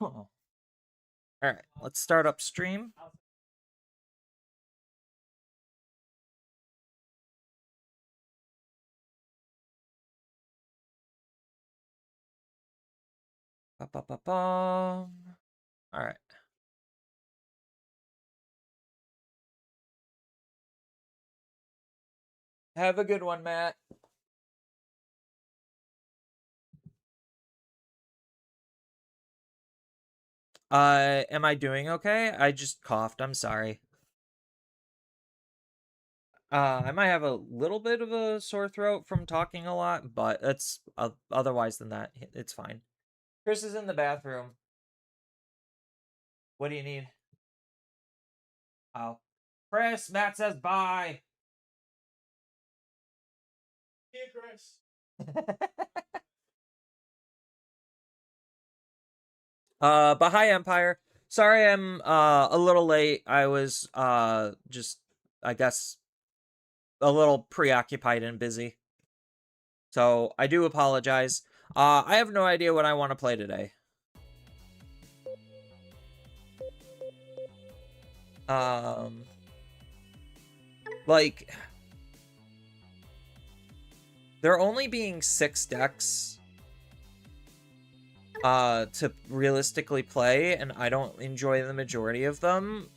All right, let's start up stream. All right. Have a good one, Matt. Am I doing okay? I just coughed. I'm sorry. I might have a little bit of a sore throat from talking a lot, but it's otherwise than that, it's fine. Chris is in the bathroom. What do you need? Oh, Chris. Matt says bye. Hey, Chris. But hi, Empire. Sorry, I'm a little late. I was just, I guess, a little preoccupied and busy. So I do apologize. I have no idea what I want to play today. Like, there only being 6 decks to realistically play, and I don't enjoy the majority of them,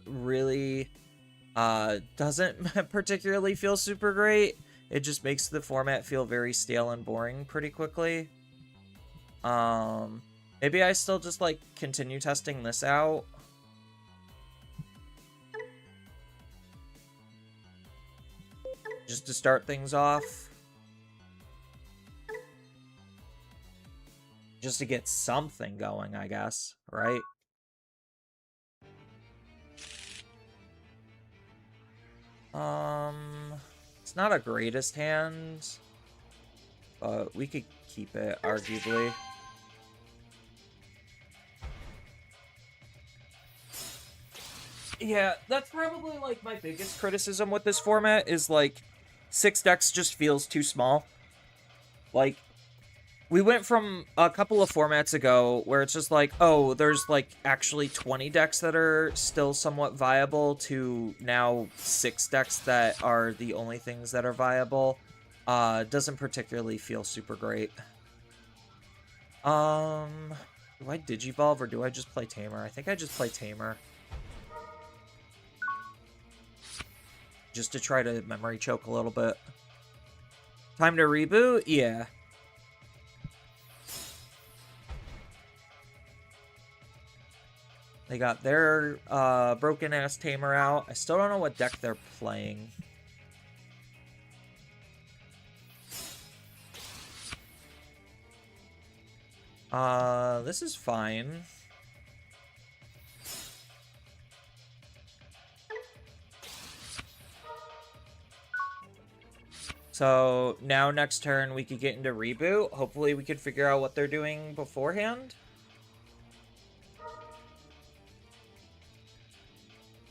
really doesn't particularly feel super great. It just makes the format feel very stale and boring pretty quickly. Maybe I still just, like, continue testing this out. Just to start things off. Just to get something going, I guess, right? It's not a greatest hand, but we could keep it, arguably. Yeah, that's probably, like, my biggest criticism with this format is, like, 6 decks just feels too small. Like, we went from a couple of formats ago where it's just like, oh, there's, like, actually 20 decks that are still somewhat viable to now 6 decks that are the only things that are viable. Doesn't particularly feel super great. Do I Digivolve or do I just play Tamer? I think I just play Tamer. Just to try to memory choke a little bit. Time to reboot? Yeah. They got their broken-ass Tamer out. I still don't know what deck they're playing. This is fine. So now next turn we could get into reboot. Hopefully we could figure out what they're doing beforehand.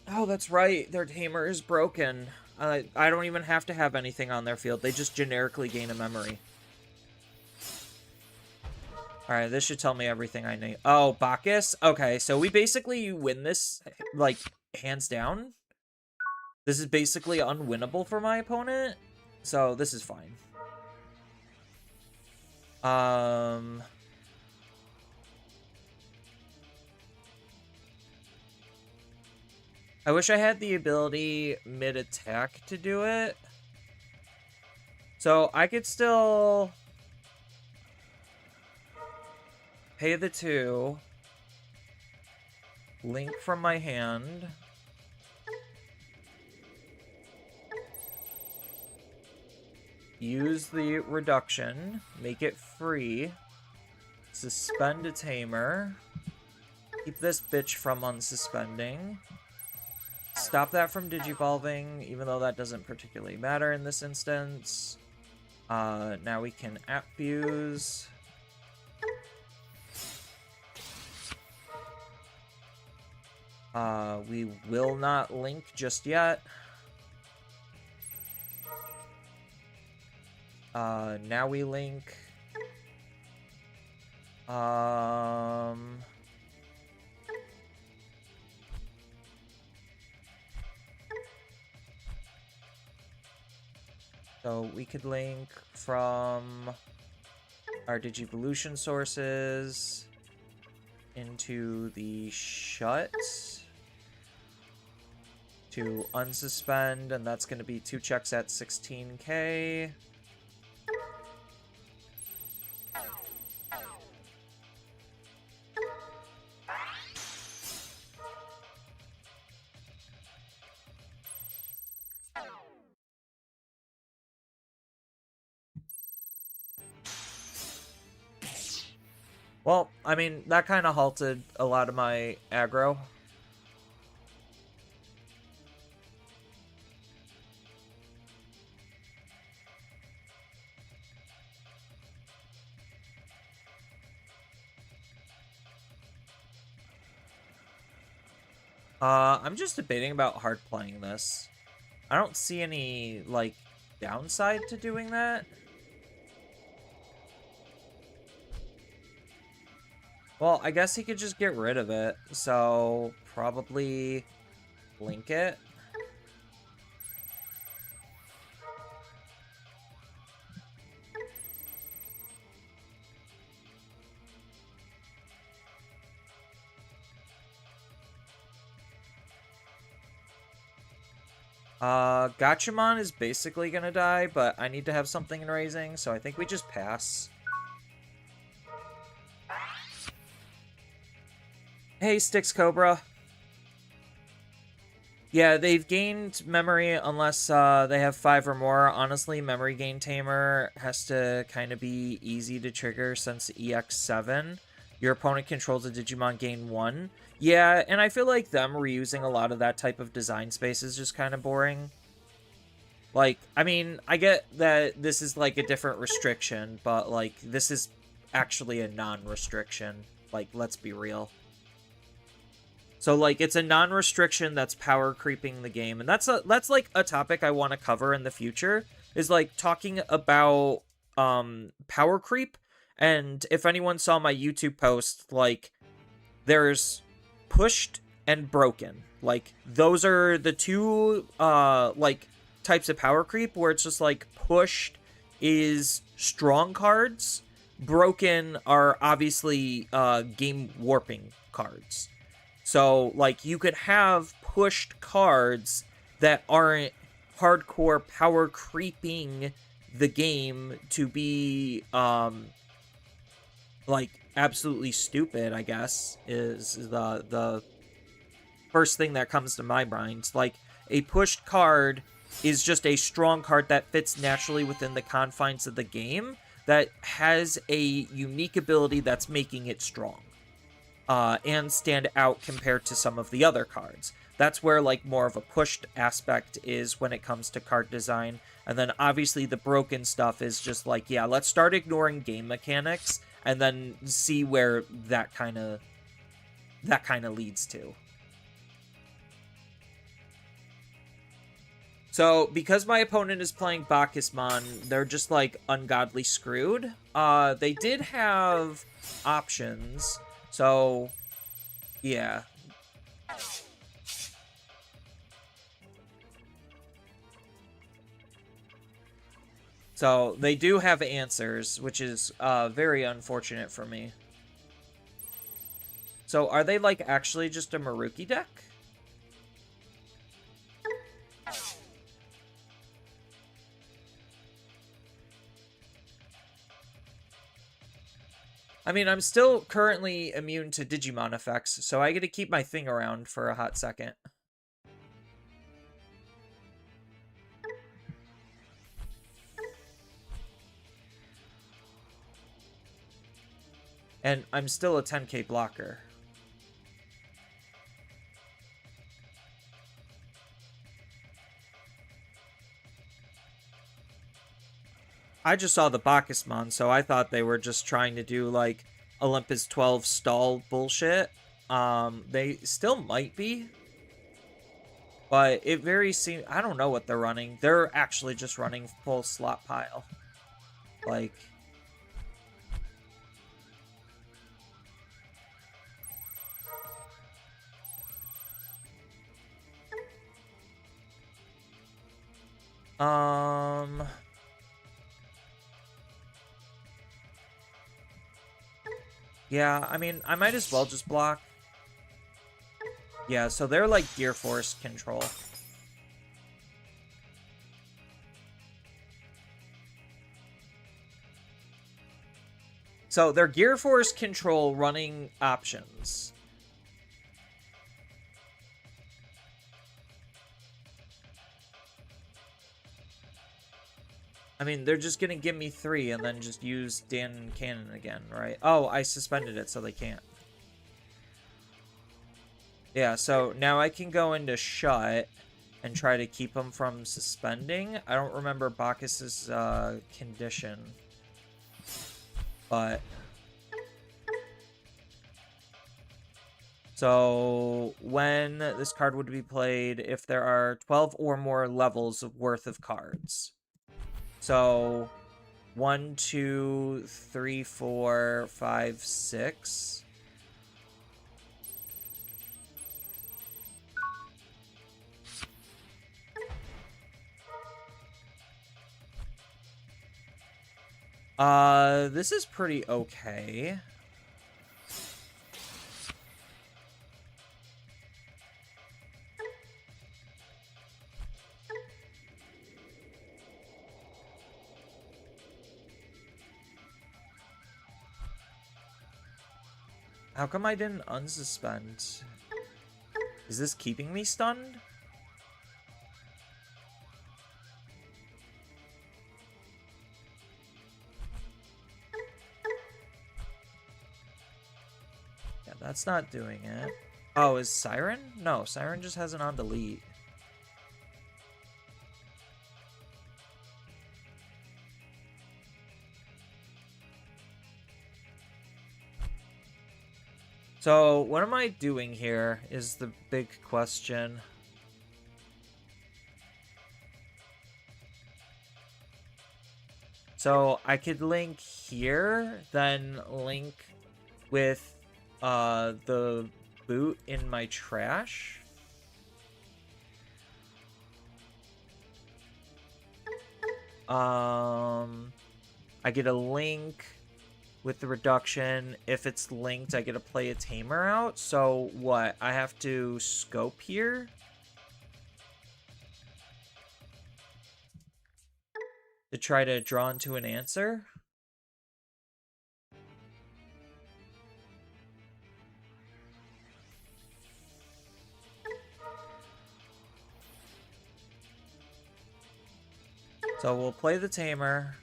Oh, that's right. Their Tamer is broken. I don't even have to have anything on their field. They just generically gain a memory. Alright, this should tell me everything I need. Oh, Bacchus? Okay, so we basically win this, like, hands down. This is basically unwinnable for my opponent. So, this is fine. I wish I had the ability mid-attack to do it. So, I could still pay the 2. Link from my hand. Use the reduction. Make it free. Suspend a Tamer. Keep this bitch from unsuspending. Stop that from digivolving, even though that doesn't particularly matter in this instance. Now we can app fuse. We will not link just yet. Now we link. So we could link from our Digivolution sources into the shut to unsuspend, and that's going to be 2 checks at 16k. Well, I mean, that kind of halted a lot of my aggro. I'm just debating about hard playing this. I don't see any, like, downside to doing that. Well, I guess he could just get rid of it, so probably blink it. Gatchaman is basically gonna die, but I need to have something in raising, so I think we just pass. Hey, Styx Cobra. Yeah, they've gained memory unless they have 5 or more. Honestly, Memory Gain Tamer has to kind of be easy to trigger since EX7. Your opponent controls a Digimon gain 1. Yeah, and I feel like them reusing a lot of that type of design space is just kind of boring. Like, I mean, I get that this is like a different restriction, but like, this is actually a non-restriction. Like, let's be real. So, like, it's a non-restriction that's power creeping the game. And that's like a topic I want to cover in the future, is like talking about power creep. And if anyone saw my YouTube post, like, there's pushed and broken. Like, those are the two like types of power creep, where it's just like pushed is strong cards, broken are obviously game warping cards. So, like, you could have pushed cards that aren't hardcore power creeping the game to be, like, absolutely stupid, I guess, is the first thing that comes to my mind. Like, a pushed card is just a strong card that fits naturally within the confines of the game that has a unique ability that's making it strong. And stand out compared to some of the other cards. That's where, like, more of a pushed aspect is when it comes to card design. And then, obviously, the broken stuff is just like, yeah, let's start ignoring game mechanics and then see where that kind of leads to. So, because my opponent is playing Bacchusmon, they're just, like, ungodly screwed. They did have options. So, yeah. So, they do have answers, which is very unfortunate for me. So, are they, like, actually just a Maruki deck? I mean, I'm still currently immune to Digimon effects, so I get to keep my thing around for a hot second. And I'm still a 10k blocker. I just saw the Bacchusmon, so I thought they were just trying to do, like, Olympus 12 stall bullshit. They still might be. But it very seems... I don't know what they're running. They're actually just running full slot pile. Like... Yeah, I mean, I might as well just block. Yeah, so they're like Gear Force control. So they're Gear Force control running options. I mean, they're just gonna give me 3 and then just use Dan Cannon again, right? Oh, I suspended it, so they can't. Yeah, so now I can go into shut and try to keep them from suspending. I don't remember Bacchus's condition, but... So, when this card would be played if there are 12 or more levels worth of cards. So, 1, 2, 3, 4, 5, 6. This is pretty okay. How come I didn't unsuspend? Is this keeping me stunned? Yeah, that's not doing it. Oh, is Siren? No, Siren just has it on delete. So, what am I doing here is the big question. So, I could link here, then link with the boot in my trash. I get a link with the reduction. If it's linked, I get to play a tamer out. So what? I have to scope here? To try to draw into an answer? So we'll play the tamer.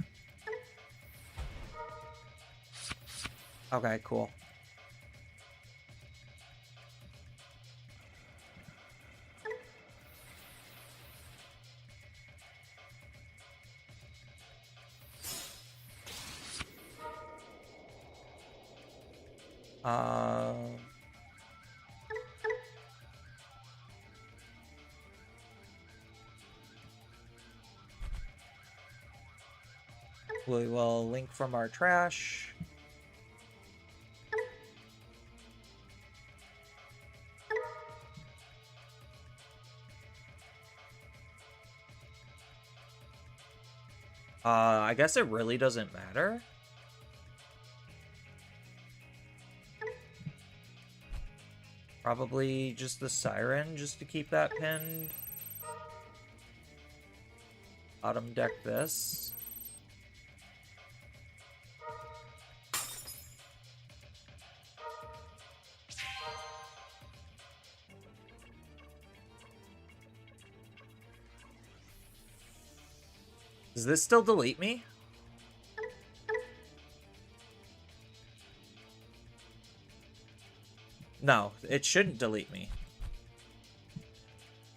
Okay, cool. We will link from our trash. I guess it really doesn't matter. Probably just the Siren, just to keep that pinned. Bottom deck this. Does this still delete me? No, it shouldn't delete me.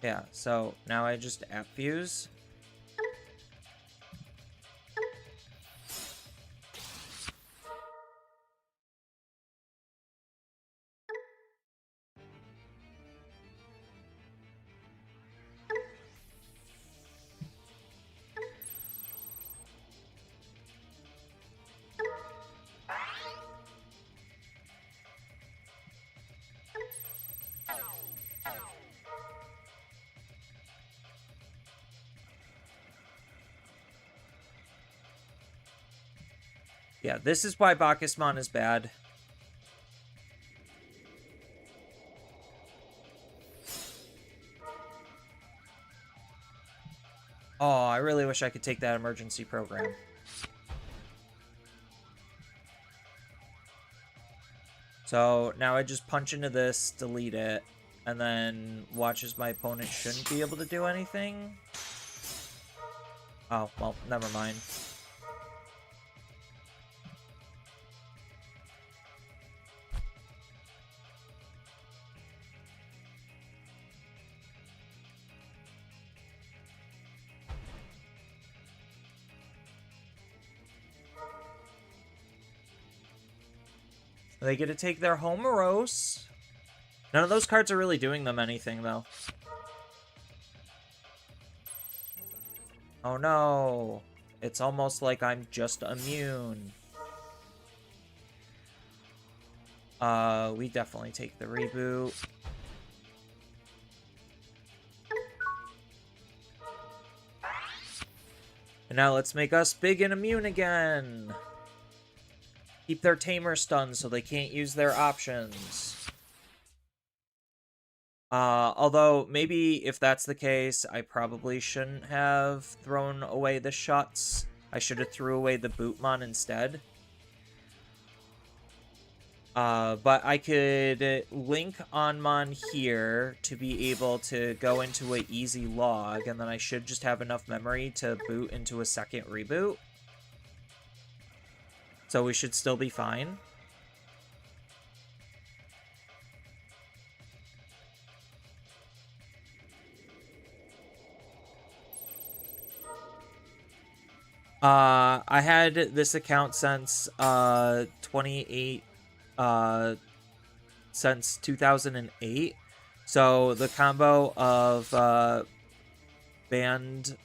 Yeah, so now I just app views. Yeah, this is why Bacchusmon is bad. I really wish I could take that emergency program. So now I just punch into this, delete it, and then watch as my opponent shouldn't be able to do anything. Oh, well, never mind. They get to take their Homeros. None of those cards are really doing them anything, though. Oh no. It's almost like I'm just immune. We definitely take the reboot. And now let's make us big and immune again. Keep their tamer stunned so they can't use their options. Although, maybe if that's the case, I probably shouldn't have thrown away the shots. I should have threw away the Bootmon instead. But I could link Onmon here to be able to go into an easy log, and then I should just have enough memory to boot into a second reboot. So we should still be fine. I had this account since 2008. So the combo of banned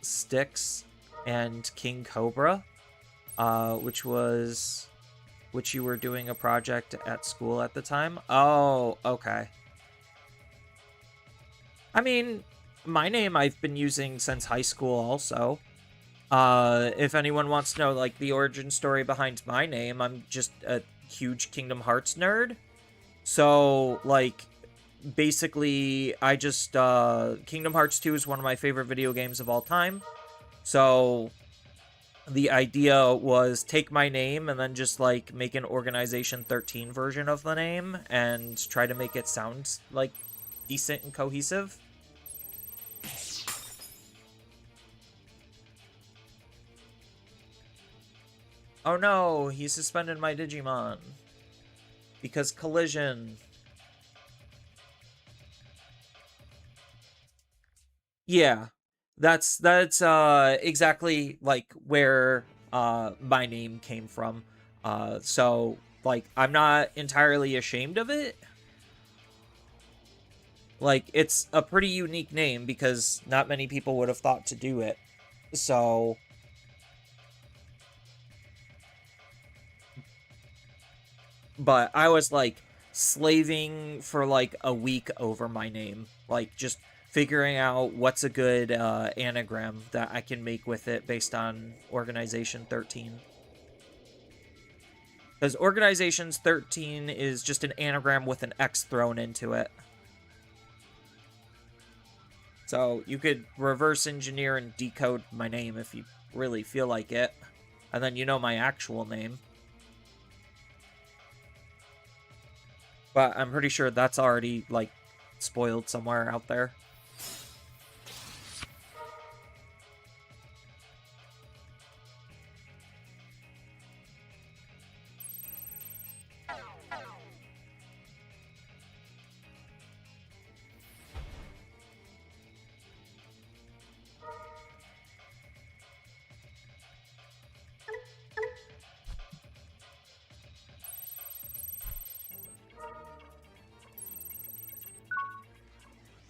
Styx and King Cobra, which you were doing a project at school at the time. Oh, okay. I mean, my name I've been using since high school also. If anyone wants to know, like, the origin story behind my name, I'm just a huge Kingdom Hearts nerd. So, like, basically, I just, Kingdom Hearts 2 is one of my favorite video games of all time. So, the idea was take my name and then just, like, make an Organization 13 version of the name and try to make it sound, like, decent and cohesive. Oh no, he suspended my Digimon. Because collision. Yeah. That's exactly like where my name came from. So like I'm not entirely ashamed of it. Like it's a pretty unique name because not many people would have thought to do it. So but I was like slaving for like a week over my name, like just figuring out what's a good anagram that I can make with it based on Organization 13. Because Organizations 13 is just an anagram with an X thrown into it. So you could reverse engineer and decode my name if you really feel like it. And then you know my actual name. But I'm pretty sure that's already, like, spoiled somewhere out there.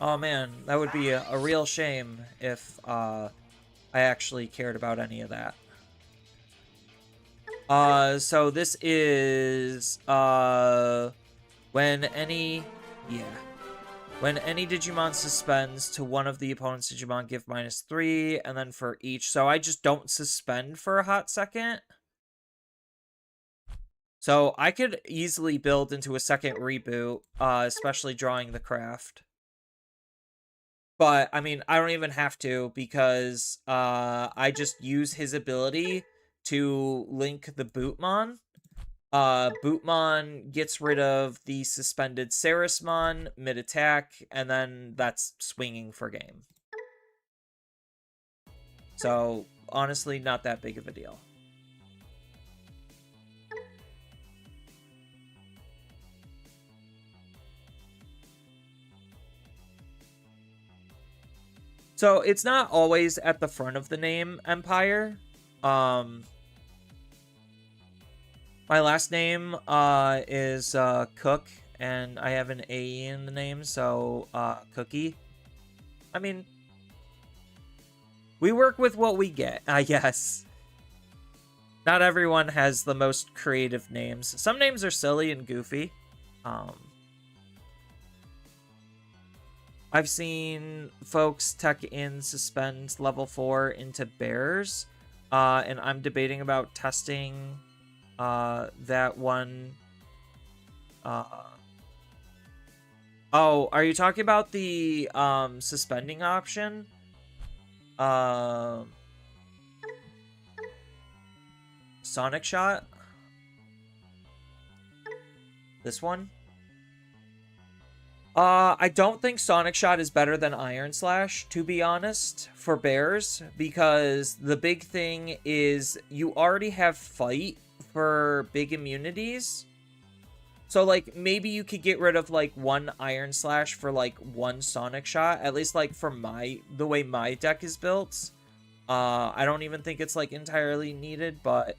Oh man, that would be a real shame if I actually cared about any of that. So this is when any Digimon suspends to one of the opponent's Digimon, give -3, and then for each. So I just don't suspend for a hot second. So I could easily build into a second reboot, especially drawing the craft. But, I mean, I don't even have to because I just use his ability to link the Bootmon. Bootmon gets rid of the suspended Sarismon mid-attack, and then that's swinging for game. So, honestly, not that big of a deal. So, it's not always at the front of the name, Empire. My last name is Cook, and I have an A in the name, so Cookie. I mean, we work with what we get, I guess. Not everyone has the most creative names. Some names are silly and goofy. I've seen folks tech in suspend level 4 into bears, and I'm debating about testing that one. Oh, are you talking about the suspending option? Sonic Shot? This one? I don't think Sonic Shot is better than Iron Slash, to be honest, for bears, because the big thing is you already have Fight for big immunities. So, like, maybe you could get rid of, like, one Iron Slash for, like, one Sonic Shot, at least, like, for the way my deck is built. I don't even think it's, like, entirely needed, but,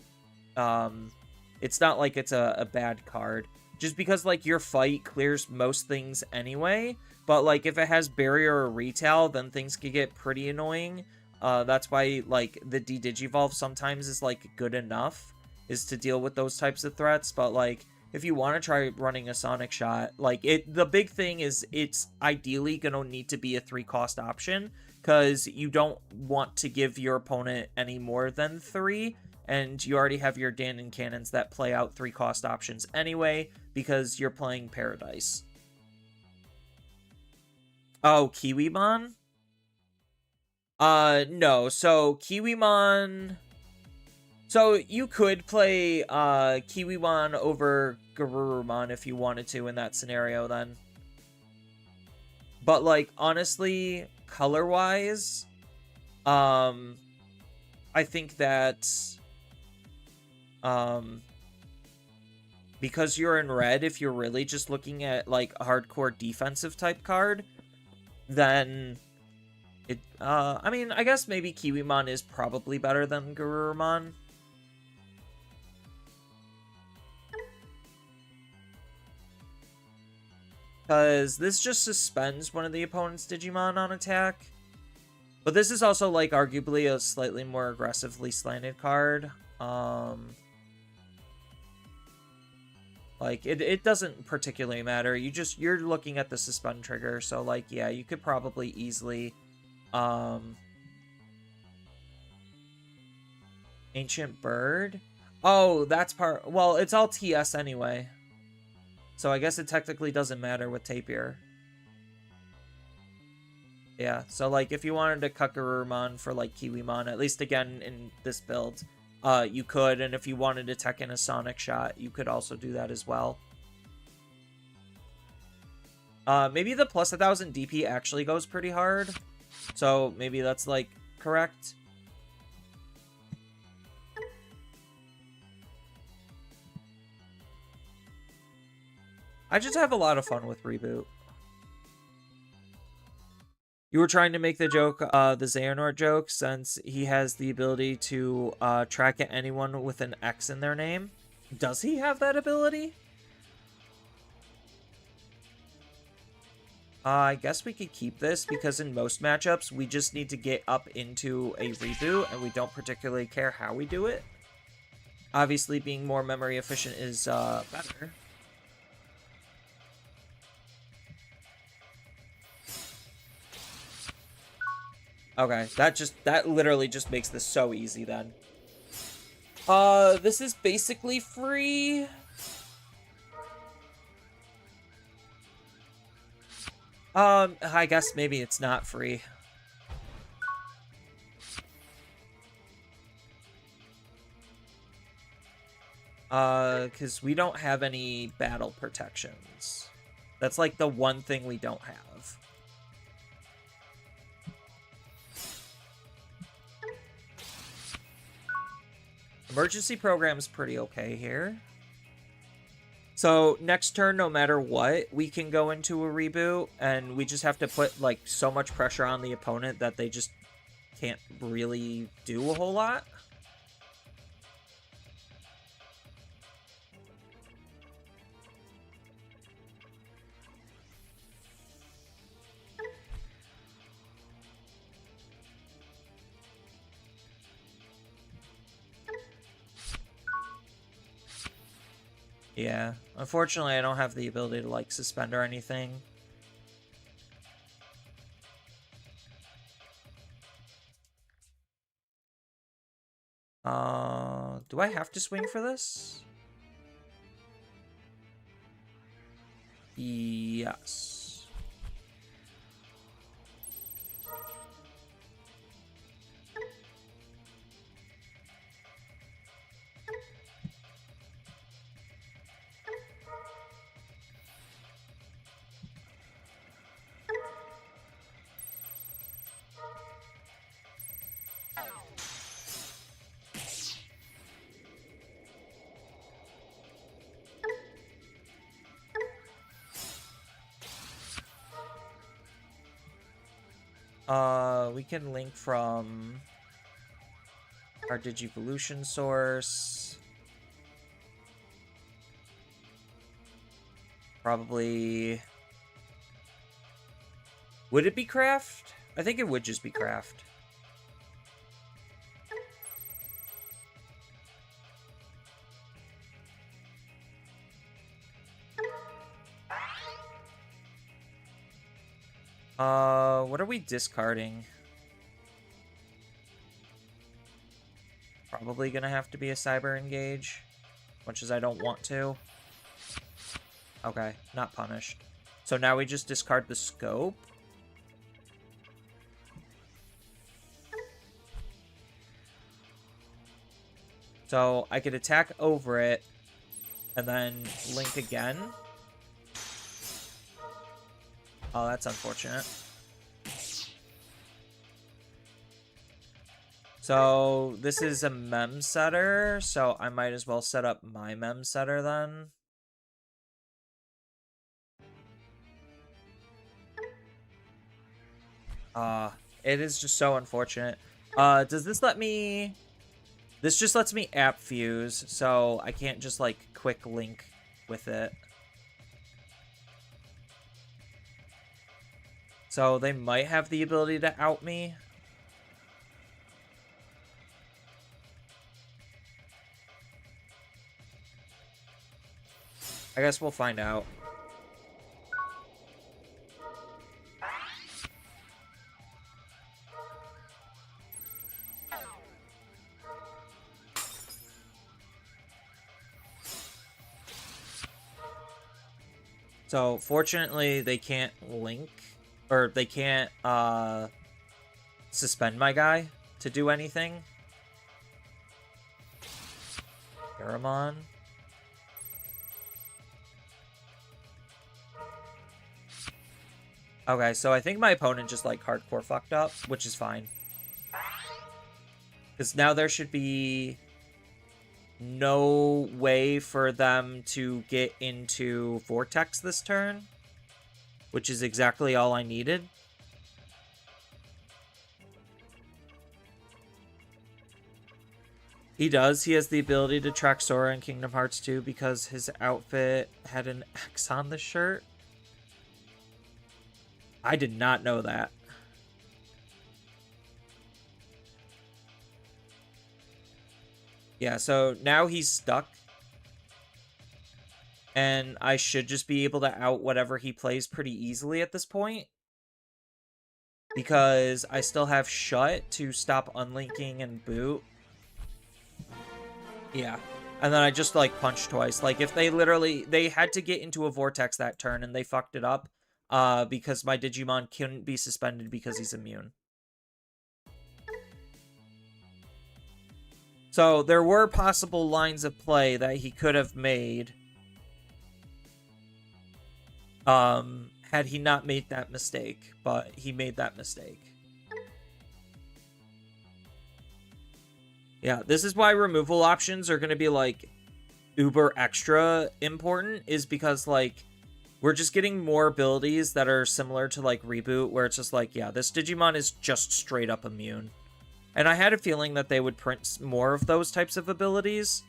it's not like it's a bad card. Just because, like, your Fight clears most things anyway. But, like, if it has Barrier or Retail, then things could get pretty annoying. That's why, like, the D-Digivolve sometimes is, like, good enough. Is to deal with those types of threats. But, like, if you want to try running a Sonic Shot, like, the big thing is it's ideally going to need to be a 3-cost option. Because you don't want to give your opponent any more than 3. And you already have your Danon Cannons that play out 3-cost options anyway, because you're playing Paradise. Oh, Kiwimon? No. So, Kiwimon... So, you could play Kiwimon over Garurumon if you wanted to in that scenario, then. But, like, honestly, color-wise, I think that... because you're in red, if you're really just looking at, like, a hardcore defensive type card, then it, I mean, I guess maybe Kiwimon is probably better than Garurumon. Because this just suspends one of the opponent's Digimon on attack. But this is also, like, arguably a slightly more aggressively slanted card. Like, it doesn't particularly matter. You're looking at the suspend trigger. So, like, yeah, you could probably easily, Ancient Bird? Oh, that's part... Well, it's all TS anyway. So I guess it technically doesn't matter with Tapir. Yeah, so, like, if you wanted to cut Garurumon for, like, Kiwimon, at least, again, in this build... you could, and if you wanted to tech in a Sonic Shot, you could also do that as well. Maybe the plus 1000 DP actually goes pretty hard. So maybe that's, like, correct. I just have a lot of fun with Reboot. You were trying to make the joke, the Xehanort joke, since he has the ability to track at anyone with an X in their name. Does he have that ability? I guess we could keep this, because in most matchups, we just need to get up into a reboot, and we don't particularly care how we do it. Obviously, being more memory efficient is better. Okay, that literally just makes this so easy then. This is basically free. I guess maybe it's not free. Because we don't have any battle protections. That's like the one thing we don't have. Emergency program's pretty okay here. So next turn, no matter what, we can go into a reboot, and we just have to put like so much pressure on the opponent that they just can't really do a whole lot. Yeah, unfortunately, I don't have the ability to, like, suspend or anything. Do I have to swing for this? Yes. We can link from our Digivolution source. Probably... Would it be Craft? I think it would just be Craft. What are we discarding? Probably gonna have to be a Cyber Engage, much as I don't want to. Okay, not punished. So now we just discard the scope. So I could attack over it and then link again. Oh, that's unfortunate. So this is a mem setter, so I might as well set up my mem setter then. It is just so unfortunate. Does this let me... This just lets me app fuse, so I can't just, like, quick link with it. So they might have the ability to out me. I guess we'll find out. So, fortunately, they can't link, or they can't, suspend my guy to do anything. Garamon. Okay, so I think my opponent just, like, hardcore fucked up, which is fine. Because now there should be no way for them to get into Vortex this turn, which is exactly all I needed. He does. He has the ability to track Sora in Kingdom Hearts 2 because his outfit had an X on the shirt. I did not know that. Yeah, so now he's stuck. And I should just be able to out whatever he plays pretty easily at this point. Because I still have Shut to stop unlinking and boot. Yeah. And then I just, like, punched twice. Like, if they literally... They had to get into a Vortex that turn, and they fucked it up. because my Digimon couldn't be suspended because he's immune. So there were possible lines of play that he could have made had he not made that mistake, but he made that mistake. Yeah, this is why removal options are going to be, like, uber extra important, is because, like, we're just getting more abilities that are similar to, like, Reboot, where it's just like, yeah, this Digimon is just straight up immune. And I had a feeling that they would print more of those types of abilities.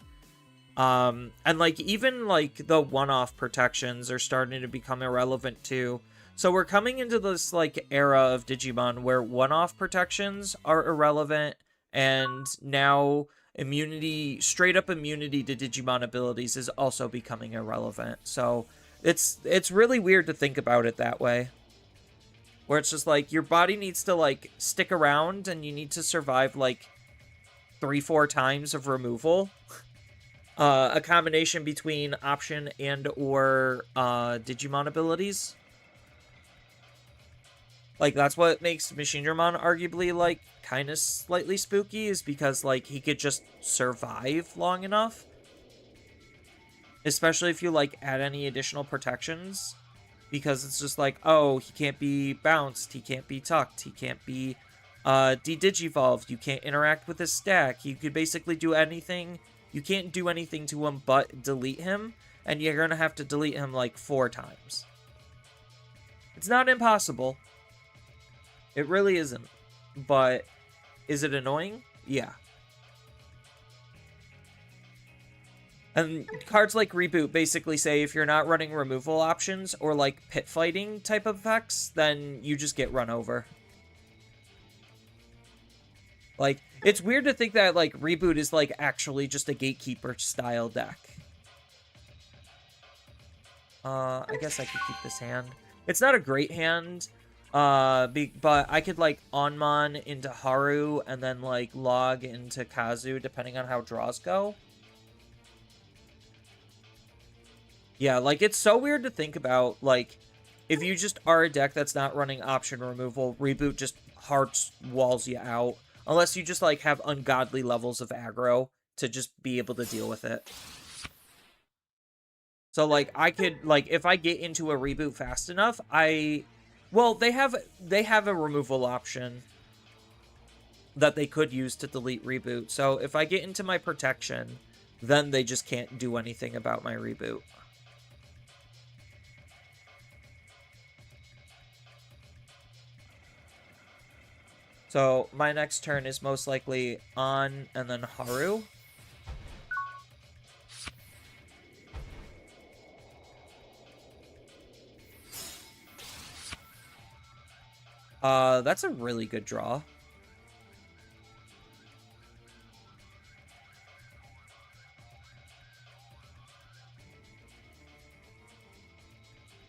And, like, even, like, the one-off protections are starting to become irrelevant, too. So we're coming into this, like, era of Digimon where one-off protections are irrelevant, and now immunity, straight-up immunity to Digimon abilities is also becoming irrelevant. So it's really weird to think about it that way. Where it's just, like, your body needs to, like, stick around, and you need to survive, like, 3-4 times of removal. A combination between option and or Digimon abilities. Like, that's what makes Machinedramon arguably, like, kind of slightly spooky, is because, like, he could just survive long enough. Especially if you, like, add any additional protections. Because it's just like, oh, he can't be bounced, he can't be tucked, he can't be de-digivolved, you can't interact with his stack. You could basically do anything. You can't do anything to him but delete him, and you're gonna have to delete him, like, 4 times. It's not impossible. It really isn't. But is it annoying? Yeah. And cards like Reboot basically say if you're not running removal options or, like, pit fighting type of effects, then you just get run over. Like, it's weird to think that, like, Reboot is, like, actually just a Gatekeeper style deck. I guess I could keep this hand. It's not a great hand, but I could, like, Onmon into Haru and then, like, log into Kazu depending on how draws go. Yeah, like, it's so weird to think about, like, if you just are a deck that's not running option removal, Reboot just hard walls you out. Unless you just, like, have ungodly levels of aggro to just be able to deal with it. So, like, I could, like, if I get into a Reboot fast enough, well, they have a removal option that they could use to delete Reboot. So if I get into my protection, then they just can't do anything about my Reboot. So my next turn is most likely On and then Haru. That's a really good draw.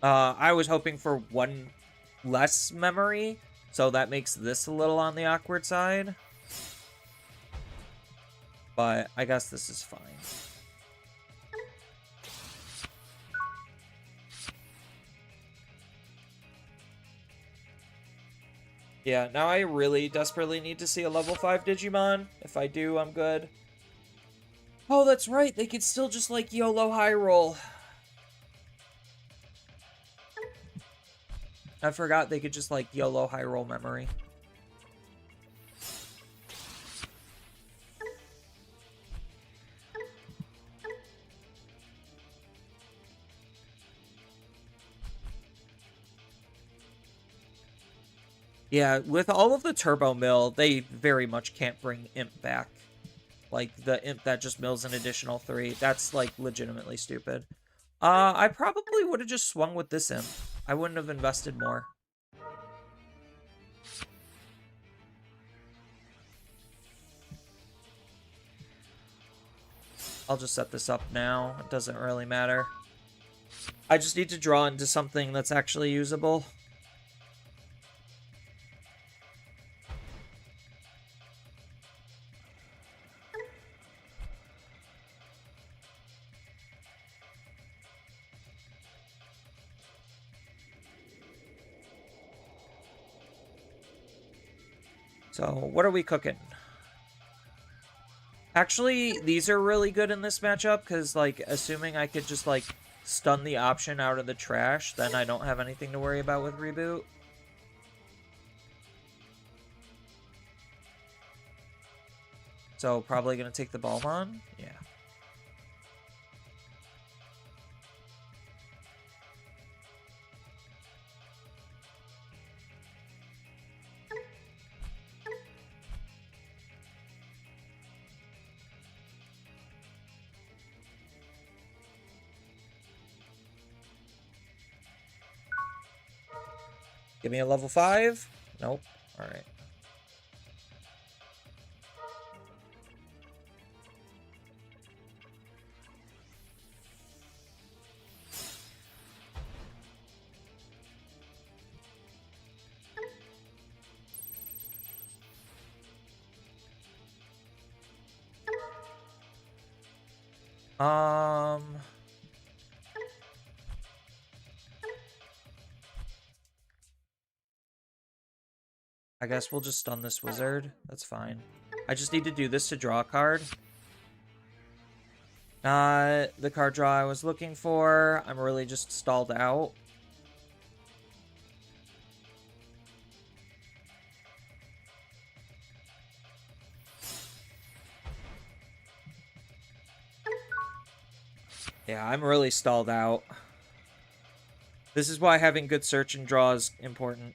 I was hoping for one less memory, so that makes this a little on the awkward side. But I guess this is fine. Yeah, now I really desperately need to see a level 5 Digimon. If I do, I'm good. Oh, that's right. They could still just, like, YOLO high roll. I forgot they could just, like, YOLO high roll memory. Yeah, with all of the Turbo Mill, they very much can't bring Imp back. Like, the Imp that just mills an additional 3. That's, like, legitimately stupid. I probably would have just swung with this Imp. I wouldn't have invested more. I'll just set this up now. It doesn't really matter. I just need to draw into something that's actually usable. So, what are we cooking? Actually, these are really good in this matchup, because, like, assuming I could just, like, stun the option out of the trash, then I don't have anything to worry about with reboot. So, probably gonna take the Balmon? Yeah. Give me a level 5? Nope. Alright. I guess we'll just stun this wizard. That's fine. I just need to do this to draw a card. Not the card draw I was looking for. I'm really just stalled out. Yeah, I'm really stalled out. This is why having good search and draw is important.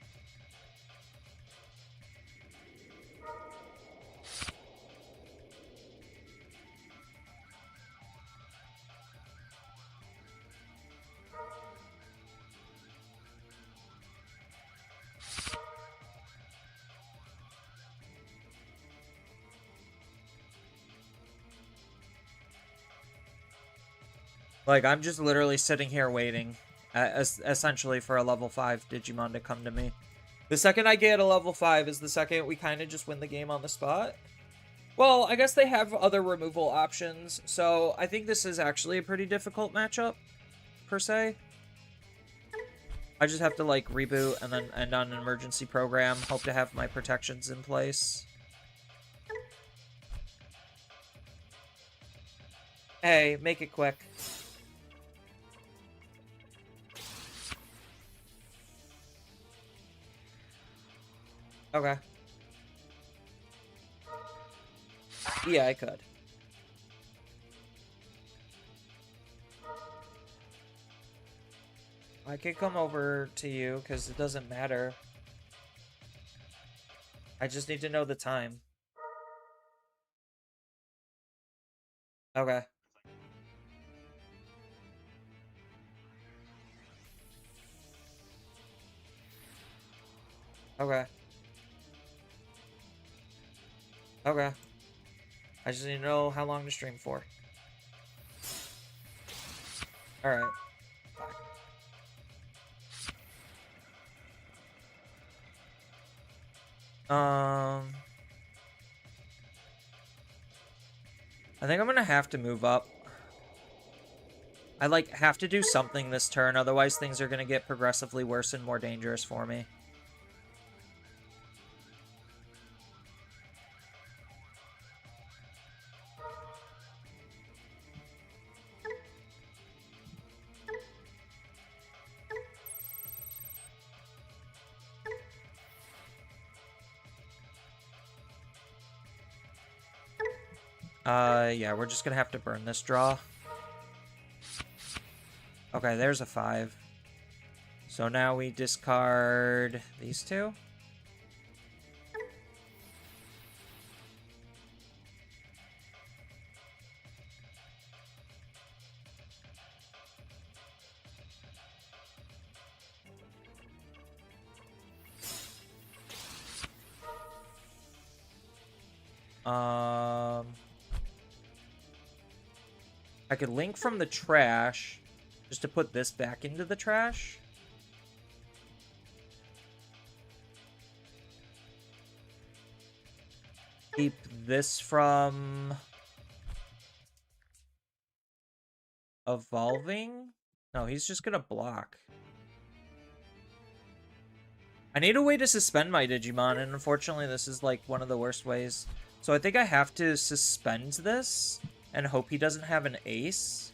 Like, I'm just literally sitting here waiting, essentially, for a level 5 Digimon to come to me. The second I get a level 5 is the second we kind of just win the game on the spot. Well, I guess they have other removal options, so I think this is actually a pretty difficult matchup, per se. I just have to, like, reboot and then end on an emergency program. Hope to have my protections in place. Hey, make it quick. Okay. Yeah, I could. I could come over to you, because it doesn't matter. I just need to know the time. Okay. Okay. Okay. I just need to know how long to stream for. Alright. I think I'm gonna have to move up. I, like, have to do something this turn, otherwise things are gonna get progressively worse and more dangerous for me. Yeah, we're just gonna have to burn this draw. Okay, there's a 5. So now we discard these two. I could link from the trash just to put this back into the trash. Keep this from evolving. No, he's just gonna block. I need a way to suspend my Digimon, and unfortunately this is like one of the worst ways. So I think I have to suspend this and hope he doesn't have an ace.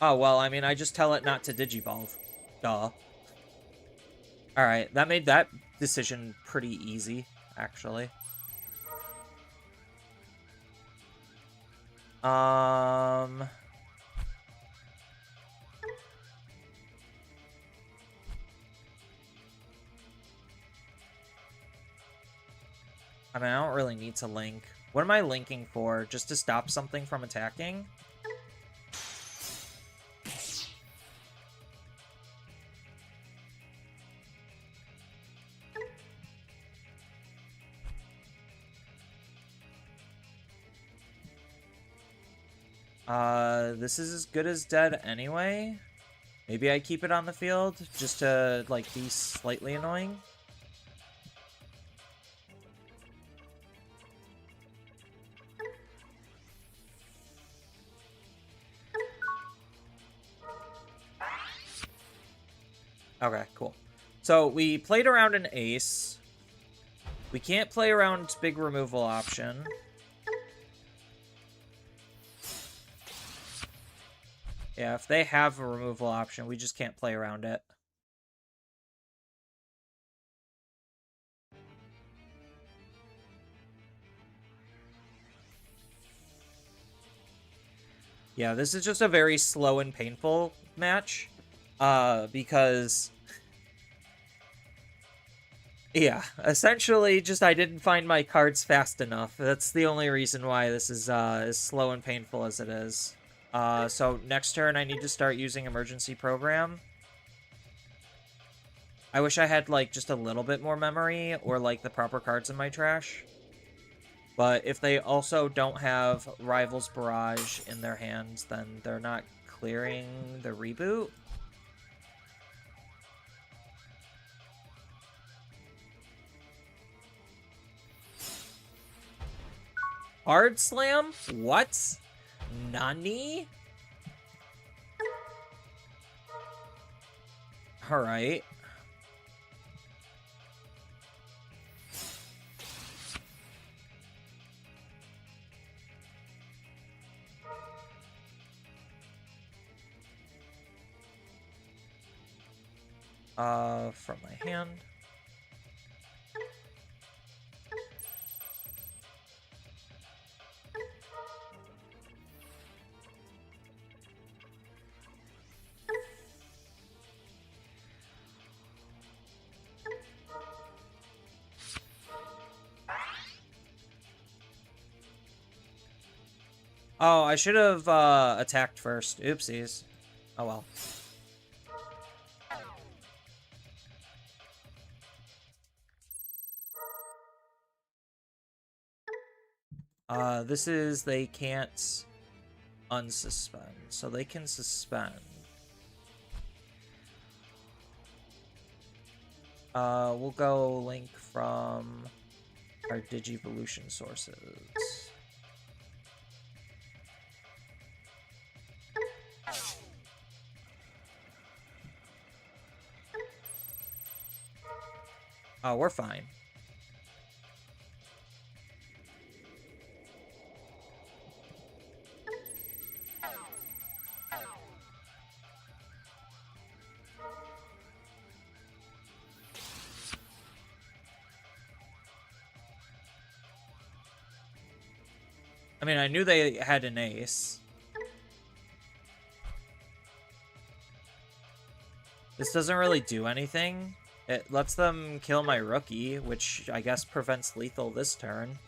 Oh, well, I mean, I just tell it not to Digivolve. Duh. Alright, that made that decision pretty easy, actually. I mean, I don't really need to link. What am I linking for? Just to stop something from attacking? This is as good as dead anyway. Maybe I keep it on the field just to, like, be slightly annoying. Okay, cool. So we played around an ace. We can't play around big removal option. Yeah, if they have a removal option, we just can't play around it. Yeah, this is just a very slow and painful match. Because... yeah, essentially just I didn't find my cards fast enough. That's the only reason why this is as slow and painful as it is. So next turn I need to start using Emergency Program. I wish I had, like, just a little bit more memory or, like, the proper cards in my trash. But if they also don't have Rival's Barrage in their hands, then they're not clearing the reboot. Hard Slam? What? Nani? Alright. From my hand. Oh, I should have attacked first. Oopsies. Oh well. This is they can't unsuspend, so they can suspend. We'll go link from our Digivolution sources. Oh, we're fine. I mean, I knew they had an ace. This doesn't really do anything. It lets them kill my rookie, which I guess prevents lethal this turn.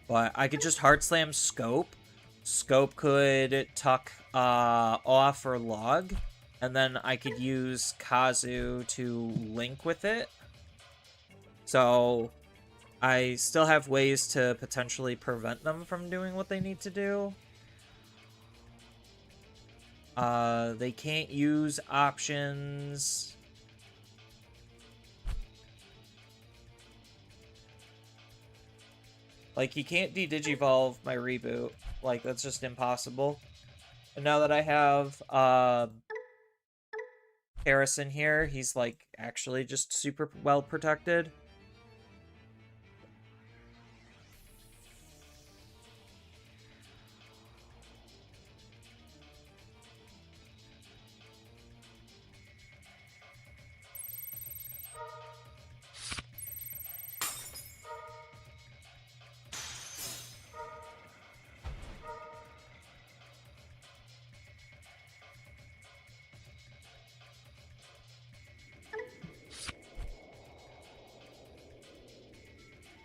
But I could just Hard Slam Scope. Scope could tuck off or log. And then I could use Kazu to link with it. So I still have ways to potentially prevent them from doing what they need to do. They can't use options. Like, he can't de-digivolve my reboot. Like, that's just impossible. And now that I have, Harrison here, he's, like, actually just super well protected.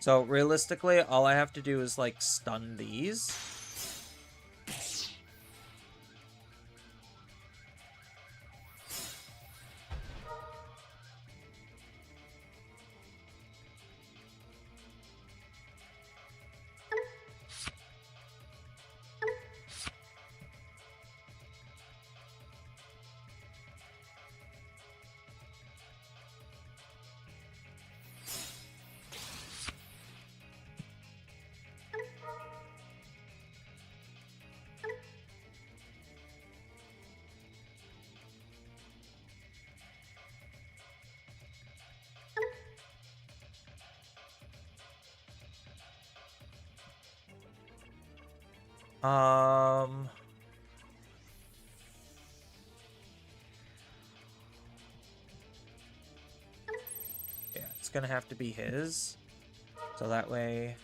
So, realistically, all I have to do is, like, stun these. Yeah, it's gonna have to be his. So that way...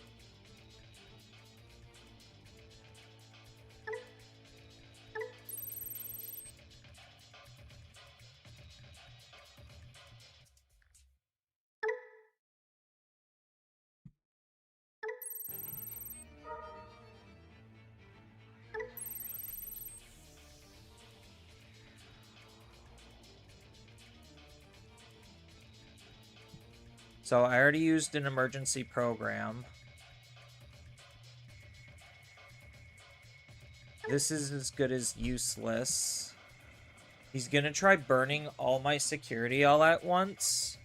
So I already used an emergency program. This is as good as useless. He's gonna try burning all my security all at once.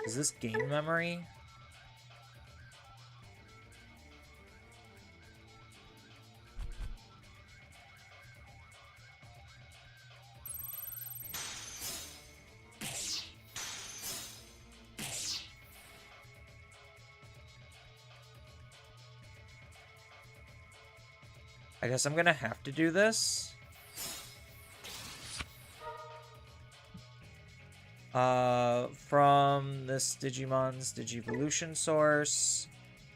Does this gain memory? I guess I'm gonna have to do this. From this Digimon's Digivolution source,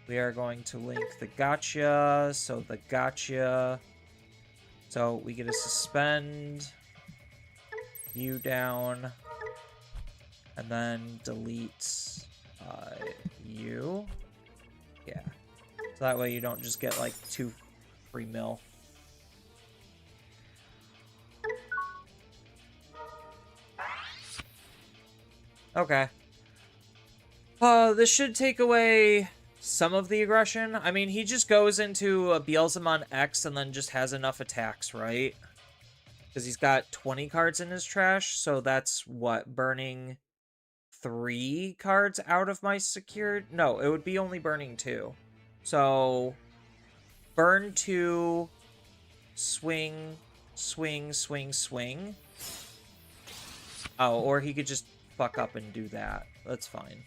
we are going to link the gotcha. So the gotcha. So we get to suspend you down, and then delete you. Yeah. So that way you don't just get like 2 free mil. Okay. This should take away some of the aggression. I mean, he just goes into a Beelzemon X and then just has enough attacks, right? Because he's got 20 cards in his trash, so that's, what, burning 3 cards out of my secured? No, it would be only burning 2. So, burn 2, swing, swing, swing, swing. Oh, or he could just fuck up and do that. That's fine.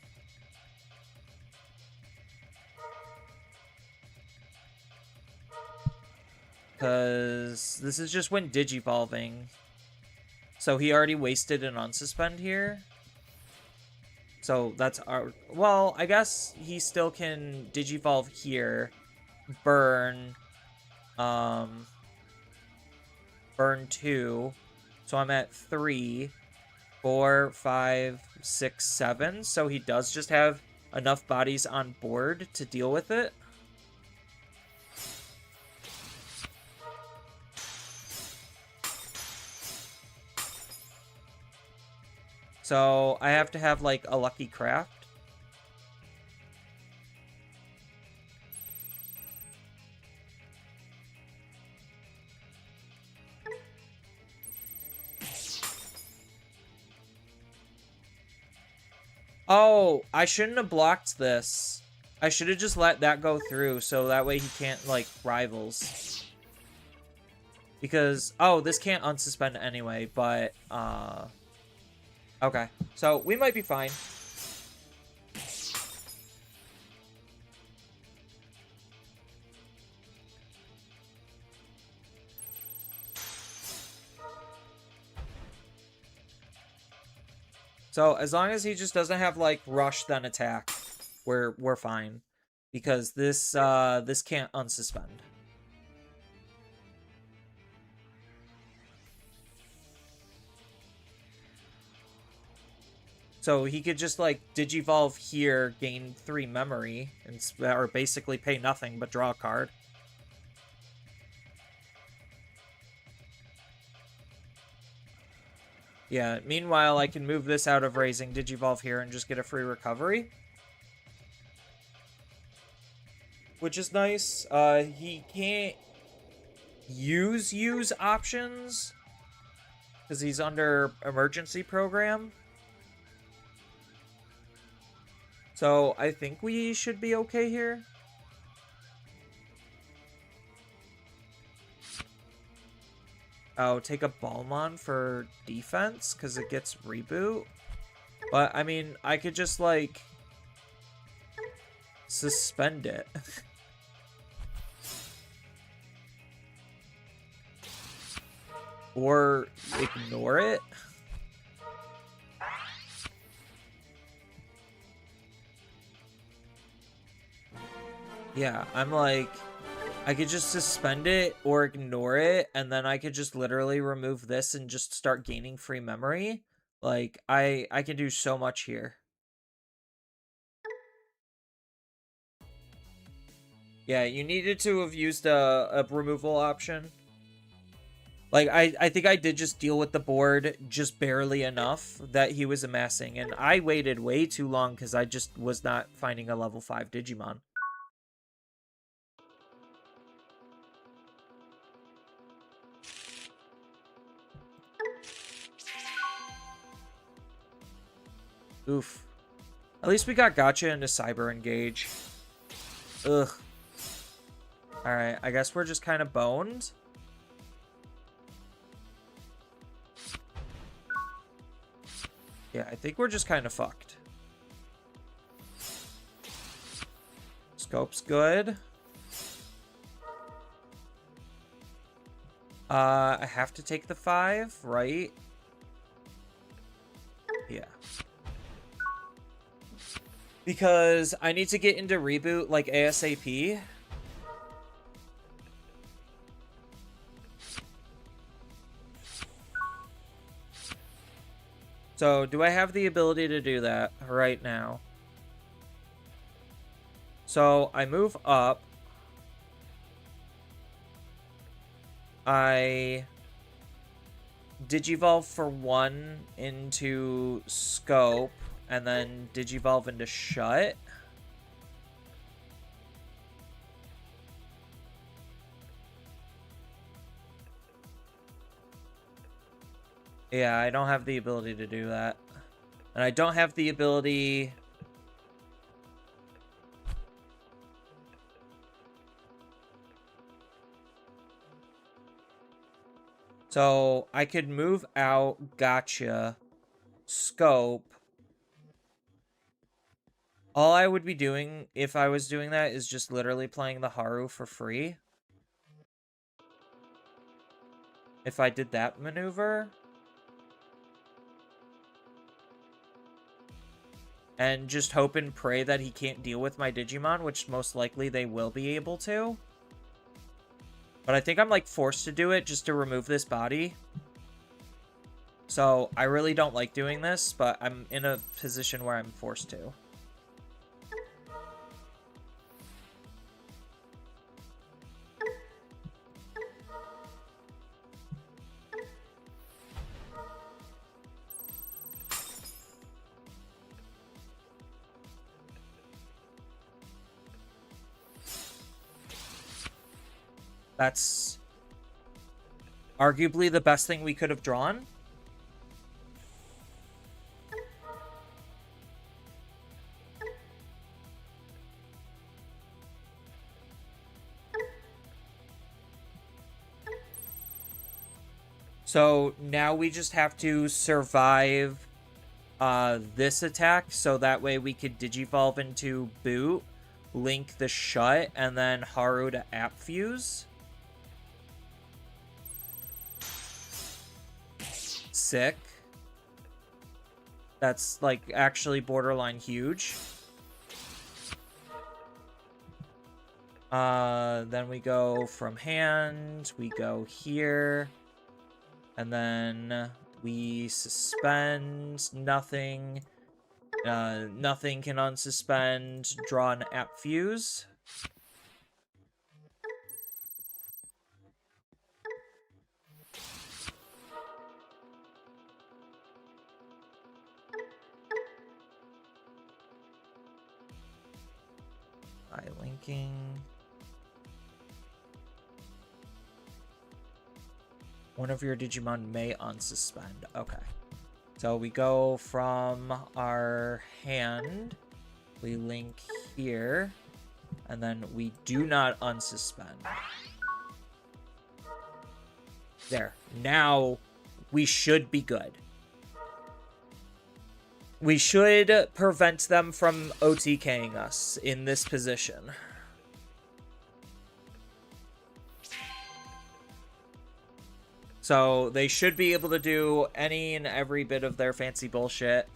Because this is just when digivolving. So he already wasted an unsuspend here. So that's our... Well, I guess he still can digivolve here. Burn. Burn 2. So I'm at 3, 4, 5, 6, 7. So he does just have enough bodies on board to deal with it. So I have to have, like, a lucky craft. Oh, I shouldn't have blocked this. I should have just let that go through, so that way he can't, like, rivals. Because, oh, this can't unsuspend anyway, but, okay. So, we might be fine. So, as long as he just doesn't have, like, rush then attack, we're fine. Because this can't unsuspend. So he could just, like, Digivolve here, gain 3 memory, and or basically pay nothing but draw a card. Yeah, meanwhile, I can move this out of raising, Digivolve here, and just get a free recovery. Which is nice. He can't use options, because he's under emergency program. So I think we should be okay here. Oh, take a Balmon for defense because it gets reboot. But, I mean, I could just, like, suspend it. Or ignore it. Yeah, I'm like, I could just suspend it or ignore it, and then I could just literally remove this and just start gaining free memory. Like, I can do so much here. Yeah, you needed to have used a removal option. Like, I think I did just deal with the board just barely enough that he was amassing, and I waited way too long because I just was not finding a level 5 Digimon. Oof. At least we got Gotcha into Cyber Engage. Ugh. Alright, I guess we're just kind of boned. Yeah, I think we're just kind of fucked. Scope's good. I have to take the 5, right? Yeah. Because I need to get into reboot, like, ASAP. So, do I have the ability to do that right now? So, I move up. I Digivolve for 1 into Scope, and then Digivolve into Shut. Yeah, I don't have the ability to do that. And I don't have the ability... So, I could move out Gotcha, Scope. All I would be doing, if I was doing that, is just literally playing the Haru for free. If I did that maneuver. And just hope and pray that he can't deal with my Digimon, which most likely they will be able to. But I think I'm, like, forced to do it just to remove this body. So, I really don't like doing this, but I'm in a position where I'm forced to. That's arguably the best thing we could have drawn. So now we just have to survive this attack, so that way we could Digivolve into Boot, Link the Shut, and then Haru to App Fuse. Sick. That's, like, actually borderline huge. Then we go from hand, we go here, and then we suspend nothing. Nothing can unsuspend, draw an App Fuse. By linking. One of your Digimon may unsuspend. Okay. So we go from our hand, we link here, and then we do not unsuspend. There. Now we should be good. We should prevent them from OTKing us in this position. So they should be able to do any and every bit of their fancy bullshit.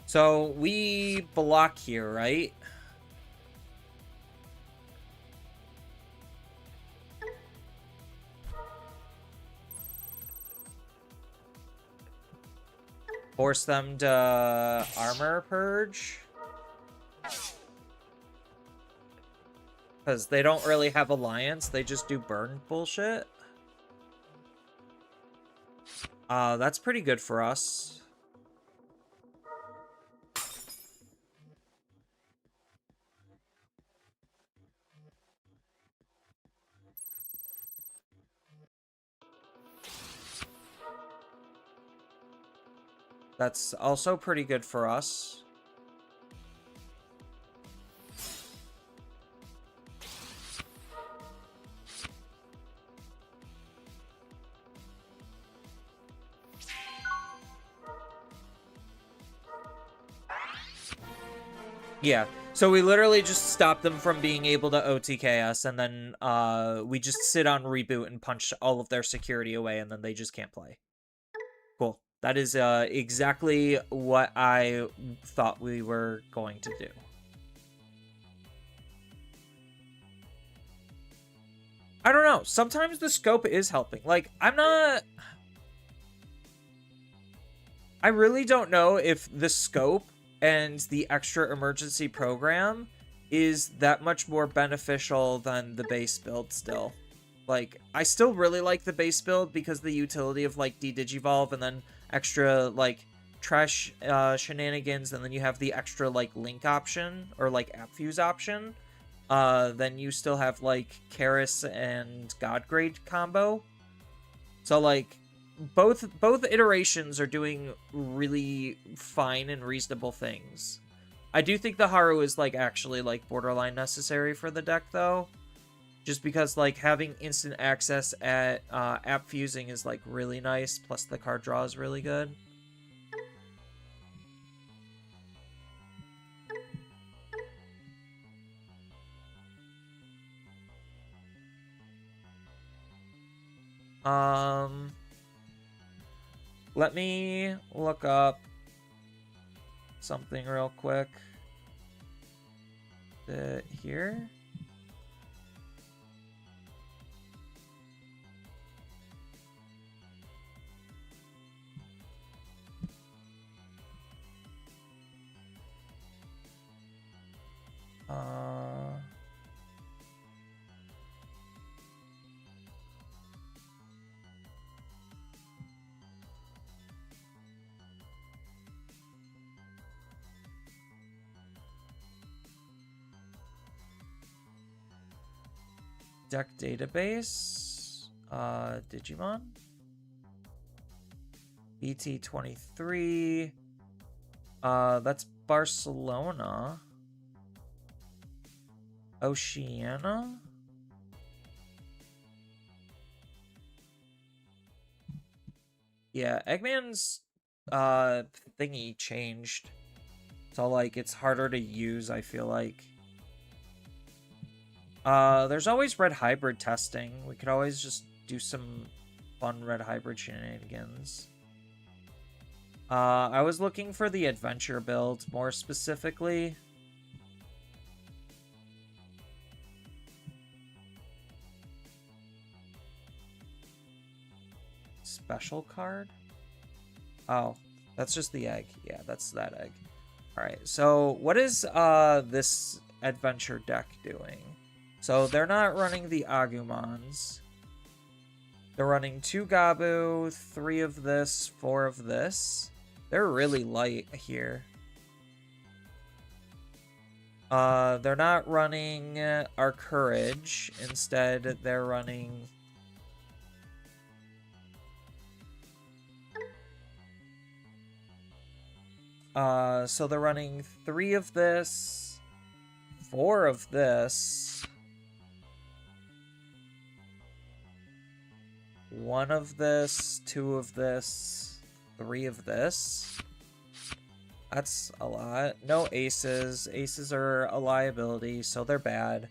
So we block here, right? Force them to armor purge. Because they don't really have alliance, they just do burn bullshit. That's pretty good for us. That's also pretty good for us. Yeah, so we literally just stop them from being able to OTK us, and then we just sit on reboot and punch all of their security away, and then they just can't play. Cool. That is exactly what I thought we were going to do. I don't know. Sometimes the scope is helping. Like, I really don't know if the scope and the extra emergency program is that much more beneficial than the base build still. Like, I still really like the base build because the utility of, like, de-digivolve and then extra, like, trash shenanigans, and then you have the extra, like, link option, or, like, app fuse option. Then you still have, like, Karis and Godgrade combo. So, like, both iterations are doing really fine and reasonable things. I do think the Haru is, like, actually, like, borderline necessary for the deck, though. Just because, like, having instant access at app fusing is, like, really nice, plus the card draw is really good. Let me look up something real quick. Here. Deck database. Digimon. BT25. That's Barcelona. Oceania. Yeah, Eggman's thingy changed. So like it's harder to use, I feel like. There's always red hybrid testing. We could always just do some fun red hybrid shenanigans. I was looking for the adventure build more specifically. Special card? Oh, that's just the egg. Yeah, that's that egg. Alright, so what is this adventure deck doing? So they're not running the Agumons. They're running 2 Gabu, 3 of this, 4 of this. They're really light here. They're not running our Courage. Instead, they're running... so they're running 3 of this, 4 of this, 1 of this, 2 of this, 3 of this. That's a lot. No aces. Aces are a liability, so they're bad.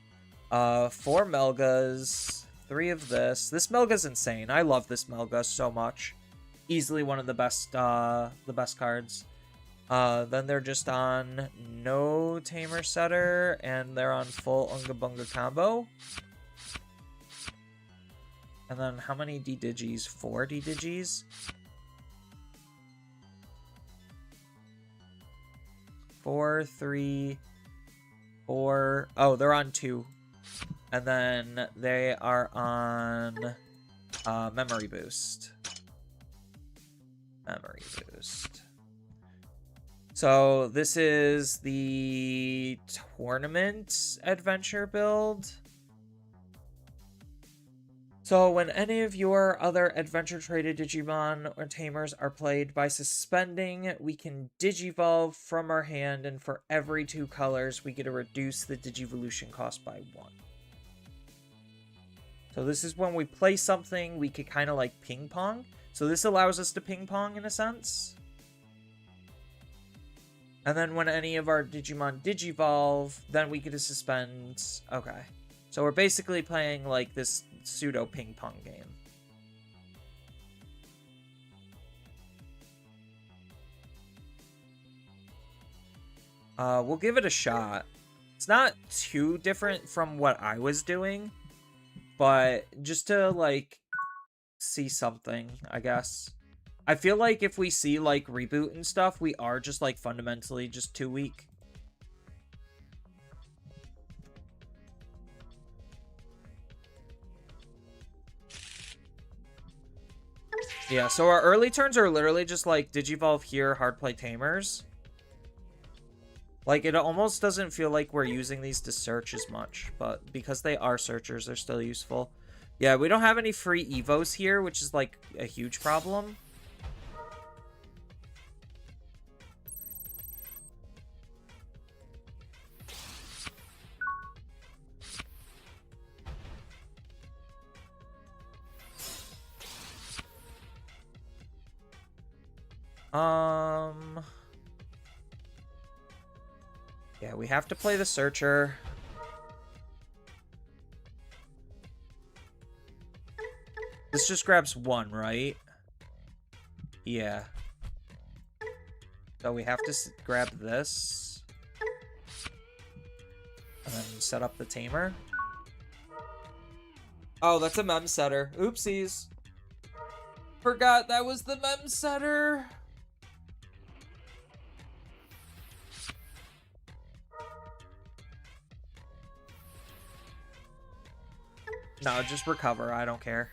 4 Melgas, 3 of this. This Melga's insane. I love this Melga so much. Easily one of the best cards. Then they're just on no Tamer Setter, and they're on full Unga Bunga combo. And then how many D-Digis? 4 D-Digis? 4, 3, 4. Oh, they're on 2. And then they are on Memory Boost. Memory Boost. So this is the tournament adventure build. So when any of your other adventure traded Digimon or Tamers are played by suspending, we can Digivolve from our hand, and for every 2 colors, we get to reduce the Digivolution cost by 1. So this is when we play something, we could kind of like ping pong. So this allows us to ping pong in a sense. And then when any of our Digimon Digivolve, then we get to suspend. Okay. So we're basically playing like this pseudo ping pong game. We'll give it a shot. It's not too different from what I was doing, but just to like see something, I guess. I feel like if we see like reboot and stuff, we are just like fundamentally just too weak. Yeah, so our early turns are literally just like Digivolve here, hard play Tamers. Like, it almost doesn't feel like we're using these to search as much, but because they are searchers, they're still useful. Yeah, we don't have any free Evos here, which is like a huge problem. Yeah, we have to play the Searcher. This just grabs 1, right? Yeah. So we have to grab this. And then set up the Tamer. Oh, that's a mem setter. Oopsies. Forgot that was the mem setter. No, just recover. I don't care.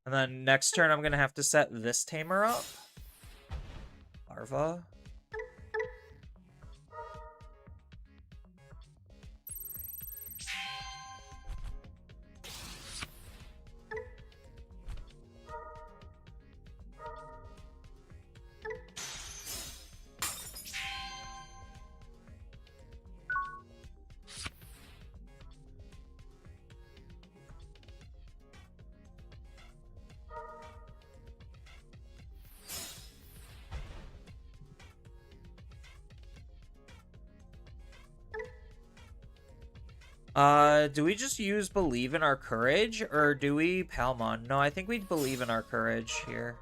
And then next turn, I'm going to have to set this tamer up. Larva. Do we just use believe in our courage, or do we Palmon? No, I think we believe in our courage here.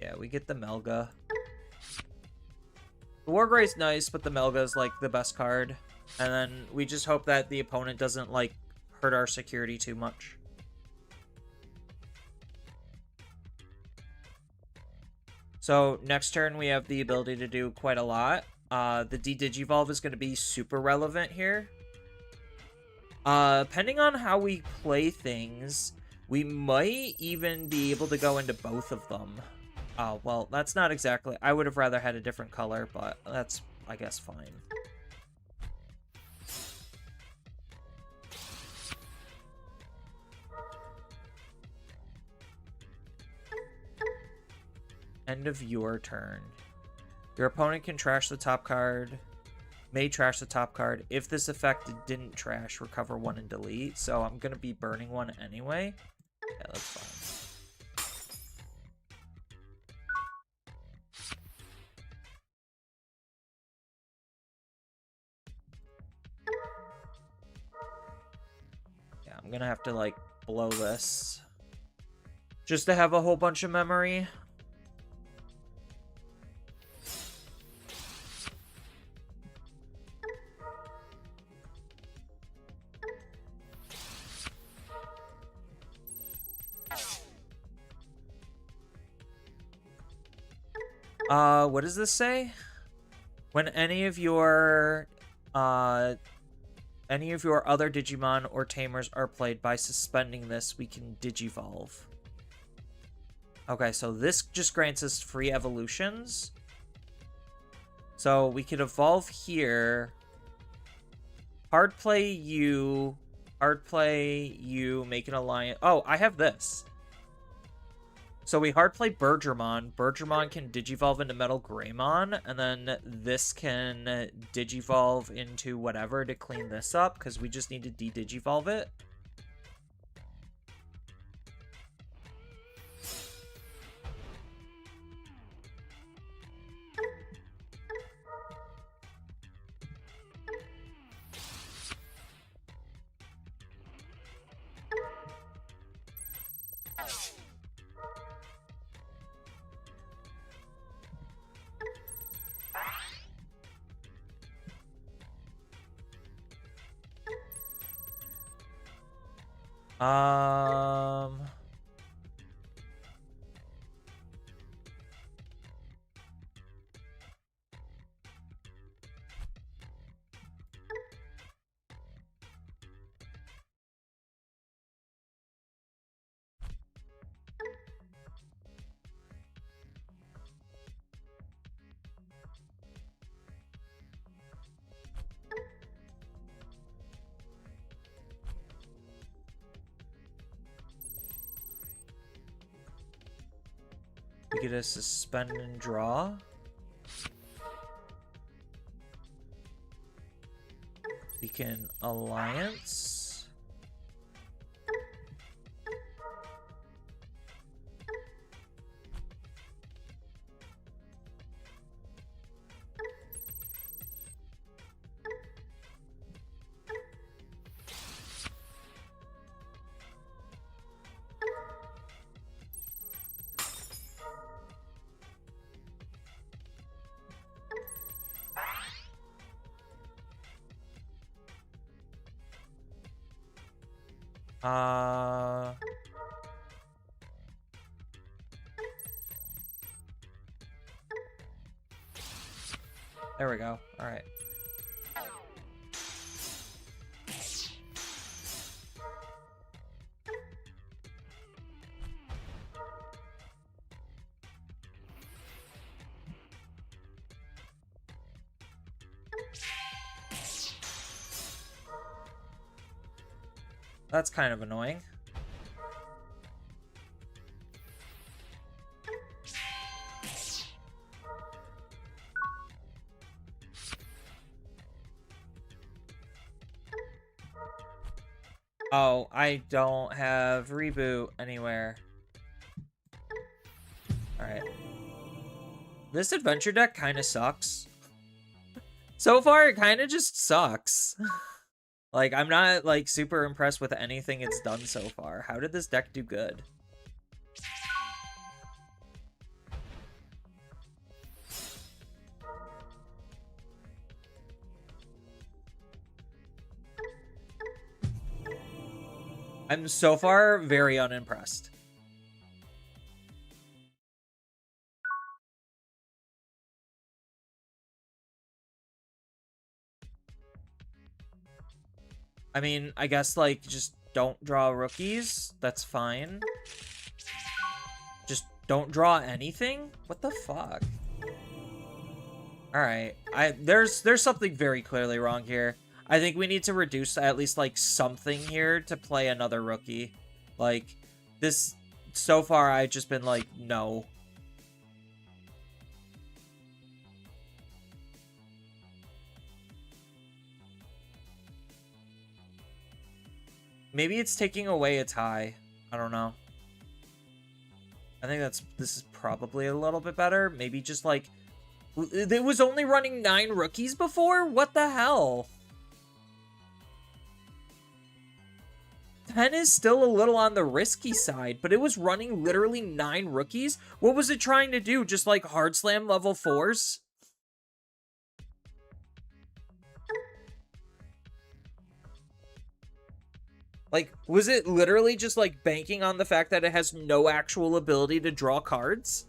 Yeah, we get the Melga. The Wargray's nice, but the Melga is, like, the best card. And then we just hope that the opponent doesn't, like, hurt our security too much. So, next turn we have the ability to do quite a lot. The D-Digivolve is going to be super relevant here. Depending on how we play things, we might even be able to go into both of them. Oh, well, that's not exactly... I would have rather had a different color, but that's, I guess, fine. End of your turn. Your opponent can trash the top card. May trash the top card. If this effect didn't trash, recover one and delete. So I'm going to be burning one anyway. Yeah, that's fine. Yeah, I'm going to have to, like, blow this. Just to have a whole bunch of memory. What does this say? When any of your other Digimon or Tamers are played, by suspending this, we can Digivolve. Okay, so this just grants us free evolutions. So we could evolve here. Hard play you, make an alliance. Oh, I have this. So we hard play Bergermon. Bergermon can Digivolve into Metal Greymon, and then this can Digivolve into whatever to clean this up, because we just need to de-Digivolve it. We get a suspend and draw. We can alliance. There we go. All right. That's kind of annoying. Oh, I don't have reboot anywhere. Alright. This adventure deck kind of sucks. So far, it kind of just sucks. Like, I'm not, like, super impressed with anything it's done so far. How did this deck do good? I'm so far very unimpressed. I mean, I guess, like, just don't draw rookies. That's fine. Just don't draw anything? What the fuck? Alright. There's something very clearly wrong here. I think we need to reduce at least, like, something here to play another rookie. Like, this... So far, I've just been like, no. Maybe it's taking away a tie. I don't know. I think this is probably a little bit better. Maybe just, like... It was only running 9 rookies before? What the hell? 10 is still a little on the risky side, but it was running literally 9 rookies? What was it trying to do? Just, like, hard slam level 4s? Like, was it literally just, like, banking on the fact that it has no actual ability to draw cards?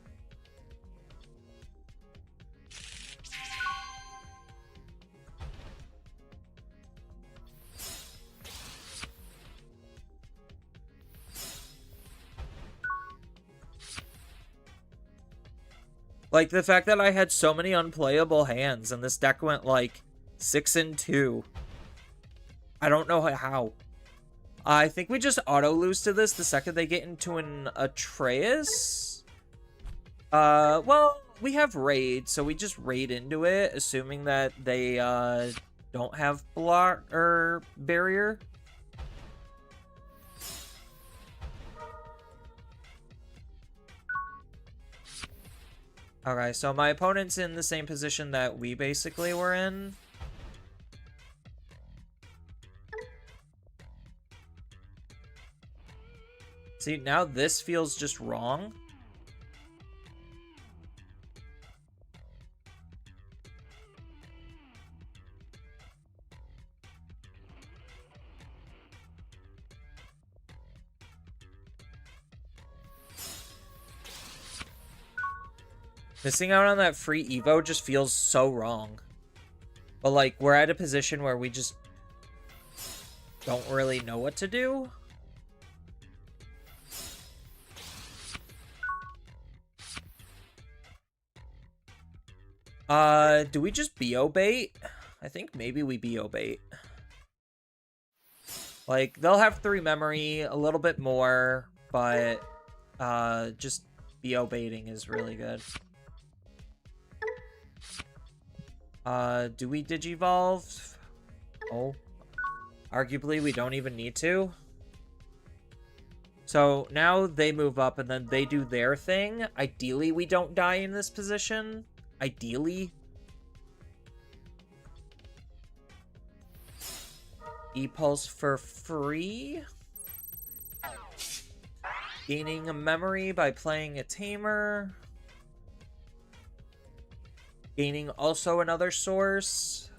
Like, the fact that I had so many unplayable hands and this deck went, like, 6-2. I don't know how. I think we just auto-lose to this the second they get into an Atreus. Well, we have Raid, so we just Raid into it, assuming that they, don't have block or barrier. Okay, so my opponent's in the same position that we basically were in. See, now this feels just wrong. Missing out on that free Evo just feels so wrong. But, like, we're at a position where we just don't really know what to do. Do we just BO bait? I think maybe we BO bait. Like, they'll have 3 memory, a little bit more, but, just BO baiting is really good. Do we Digivolve? Oh. Arguably, we don't even need to. So, now they move up, and then they do their thing. Ideally, we don't die in this position. Ideally. E-Pulse for free. Gaining a memory by playing a Tamer. Gaining also another source.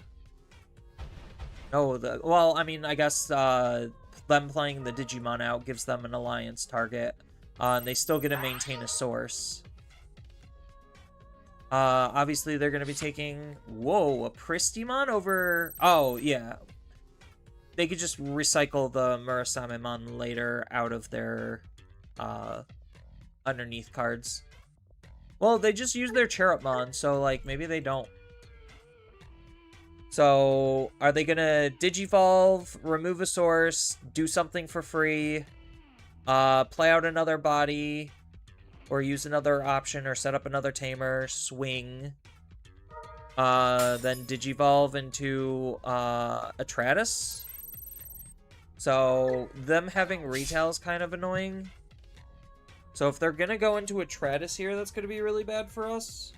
No, well, I mean, I guess them playing the Digimon out gives them an alliance target. And they still get to maintain a source. Obviously, they're going to be taking... Whoa, a Pristimon over... Oh, yeah. They could just recycle the Murasamemon later out of their underneath cards. Well, they just use their Cherubmon, so, like, maybe they don't. So, are they gonna Digivolve, remove a source, do something for free, play out another body, or use another option, or set up another tamer, swing, then Digivolve into, Atratus? So, them having retail is kind of annoying. So if they're gonna go into Atratus here, that's gonna be really bad for us.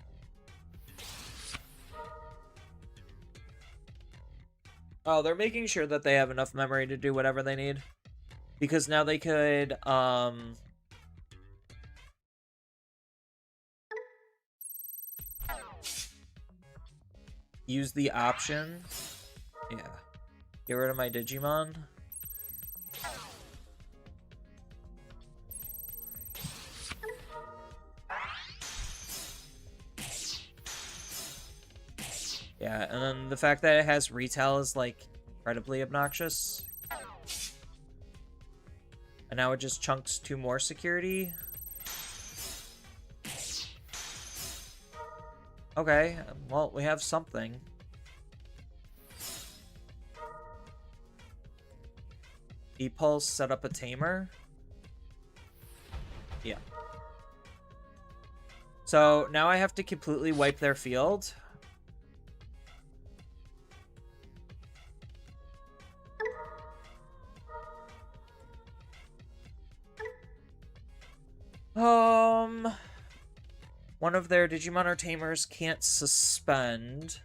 Oh, they're making sure that they have enough memory to do whatever they need. Because now they could, use the option. Yeah. Get rid of my Digimon. Yeah, and then the fact that it has retail is, like, incredibly obnoxious. And now it just chunks 2 more security. Okay, well, we have something. E-Pulse set up a tamer. Yeah. So now I have to completely wipe their field. One of their Digimon or Tamers can't suspend.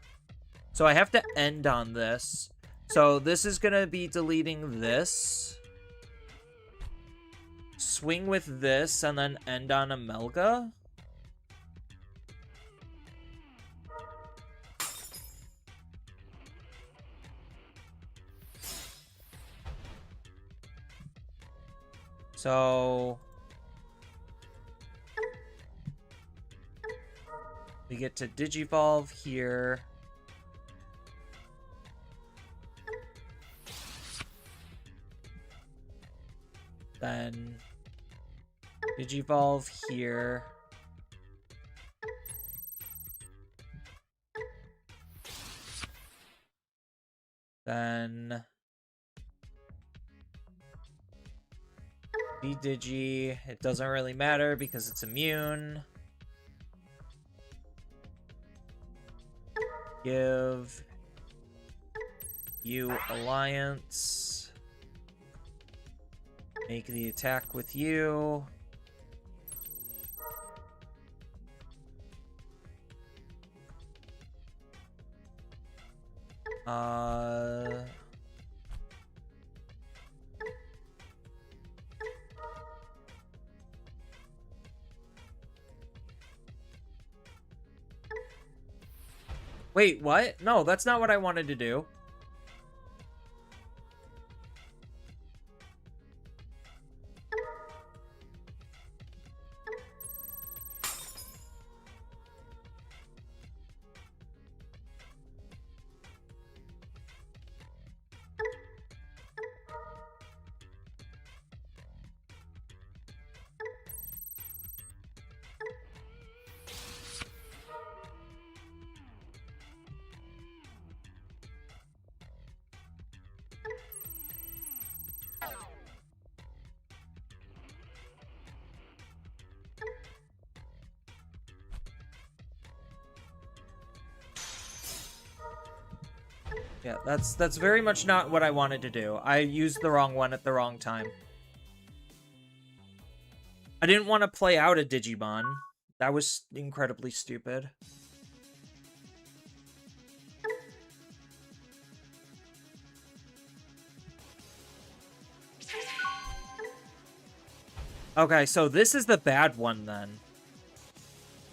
So I have to end on this. So this is gonna be deleting this. Swing with this, and then end on Amelga. So we get to Digivolve here. Then Digivolve here. Then V-Digi. It doesn't really matter because it's immune. Give you Alliance. Make the attack with you. Wait, what? No, that's not what I wanted to do. Yeah, that's very much not what I wanted to do. I used the wrong one at the wrong time. I didn't want to play out a Digimon. That was incredibly stupid. Okay, so this is the bad one then.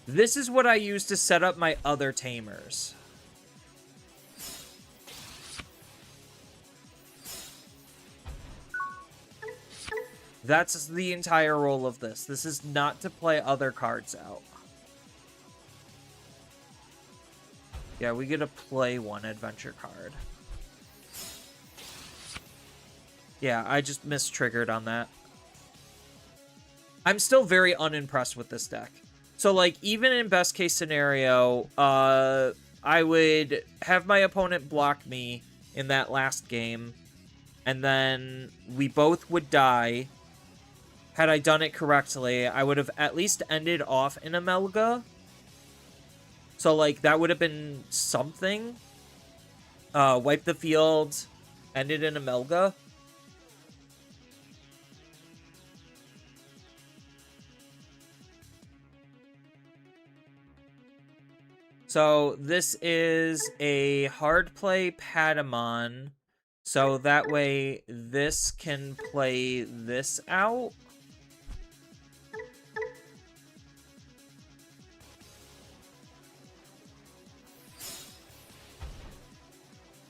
This is what I use to set up my other tamers. That's the entire role of this. This is not to play other cards out. Yeah, we get to play one adventure card. Yeah, I just mistriggered on that. I'm still very unimpressed with this deck. So, like, even in best case scenario, I would have my opponent block me in that last game, and then we both would die. Had I done it correctly, I would have at least ended off in Amelga. So, like, that would have been something. Wipe the field, ended in Amelga. So, this is a hard play Patamon. So that way, this can play this out.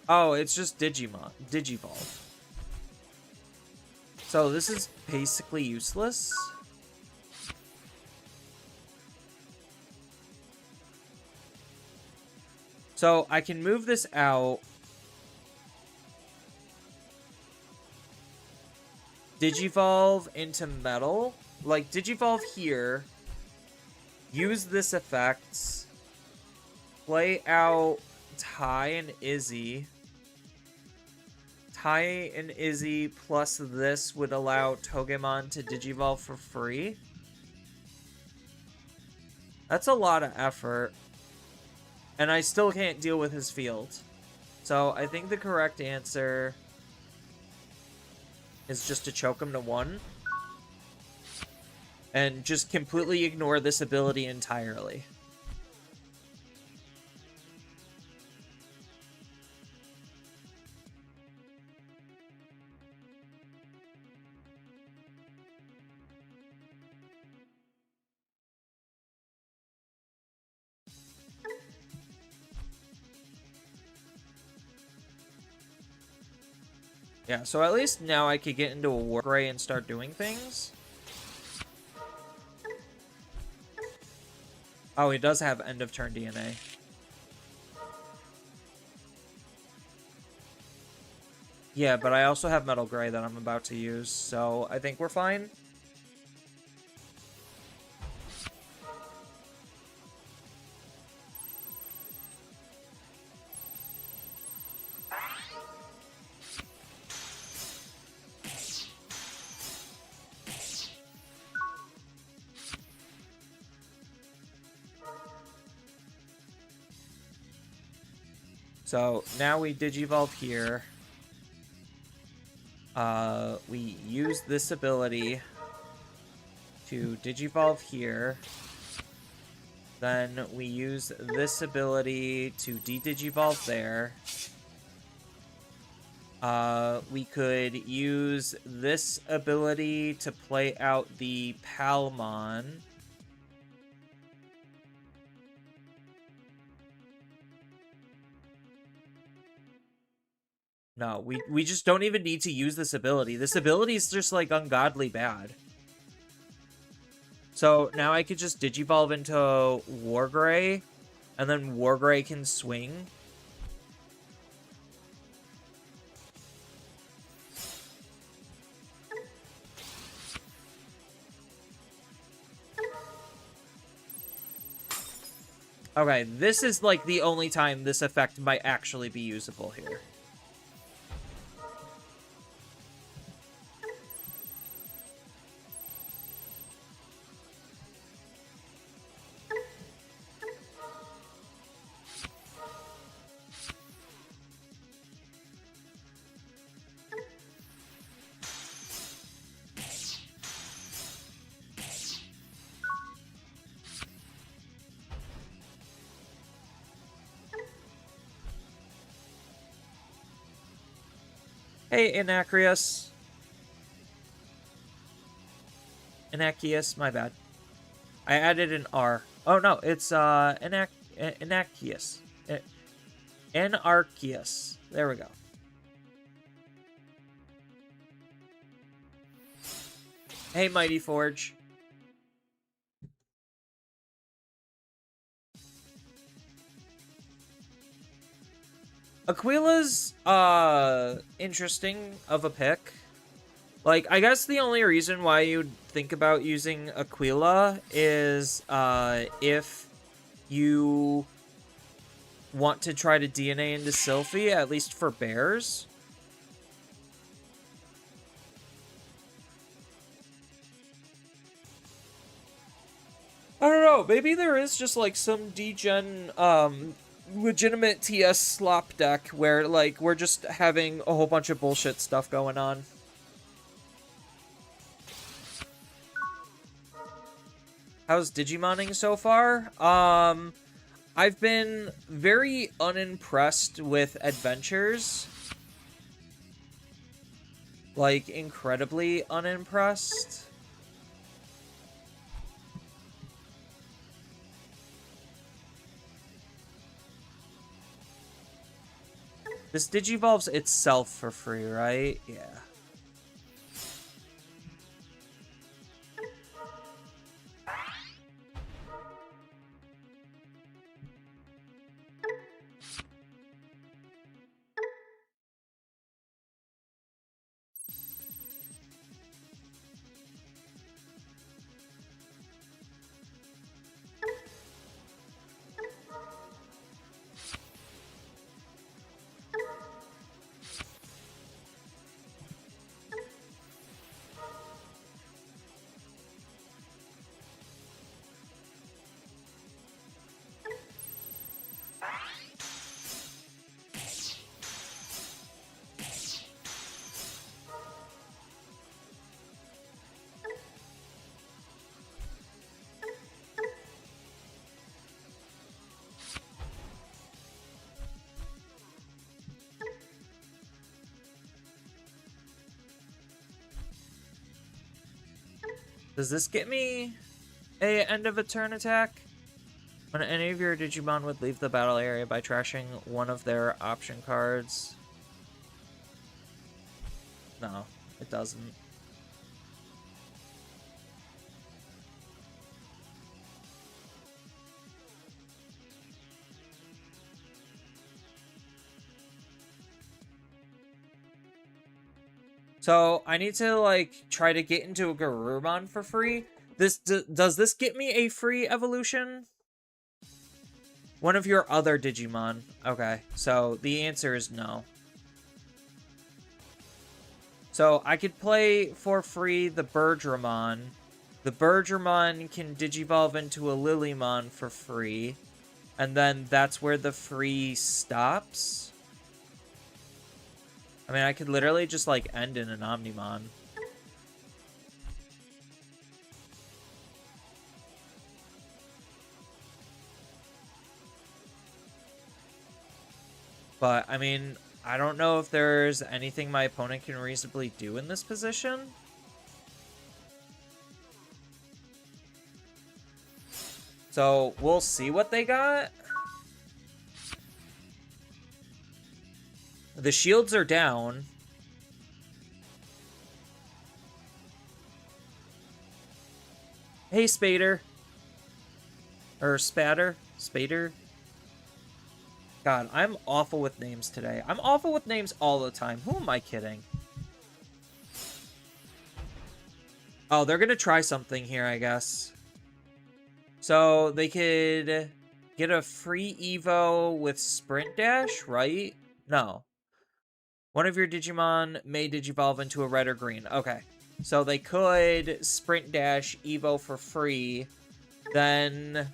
Oh, it's just Digivolve. So this is basically useless. So I can move this out. Digivolve into Metal. Like, Digivolve here. Use this effect. Play out Ty and Izzy. Ty and Izzy plus this would allow Togemon to Digivolve for free. That's a lot of effort. And I still can't deal with his field. So I think the correct answer is just to choke him to 1. And just completely ignore this ability entirely. Yeah, so at least now I could get into a War Gray and start doing things. Oh, he does have end of turn DNA. Yeah, but I also have Metal Gray that I'm about to use, so I think we're fine. So now we Digivolve here. We use this ability to Digivolve here. Then we use this ability to de-Digivolve there. We could use this ability to play out the Palmon. No, we just don't even need to use this ability. This ability is just, like, ungodly bad. So now I could just Digivolve into Wargray, and then Wargray can swing. Okay, this is, like, the only time this effect might actually be usable here. Hey, Inacrius. Inacius, my bad. I added an R. Oh, no, it's, Inacius. Anarchius. There we go. Hey, Mighty Forge. Aquila's, interesting of a pick. Like, I guess the only reason why you'd think about using Aquila is, if you want to try to DNA into Sylphie, at least for bears. I don't know, maybe there is just, like, some degen, legitimate TS slop deck where, like, we're just having a whole bunch of bullshit stuff going on. How's Digimoning so far? I've been very unimpressed with adventures. Like, incredibly unimpressed. This Digivolves itself for free, right? Yeah. Does this get me a end of a turn attack? When any of your Digimon would leave the battle area by trashing one of their option cards. No, it doesn't. So, I need to, like, try to get into a Garurumon for free. Does this get me a free evolution? One of your other Digimon. Okay, so the answer is no. So, I could play for free the Birdramon. The Birdramon can Digivolve into a Lilymon for free. And then that's where the free stops. I mean, I could literally just, like, end in an Omnimon. But, I mean, I don't know if there's anything my opponent can reasonably do in this position. So, we'll see what they got. The shields are down. Hey, Spader. Or Spatter. Spader. God, I'm awful with names today. I'm awful with names all the time. Who am I kidding? Oh, they're gonna try something here, I guess. So, they could get a free Evo with Sprint Dash, right? No. One of your Digimon may Digivolve into a red or green. Okay. So they could Sprint Dash Evo for free. Then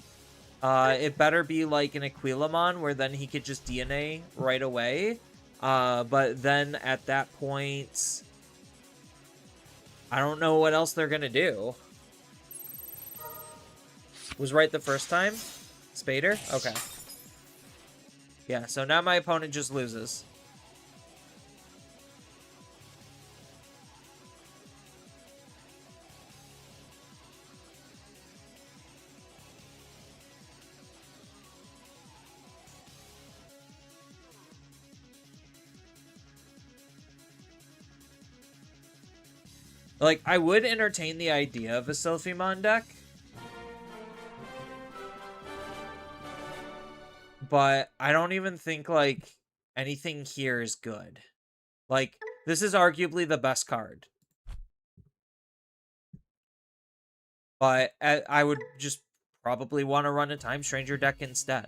it better be like an Aquilamon where then he could just DNA right away. But then at that point, I don't know what else they're going to do. Was right the first time? Spader? Okay. Yeah, so now my opponent just loses. Like, I would entertain the idea of a Sylphimon deck. But I don't even think, like, anything here is good. Like, this is arguably the best card. But I would just probably want to run a Time Stranger deck instead.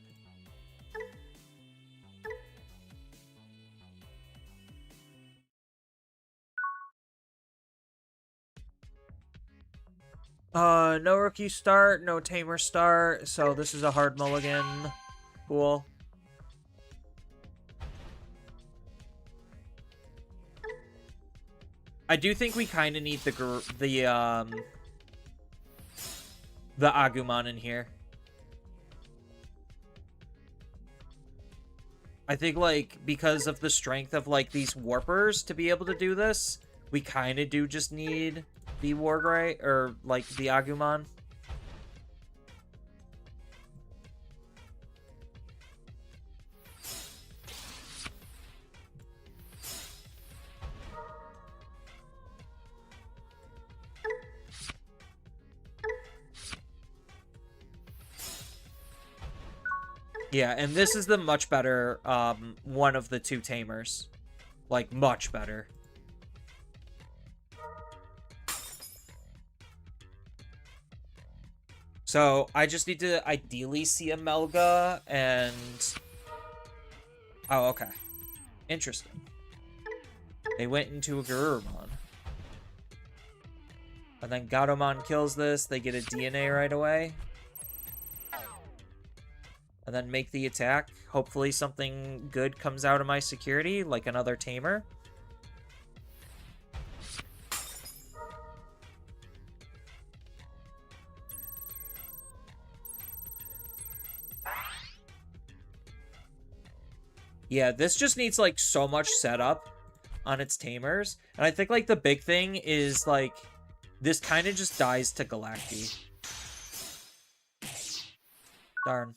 No rookie start, no tamer start, so this is a hard mulligan. Cool. I do think we kind of need the Agumon in here. I think, like, because of the strength of, like, these Warpers to be able to do this, we kind of do just need the Wargray, or, like, the Agumon. Yeah, and this is the much better one of the two tamers. Like, much better. So, I just need to ideally see a Melga and... Oh, okay. Interesting. They went into a Garurumon. And then Gatomon kills this, they get a DNA right away. And then make the attack. Hopefully something good comes out of my security, like another tamer. Yeah, this just needs, like, so much setup on its tamers. And I think, like, the big thing is, like, this kind of just dies to Galacti. Darn.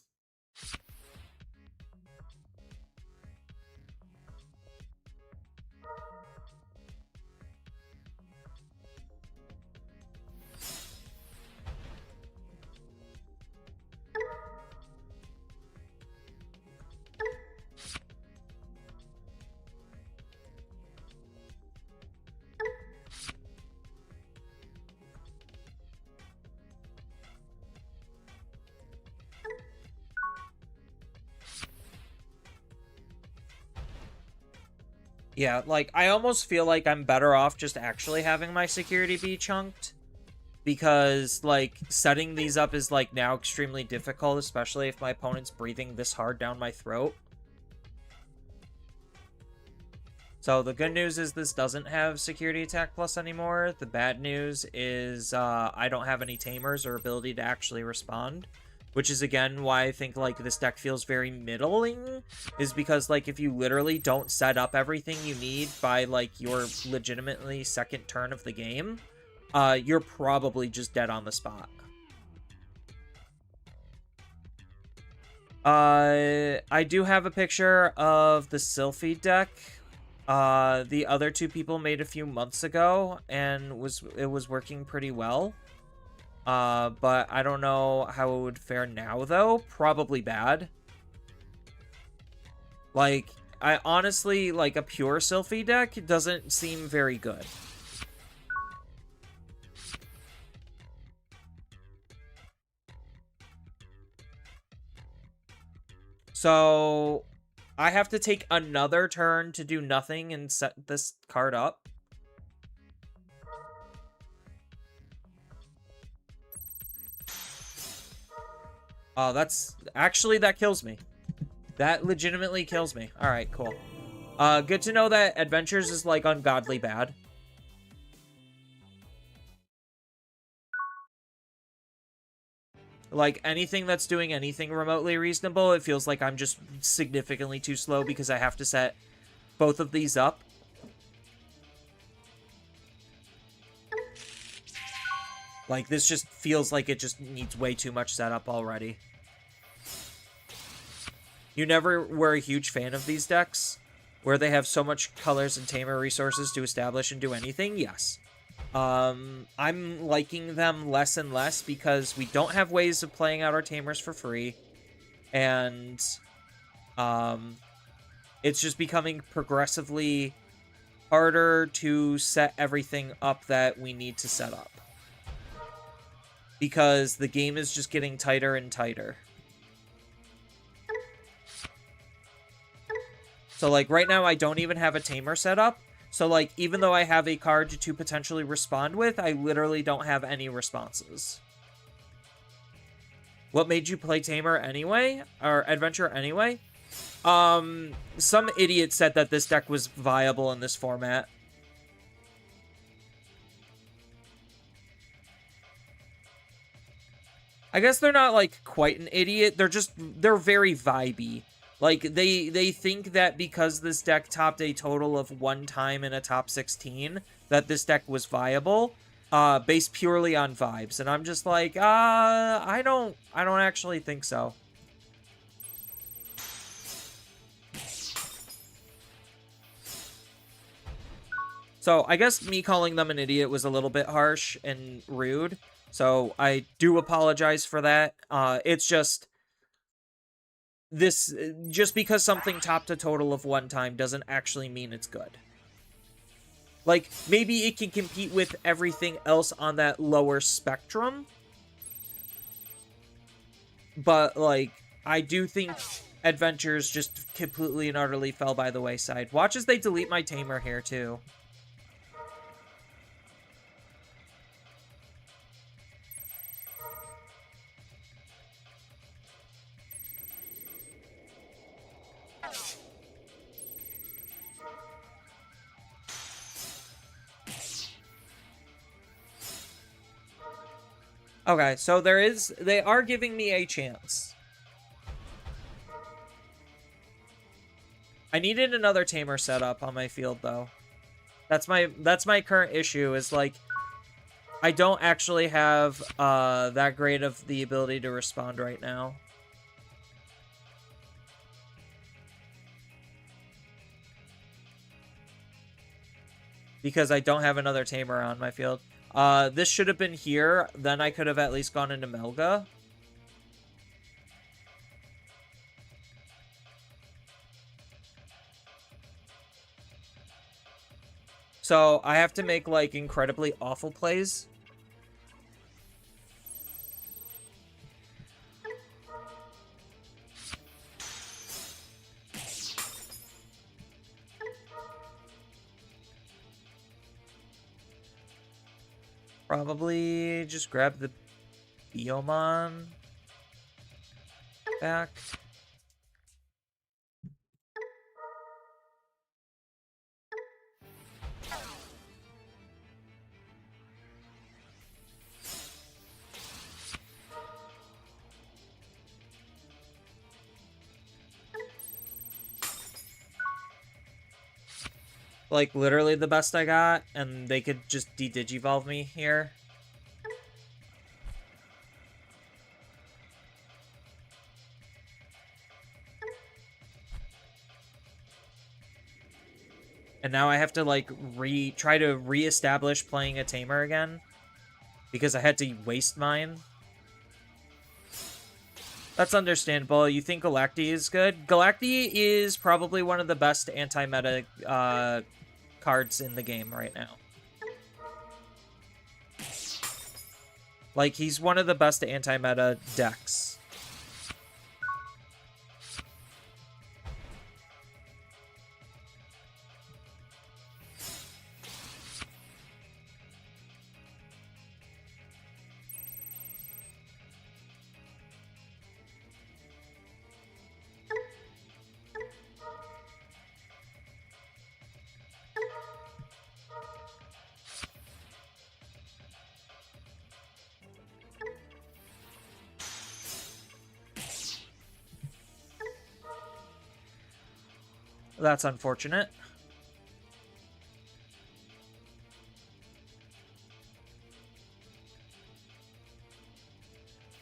Yeah, like, I almost feel like I'm better off just actually having my security be chunked. Because, like, setting these up is, like, now extremely difficult, especially if my opponent's breathing this hard down my throat. So, the good news is this doesn't have security attack plus anymore. The bad news is I don't have any tamers or ability to actually respond. Which is, again, why I think, like, this deck feels very middling, is because, like, if you literally don't set up everything you need by, like, your legitimately second turn of the game, you're probably just dead on the spot. I do have a picture of the Sylphie deck. The other two people made a few months ago, and it was working pretty well. But I don't know how it would fare now, though. Probably bad. Like, I honestly, like, a pure Sylphie deck doesn't seem very good. So, I have to take another turn to do nothing and set this card up. Oh, that kills me. That legitimately kills me. Alright, cool. Good to know that Adventures is, like, ungodly bad. Like, anything that's doing anything remotely reasonable, it feels like I'm just significantly too slow because I have to set both of these up. Like, this just feels like it just needs way too much setup already. You never were a huge fan of these decks, where they have so much colors and tamer resources to establish and do anything? Yes. I'm liking them less and less because we don't have ways of playing out our tamers for free. And, it's just becoming progressively harder to set everything up that we need to set up. Because the game is just getting tighter and tighter. So, like, right now I don't even have a tamer set up So, like, even though I have a card to potentially respond with, I literally don't have any responses. What made you play Tamer anyway? Or Adventure anyway? Some idiot said that this deck was viable in this format. I guess they're not, like, quite an idiot. They're very vibey. Like, they think that because this deck topped a total of 1 time in a top 16, that this deck was viable, based purely on vibes. And I'm just like, I don't actually think so. So, I guess me calling them an idiot was a little bit harsh and rude. So, I do apologize for that. It's just... just because something topped a total of 1 time doesn't actually mean it's good. Like, maybe it can compete with everything else on that lower spectrum. But, like, I do think Adventures just completely and utterly fell by the wayside. Watch as they delete my Tamer here, too. Okay, so they are giving me a chance. I needed another Tamer setup on my field, though. That's my current issue, is, like, I don't actually have that great of the ability to respond right now. Because I don't have another Tamer on my field. This should have been here. Then I could have at least gone into Melga. So I have to make, like, incredibly awful plays. Probably just grab the Biomon back. Like, literally the best I got, and they could just de-digivolve me here. And now I have to, like, try to re-establish playing a Tamer again. Because I had to waste mine. That's understandable. You think Galacti is good? Galacti is probably one of the best anti-meta cards in the game right now. Like, he's one of the best anti-meta decks. That's unfortunate.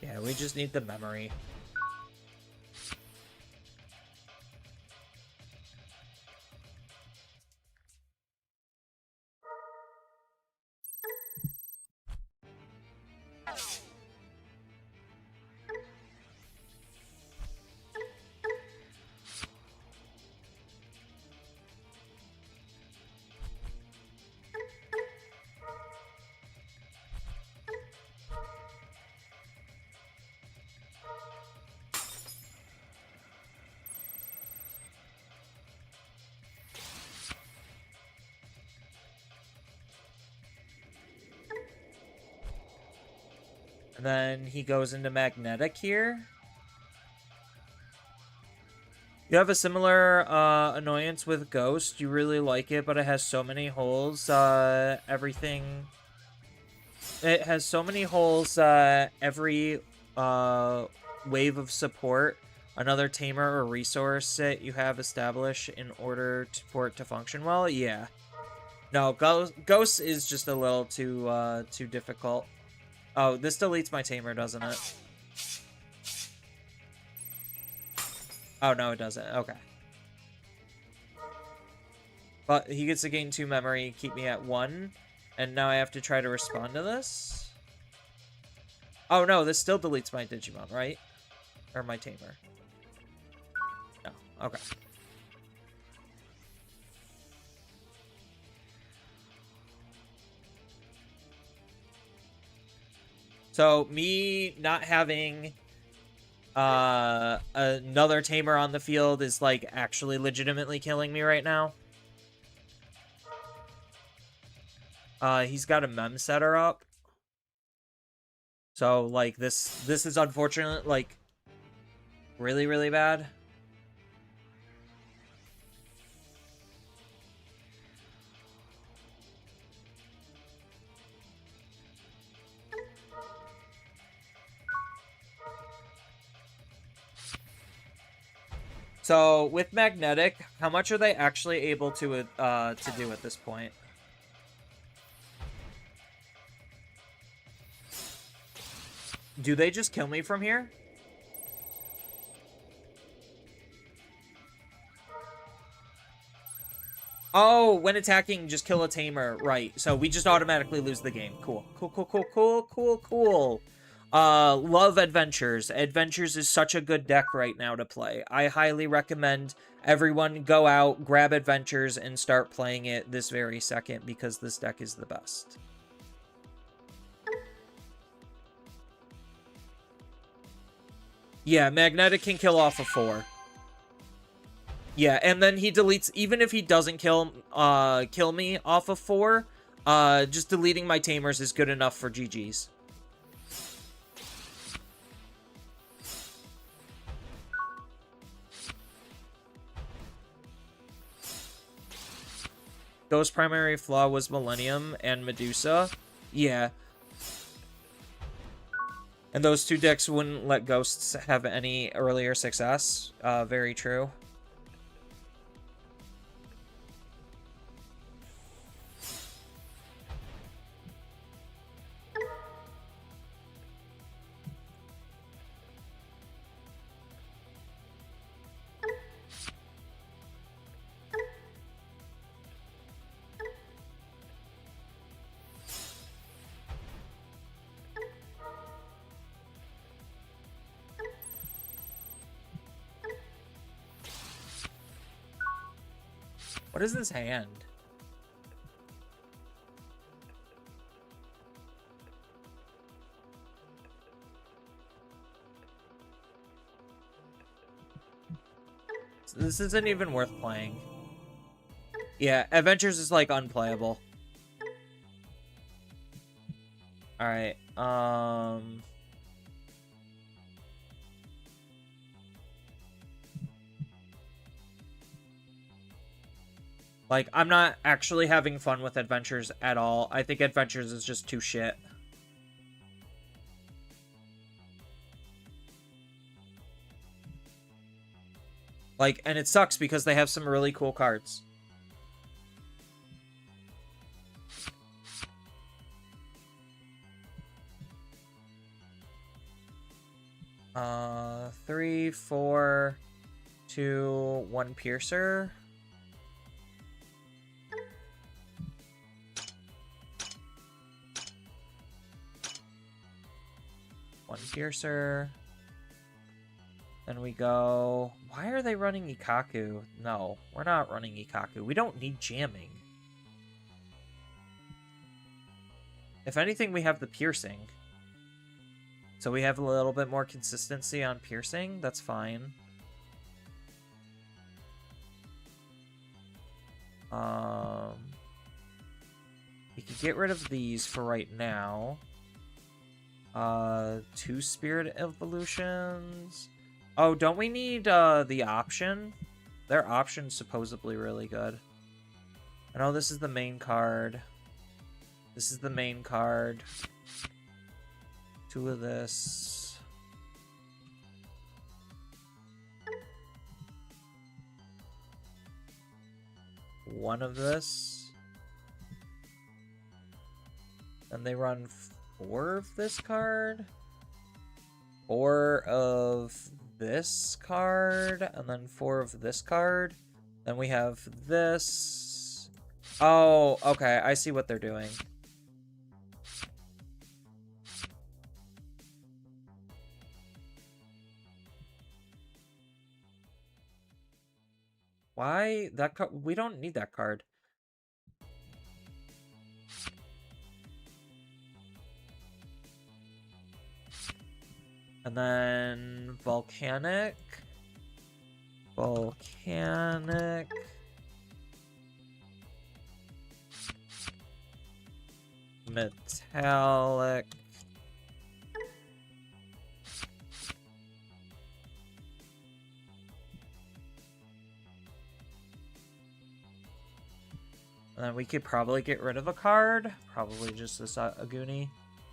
Yeah, we just need the memory. And then he goes into magnetic here. You have a similar annoyance with Ghost. You really like it, but it has so many holes. Everything... It has so many holes, every wave of support, another tamer or resource that you have established in order for it to function well. Yeah. No, Ghost is just a little too difficult. Oh, this deletes my tamer, doesn't it? Oh, no, it doesn't. Okay. But he gets to gain 2 memory, keep me at 1. And now I have to try to respond to this. Oh, no, this still deletes my Digimon, right? Or my tamer. No, okay. So, me not having another tamer on the field is, like, actually legitimately killing me right now. He's got a mem setter up. So, like, this is unfortunate, like, really, really bad. So, with magnetic, how much are they actually able to do at this point? Do they just kill me from here? Oh, when attacking, just kill a tamer. Right, so we just automatically lose the game. Cool. Cool, cool, cool, cool, cool, cool. Love Adventures. Adventures is such a good deck right now to play. I highly recommend everyone go out, grab Adventures, and start playing it this very second because this deck is the best. Yeah, Magnetic can kill off a 4. Yeah, and then he deletes, even if he doesn't kill me off of 4, just deleting my tamers is good enough for GG's. Those primary flaw was Millennium and Medusa. Yeah. And those 2 decks wouldn't let Ghosts have any earlier success. Very true. What is this hand? This isn't even worth playing. Yeah, Adventures is, like, unplayable. Alright, like, I'm not actually having fun with Adventures at all. I think Adventures is just too shit. Like, and it sucks because they have some really cool cards. Three, 4, 2, 1 Piercer. One Piercer. Then we go... Why are they running Ikaku? No, we're not running Ikaku. We don't need jamming. If anything, we have the piercing. So we have a little bit more consistency on piercing. That's fine. We could get rid of these for right now. 2 spirit evolutions. Oh, don't we need the option? Their option's supposedly really good. I know this is the main card. This is the main card. 2 of this. One of this. And they run 4 of this card. 4 of this card. And then 4 of this card. Then we have this. Oh, okay. I see what they're doing. Why? That card? We don't need that card. And then volcanic. Volcanic. Metallic. And then we could probably get rid of a card. Probably just this Aguni.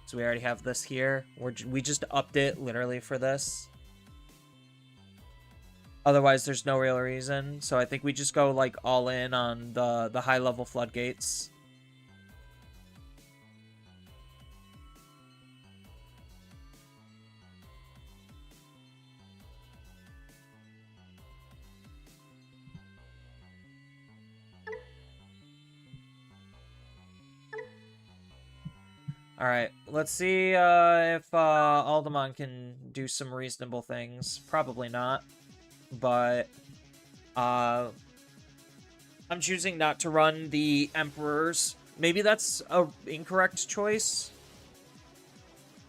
So we already have this here. We just upped it literally for this. Otherwise, there's no real reason. So I think we just go like all in on the high level floodgates. Alright, let's see if Alderman can do some reasonable things. Probably not. But I'm choosing not to run the Emperors. Maybe that's a incorrect choice.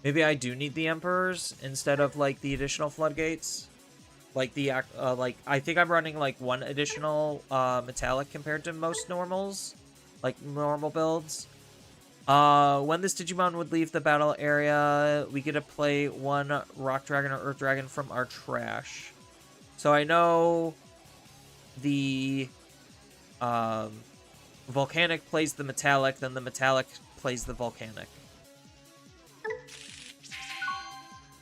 Maybe I do need the Emperors instead of like the additional floodgates. Like the I think I'm running like 1 additional metallic compared to most normals, like normal builds. When this Digimon would leave the battle area, we get to play 1 Rock Dragon or Earth Dragon from our trash. So I know the Volcanic plays the Metallic, then the Metallic plays the Volcanic.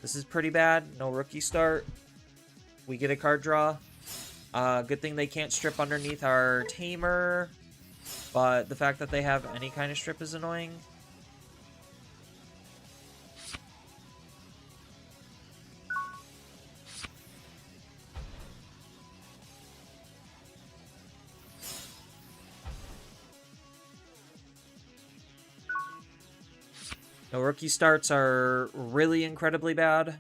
This is pretty bad. No rookie start. We get a card draw. Good thing they can't strip underneath our Tamer. But the fact that they have any kind of strip is annoying. No rookie starts are really incredibly bad.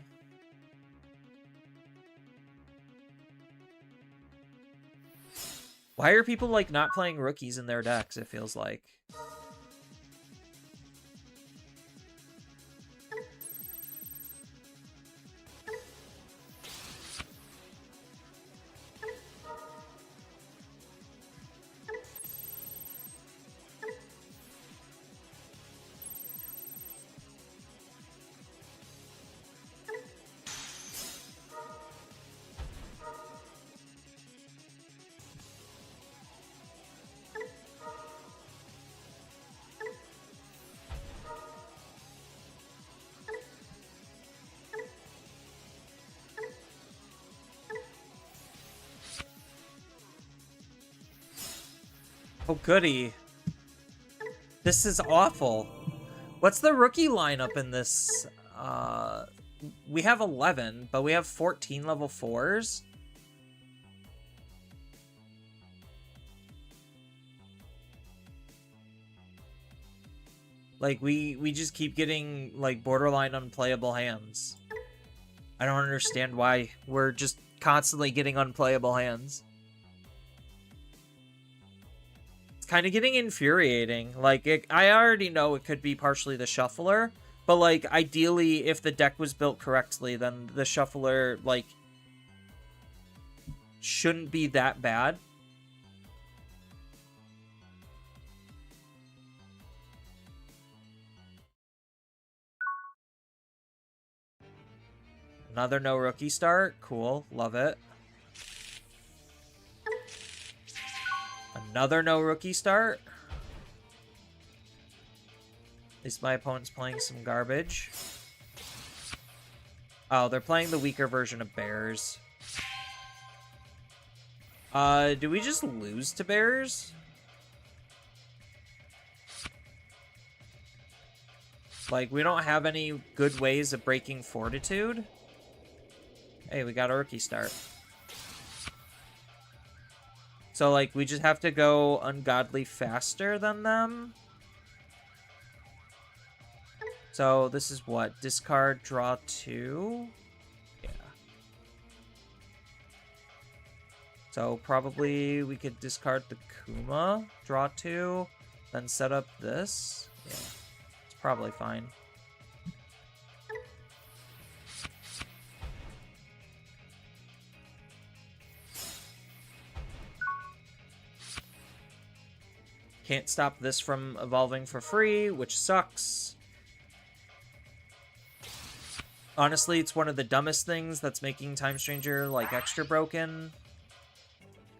Why are people, like, not playing rookies in their decks, it feels like? Oh, goody. This is awful. What's the rookie lineup in this? We have 11, but we have 14 level 4s. Like, we just keep getting, like, borderline unplayable hands. I don't understand why. We're just constantly getting unplayable hands. Kind of getting infuriating. Like, I already know it could be partially the shuffler, but, like, ideally, if the deck was built correctly, then the shuffler, like, shouldn't be that bad. Another no rookie start. Cool. Love it. Another no rookie start. At least my opponent's playing some garbage. Oh, they're playing the weaker version of bears. Do we just lose to bears? Like, we don't have any good ways of breaking fortitude? Hey, we got a rookie start. So, like, we just have to go ungodly faster than them? So, this is what? Discard, draw 2? Yeah. So, probably we could discard the Kuma, draw 2, then set up this. Yeah. It's probably fine. Can't stop this from evolving for free, which sucks. Honestly, it's one of the dumbest things that's making Time Stranger, like, extra broken.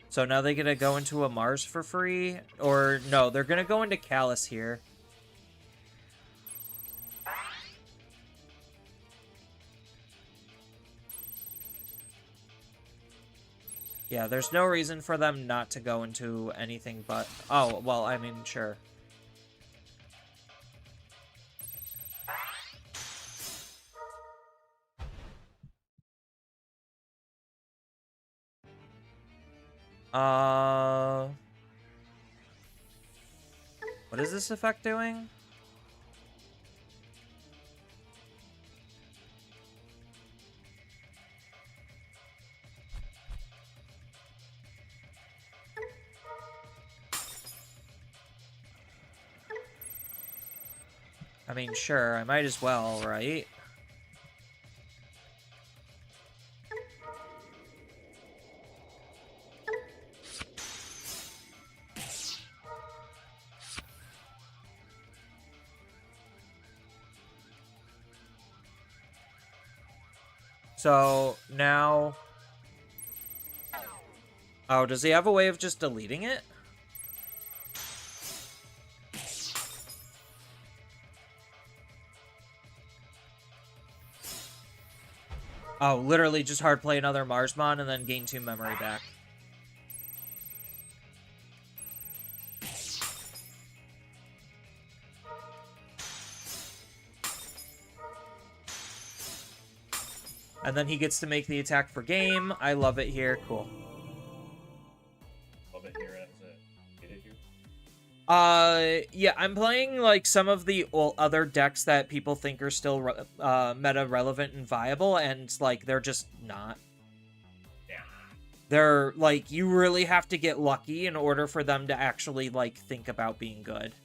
So now they're gonna go into a Mars for free? Or, no, they're gonna go into Callus here. Yeah, there's no reason for them not to go into anything but... Oh, well, I mean, sure. What is this effect doing? I mean, sure, I might as well, right? So, now... Oh, does he have a way of just deleting it? Oh, literally just hard play another Marsmon and then gain 2 memory back. And then he gets to make the attack for game. I love it here. Cool. Love it here as a hit it here. Yeah, I'm playing, like, some of the other decks that people think are still meta relevant and viable, and, like, they're just not. Yeah. They're, like, you really have to get lucky in order for them to actually, like, think about being good.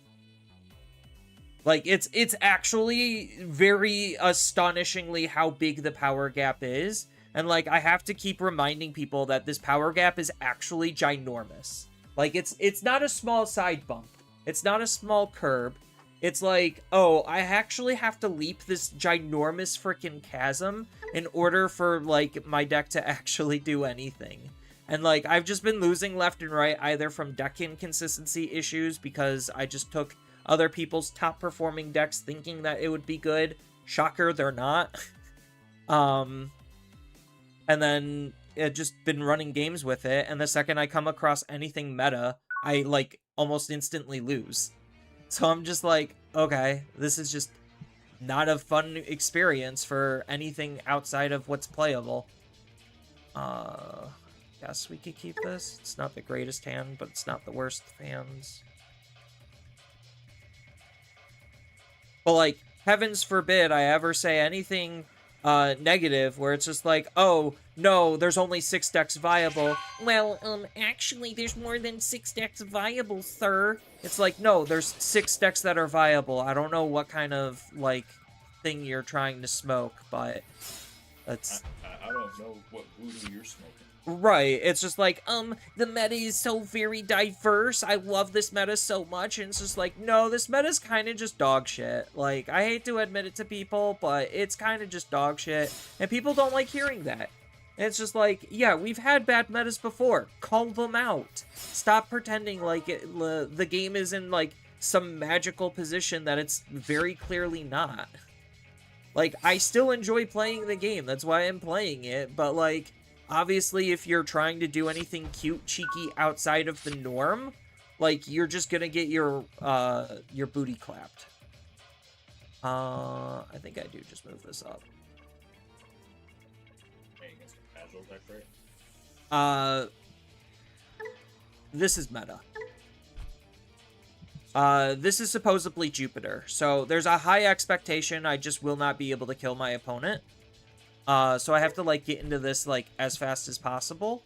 Like, it's actually very astonishingly how big the power gap is. And, like, I have to keep reminding people that this power gap is actually ginormous. Like, it's not a small side bump. It's not a small curb. It's like, oh, I actually have to leap this ginormous freaking chasm in order for, like, my deck to actually do anything. And, like, I've just been losing left and right, either from deck inconsistency issues, because I just took other people's top performing decks thinking that it would be good. Shocker, they're not. And then just been running games with it, and the second I come across anything meta, I, like, almost instantly lose. So I'm just like, okay, this is just not a fun experience for anything outside of what's playable. Guess we could keep this. It's not the greatest hand, but it's not the worst hands. But, like, heavens forbid I ever say anything negative where it's just like, oh, no, there's only 6 decks viable. Well, actually, there's more than 6 decks viable, sir. It's like, no, there's 6 decks that are viable. I don't know what kind of, like, thing you're trying to smoke, but that's... I don't know what voodoo you're smoking. Right, it's just like, the meta is so very diverse, I love this meta so much, and it's just like, no, this meta's kind of just dog shit. Like, I hate to admit it to people, but it's kind of just dog shit, and people don't like hearing that. And it's just like, yeah, we've had bad metas before, call them out. Stop pretending like the game is in, like, some magical position that it's very clearly not. Like, I still enjoy playing the game, that's why I'm playing it, but, like, obviously, if you're trying to do anything cute, cheeky outside of the norm, like, you're just gonna get your booty clapped. I think I do just move this up. Hey, you got some casual deck, right? This is meta. This is supposedly Jupiter, so there's a high expectation I just will not be able to kill my opponent. So I have to, like, get into this, like, as fast as possible.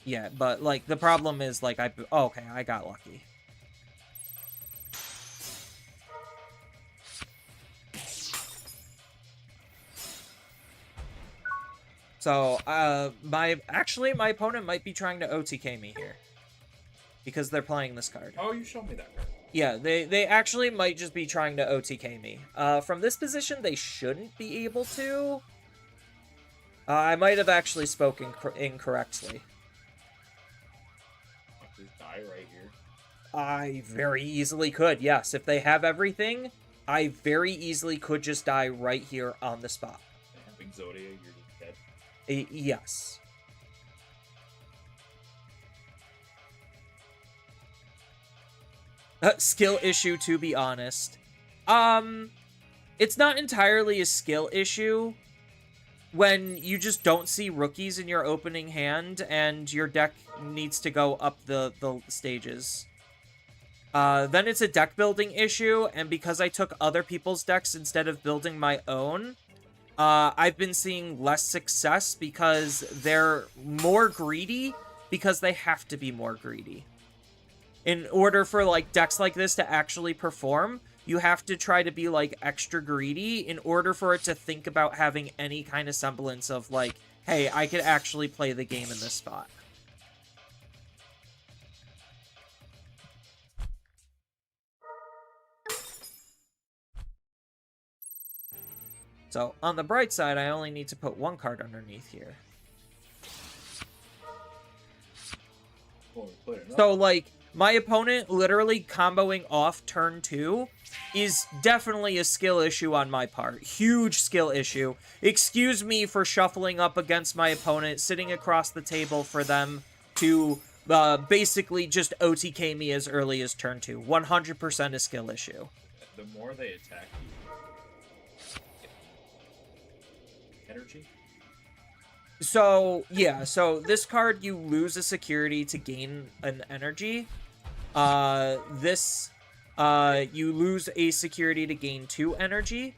Yeah, but, like, the problem is, like, oh, okay, I got lucky. So, my opponent might be trying to OTK me here. Because they're playing this card. Oh, you showed me that card. Yeah, they actually might just be trying to OTK me. From this position, they shouldn't be able to. I might have actually spoken incorrectly. Just die right here. I very easily could, yes. If they have everything, I very easily could just die right here on the spot. Big Zodia, you're just dead. Yes. Skill issue, to be honest. It's not entirely a skill issue when you just don't see rookies in your opening hand and your deck needs to go up the stages. Then it's a deck building issue, and because I took other people's decks instead of building my own, I've been seeing less success because they're more greedy because they have to be more greedy. In order for, like, decks like this to actually perform, you have to try to be, like, extra greedy in order for it to think about having any kind of semblance of, like, hey, I could actually play the game in this spot. So, on the bright side, I only need to put one card underneath here. So, like, my opponent literally comboing off turn 2 is definitely a skill issue on my part. Huge skill issue. Excuse me for shuffling up against my opponent, sitting across the table for them to basically just OTK me as early as turn 2. 100% a skill issue. The more they attack you, energy? So, yeah, so this card, you lose a security to gain an energy. You lose a security to gain 2 energy.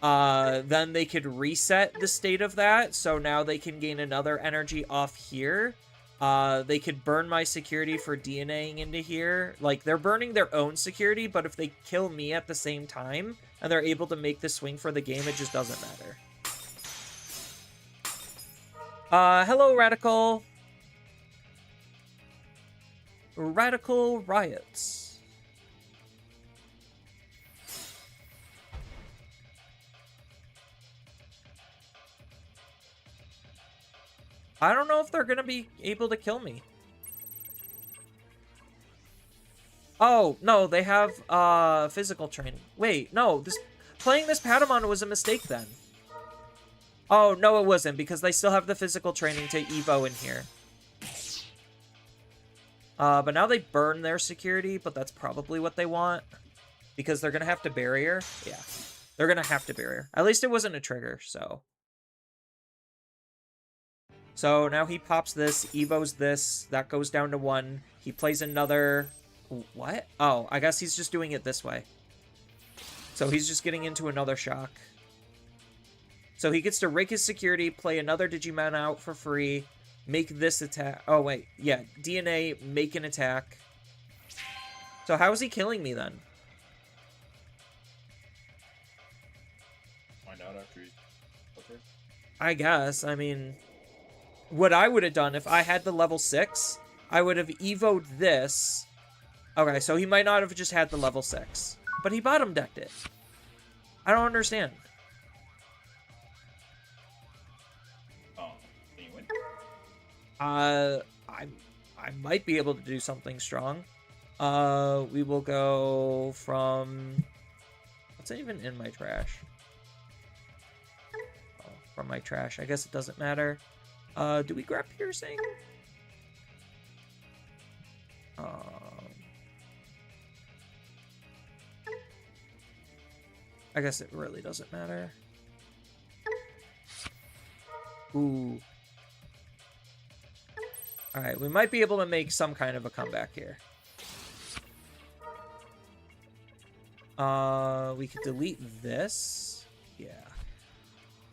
Then they could reset the state of that, so now they can gain another energy off here. They could burn my security for DNAing into here. Like, they're burning their own security, but if they kill me at the same time, and they're able to make the swing for the game, it just doesn't matter. Hello, Radical. Radical Riots. I don't know if they're gonna be able to kill me. Oh, no, they have, physical training. Wait, no, playing this Patamon was a mistake then. Oh, no, it wasn't, because they still have the physical training to Evo in here. But now they burn their security, but that's probably what they want. Because they're gonna have to barrier. Yeah, they're gonna have to barrier. At least it wasn't a trigger, so. So now he pops this, Evo's this, that goes down to 1. He plays another... What? Oh, I guess he's just doing it this way. So he's just getting into another shock. So he gets to rake his security, play another Digimon out for free, make this attack. Oh, wait. Yeah, DNA, make an attack. So how is he killing me then? Find out after he's okay. I guess. I mean, what I would have done if I had the level 6, I would have evoed this. Okay, so he might not have just had the level 6, but he bottom decked it. I don't understand. Oh, can you win? I might be able to do something strong. We will go from... What's even in my trash? Oh, from my trash. I guess it doesn't matter. Do we grab piercing? I guess it really doesn't matter. Ooh. Alright, we might be able to make some kind of a comeback here. We could delete this. Yeah.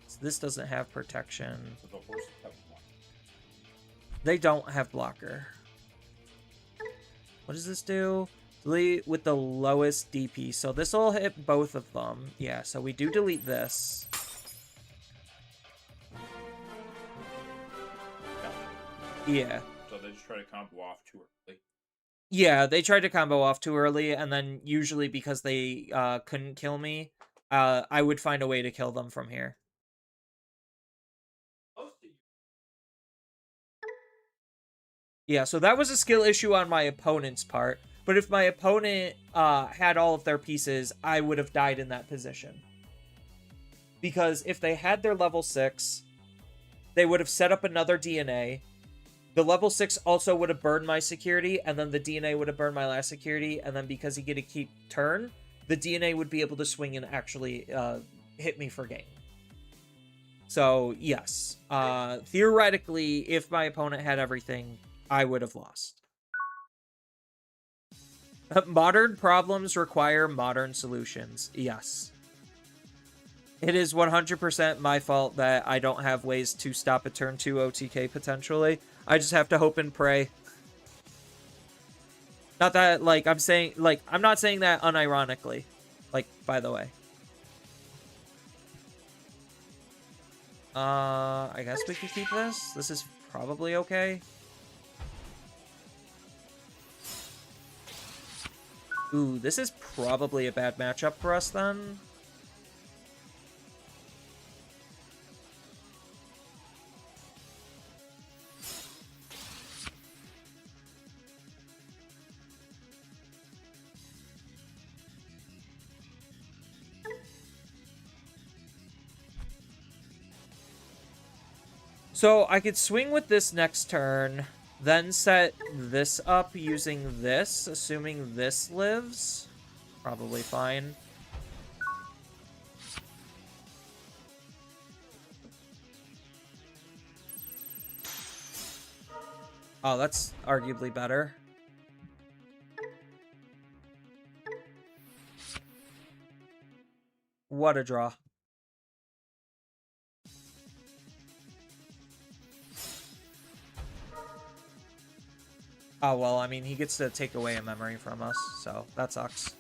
So this doesn't have protection. So the horse have one. They don't have blocker. What does this do? Delete with the lowest DP. So this will hit both of them. Yeah, so we do delete this. Yeah. So they just try to combo off too early. Yeah, they tried to combo off too early, and then usually because they couldn't kill me, I would find a way to kill them from here. Yeah, so that was a skill issue on my opponent's part. But if my opponent had all of their pieces, I would have died in that position. Because if they had their level 6, they would have set up another DNA. The level 6 also would have burned my security, and then the DNA would have burned my last security, and then because he get to keep turn, the DNA would be able to swing and actually hit me for game. So, yes. Theoretically, if my opponent had everything, I would have lost. Modern problems require modern solutions. Yes. It is 100% my fault that I don't have ways to stop a turn 2 OTK potentially. I just have to hope and pray. Not that, like, I'm saying, like, I'm not saying that unironically. Like, by the way. I guess we could keep this. This is probably okay. Ooh, this is probably a bad matchup for us then. So I could swing with this next turn, then set this up using this, assuming this lives. Probably fine. Oh, that's arguably better. What a draw. Oh, well, I mean, he gets to take away a memory from us, so that sucks.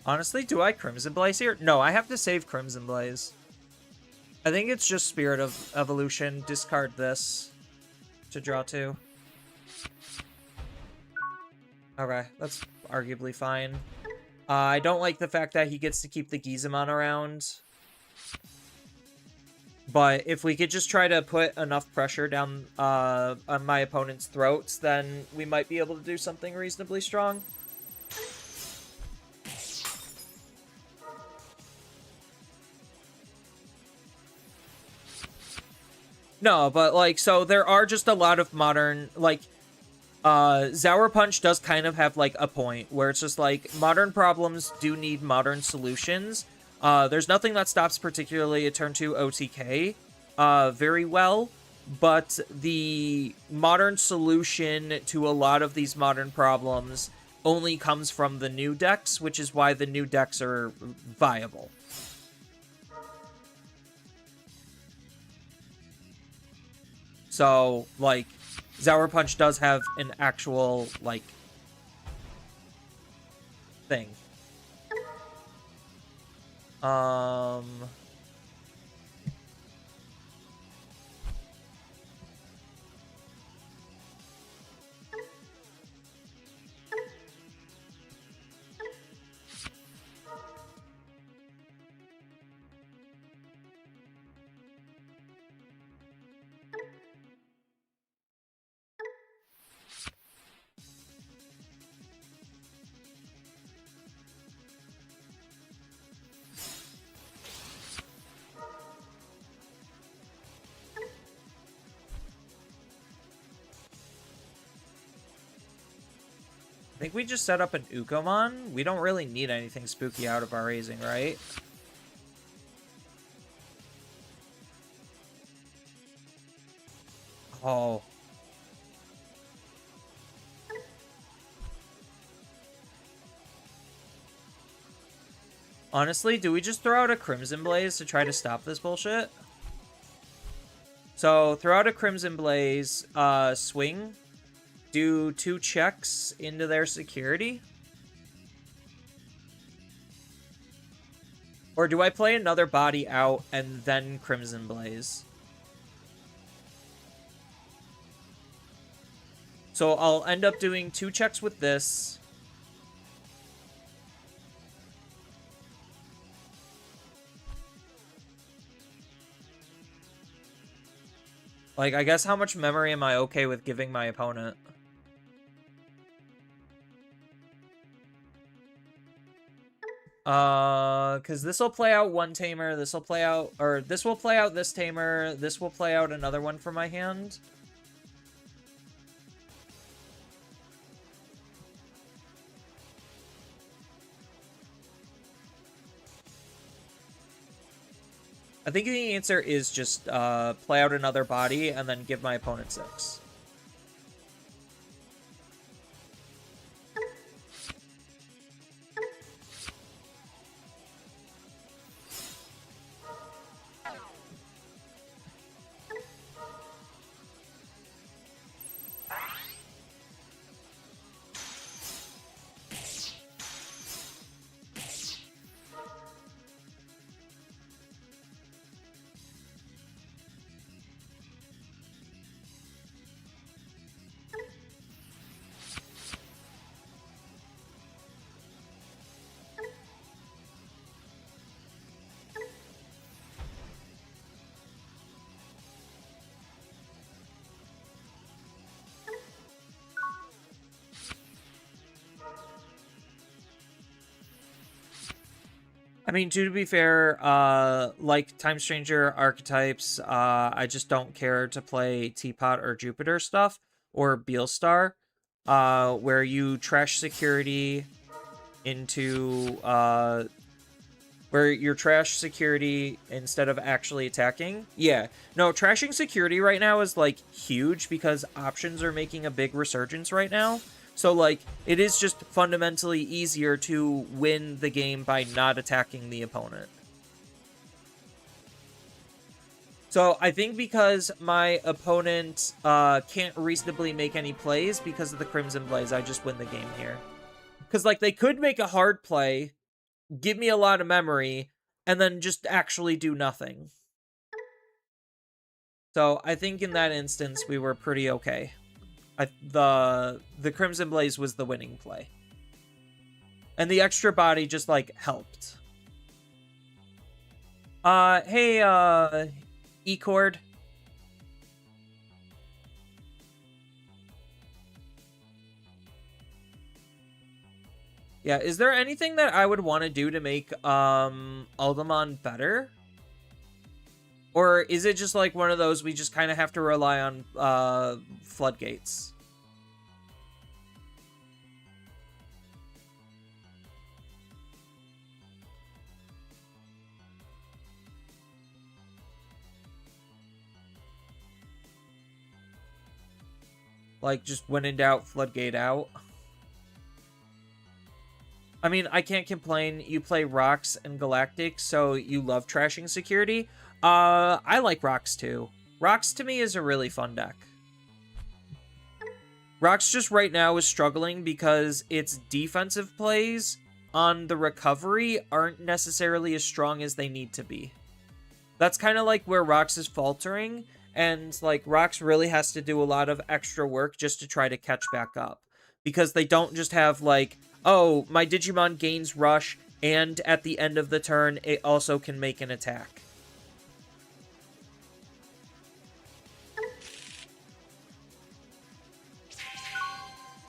Honestly, do I Crimson Blaze here? No, I have to save Crimson Blaze. I think it's just Spirit of Evolution. Discard this to draw 2. Okay, that's arguably fine. I don't like the fact that he gets to keep the Gizamon around. But if we could just try to put enough pressure down on my opponent's throats, then we might be able to do something reasonably strong. No, but, like, so there are just a lot of modern, like, Sour Punch does kind of have, like, a point where it's just, like, modern problems do need modern solutions. There's nothing that stops particularly a turn 2 OTK very well, but the modern solution to a lot of these modern problems only comes from the new decks, which is why the new decks are viable. So, like, Sour Punch does have an actual, like, thing. I think we just set up an Ukomon. We don't really need anything spooky out of our raising, right? Oh. Honestly, do we just throw out a Crimson Blaze to try to stop this bullshit? So, throw out a Crimson Blaze, swing, do 2 checks into their security? Or do I play another body out and then Crimson Blaze? So I'll end up doing 2 checks with this. Like, I guess how much memory am I okay with giving my opponent? Because this will play out 1 tamer, this will play out, or this will play out this tamer, this will play out another one for my hand. I think the answer is just play out another body and then give my opponent 6. I mean, to be fair, like Time Stranger archetypes, I just don't care to play Teapot or Jupiter stuff, or Beelstar, where you trash security into, where you're trash security instead of actually attacking. Yeah, no, trashing security right now is, like, huge because options are making a big resurgence right now. So, like, it is just fundamentally easier to win the game by not attacking the opponent. So, I think because my opponent can't reasonably make any plays because of the Crimson Blaze, I just win the game here. Because, like, they could make a hard play, give me a lot of memory, and then just actually do nothing. So, I think in that instance, we were pretty okay. The Crimson Blaze was the winning play. And the extra body just, like, helped. Hey, E-Cord. Yeah, is there anything that I would want to do to make, Alderman better? Or is it just, like, one of those we just kind of have to rely on, floodgates? Like, just when in doubt, floodgate out. I mean, I can't complain. You play Rocks and Galactic, so you love trashing security. I like Rocks too. Rocks to me is a really fun deck. Rocks just right now is struggling because its defensive plays on the recovery aren't necessarily as strong as they need to be. That's kind of like where Rocks is faltering. And, like, Rocks really has to do a lot of extra work just to try to catch back up. Because they don't just have, like, oh, my Digimon gains Rush, and at the end of the turn, it also can make an attack.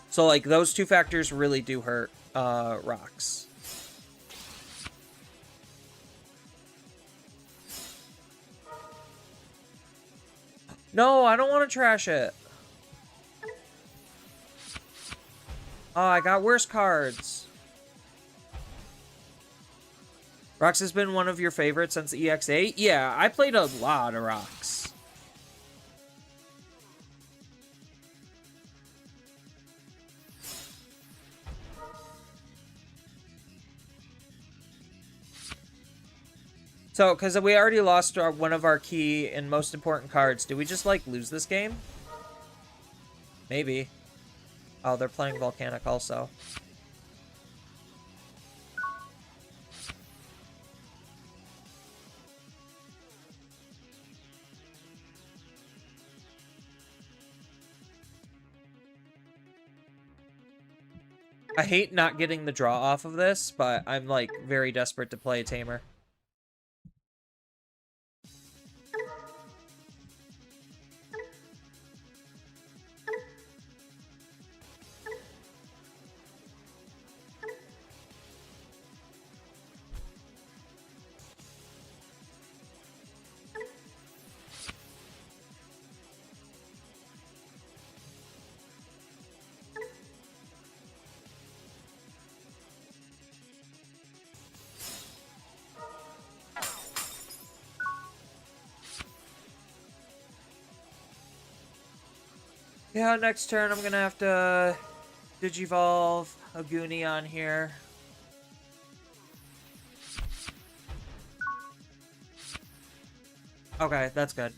So, like, those two factors really do hurt Rocks. No, I don't want to trash it. Oh, I got worse cards. Rocks has been one of your favorites since EX8? Yeah, I played a lot of Rocks. So, because we already lost one of our key and most important cards, do we just, like, lose this game? Maybe. Oh, they're playing Volcanic also. I hate not getting the draw off of this, but I'm, like, very desperate to play a Tamer. Yeah, next turn I'm gonna have to Digivolve a Goonie on here. Okay, that's good.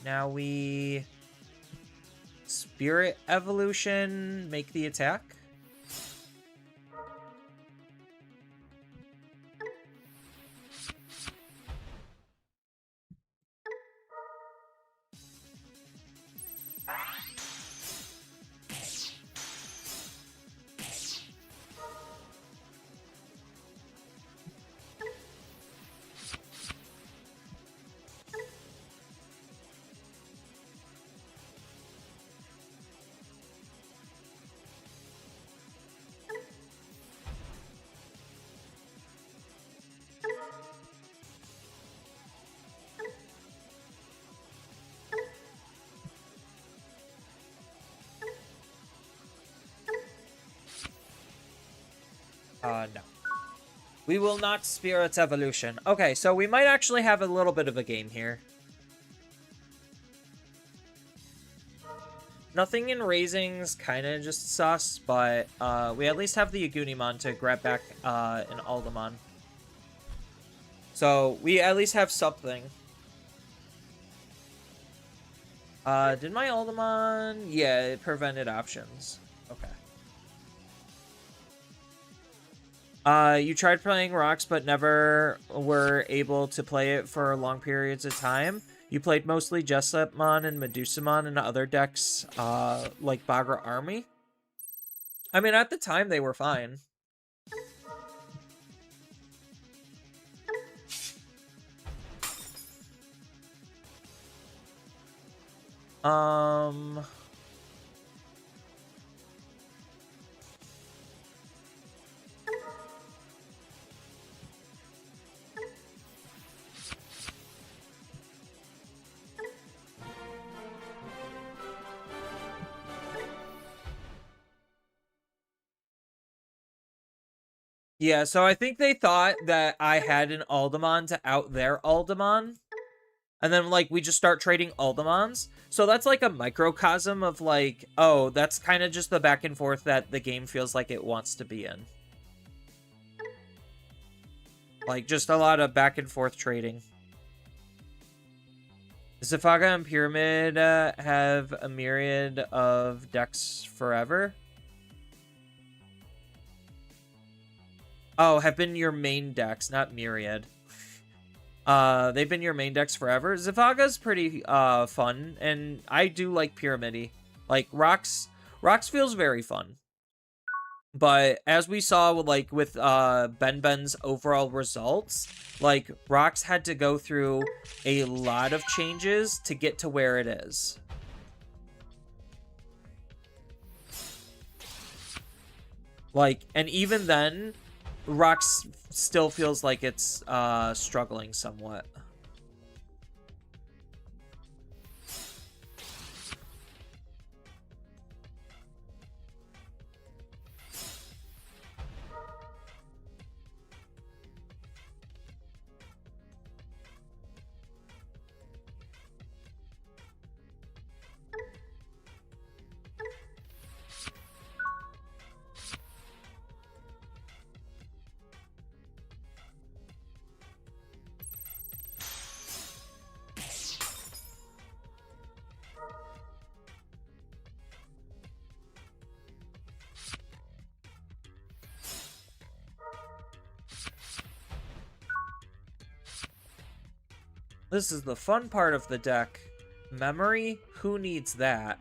Now we Spirit Evolution, make the attack. No. We will not Spirit's Evolution. Okay, so we might actually have a little bit of a game here. Nothing in Raising's kind of just sus, but we at least have the Agunimon to grab back an Alderman. So we at least have something. Did my Aldemon? Yeah, it prevented options. Okay. You tried playing Rocks, but never were able to play it for long periods of time. You played mostly Jessamon and Medusamon and other decks, like Bagra Army. I mean, at the time, they were fine. Yeah, so I think they thought that I had an Aldemon to out their Aldemon. And then, like, we just start trading Aldemons. So that's, like, a microcosm of, like, oh, that's kind of just the back and forth that the game feels like it wants to be in. Like, just a lot of back and forth trading. Zafaga and Pyramid have a myriad of decks forever. Oh, have been your main decks, not myriad. They've been your main decks forever. Zafaga's pretty fun, and I do like Pyramidy. Like Rocks feels very fun. But as we saw with Ben's overall results, like Rocks had to go through a lot of changes to get to where it is. Like, and even then, Rocks still feels like it's struggling somewhat. This is the fun part of the deck. Memory? Who needs that?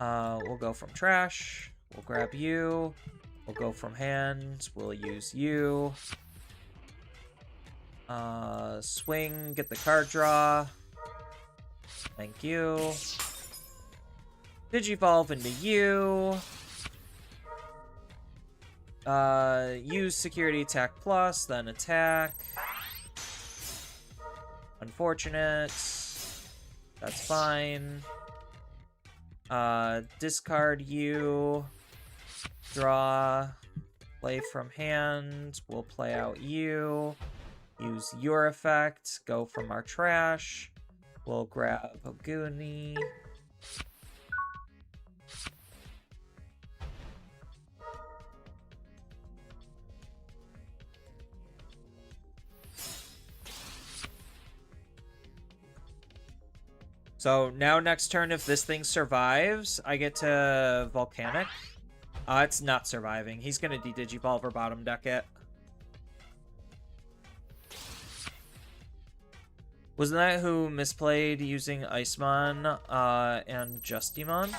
We'll go from trash. We'll grab you. We'll go from hand. We'll use you. Swing. Get the card draw. Thank you. Digivolve into you. Use security attack plus, then attack. Unfortunate. That's fine. Discard you. Draw. Play from hand. We'll play out you. Use your effect. Go from our trash. We'll grab Oguni. So now next turn, if this thing survives, I get to Volcanic. It's not surviving. He's going to de-Digivolve or bottom deck it. Wasn't that who misplayed using Icemon and Justimon?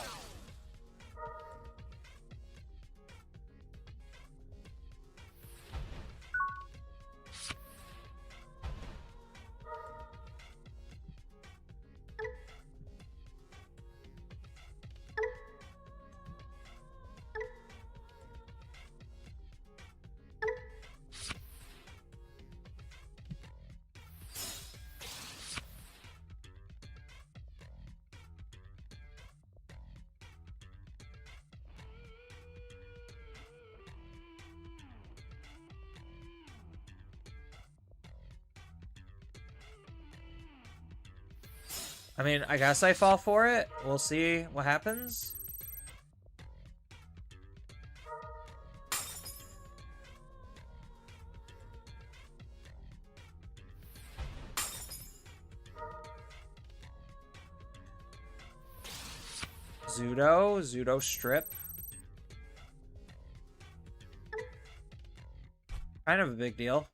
I mean, I guess I fall for it. We'll see what happens. Zudo strip. Kind of a big deal.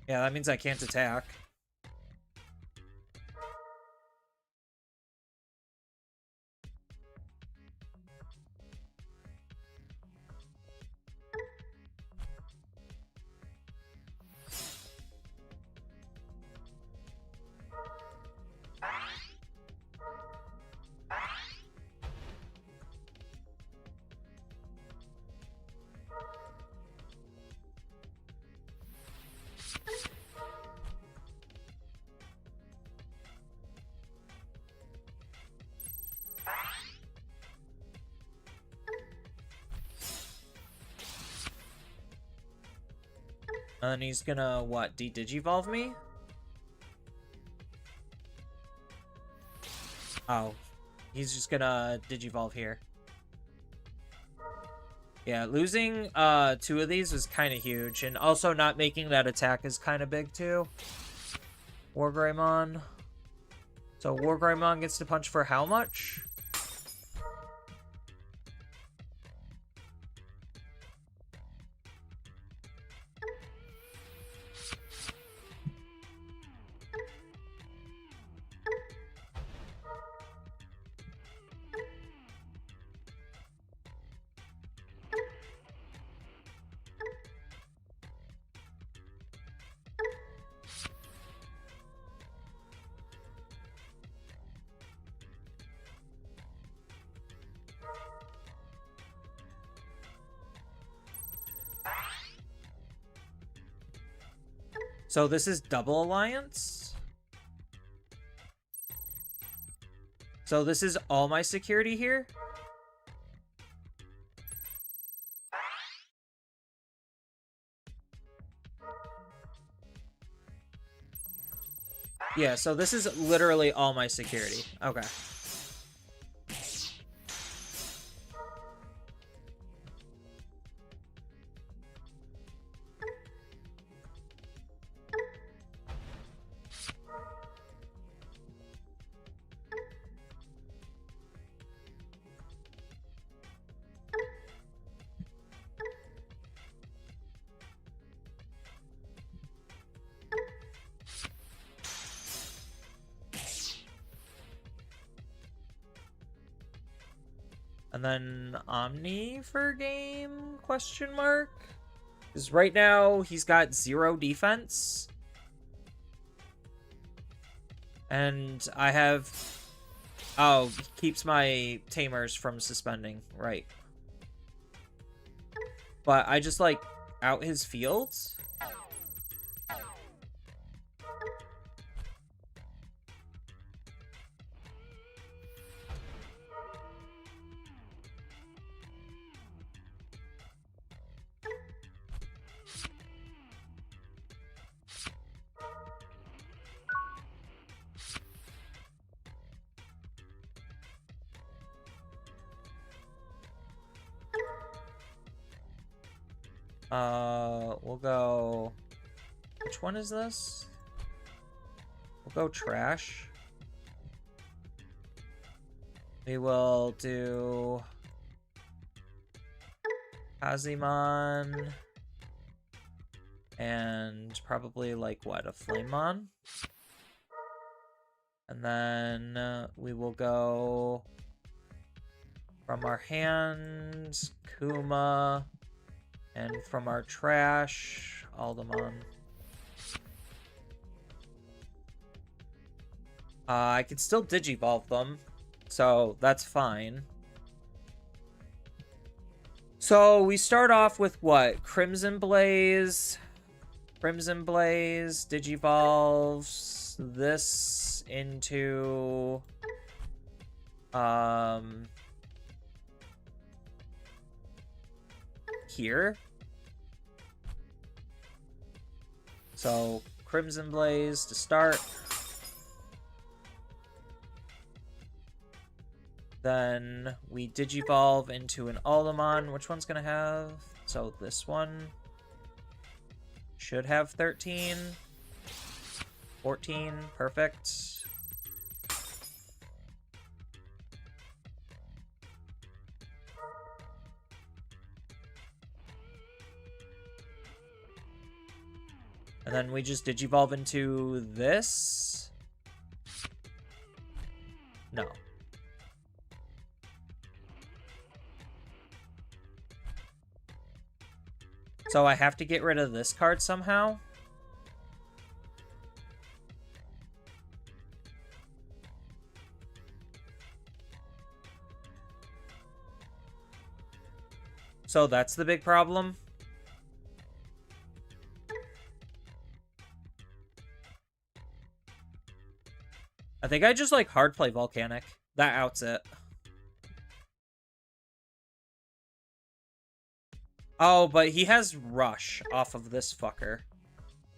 Yeah, that means I can't attack. And he's gonna, what, de-digivolve me? Oh. He's just gonna digivolve here. Yeah, losing 2 of these is kind of huge. And also not making that attack is kind of big, too. Wargreymon. So Wargreymon gets to punch for how much? So this is double alliance? So this is all my security here? Yeah, so this is literally all my security. Okay. And then Omni for game, question mark? Because right now he's got 0 defense. And I have... Oh, keeps my tamers from suspending, right. But I just, like, out his fields? We'll go... Which one is this? We'll go trash. We will do... Kazimon. And probably, like, what, a Flamemon? And then we will go... From our hand, Kuma... And from our trash, Aldemon. I can still Digivolve them, so that's fine. So we start off with what? Crimson Blaze. Crimson Blaze Digivolves this into... here. So, Crimson Blaze to start. Then we Digivolve into an Aldemon. Which one's gonna have? So this one should have 13. 14, perfect. then we just digivolve into this? No. So I have to get rid of this card somehow? So that's the big problem? I think I just like hard play Volcanic. That outs it. Oh, but he has Rush off of this fucker.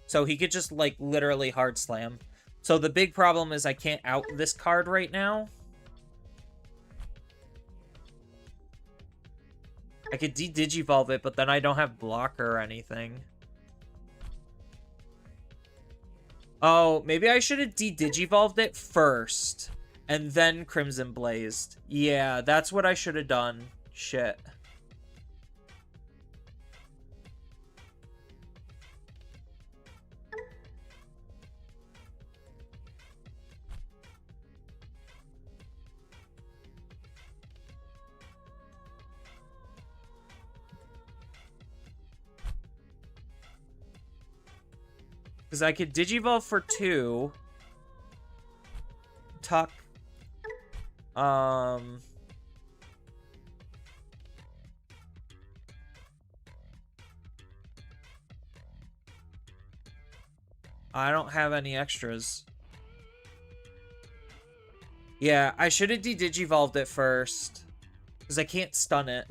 So he could just like literally hard slam. So the big problem is I can't out this card right now. I could de-digivolve it, but then I don't have blocker or anything. Oh, maybe I should have de-digivolved it first. And then Crimson Blazed. Yeah, that's what I should have done. Shit. Because I could digivolve for 2. Tuck. I don't have any extras. Yeah, I should have de-digivolved it first. Because I can't stun it.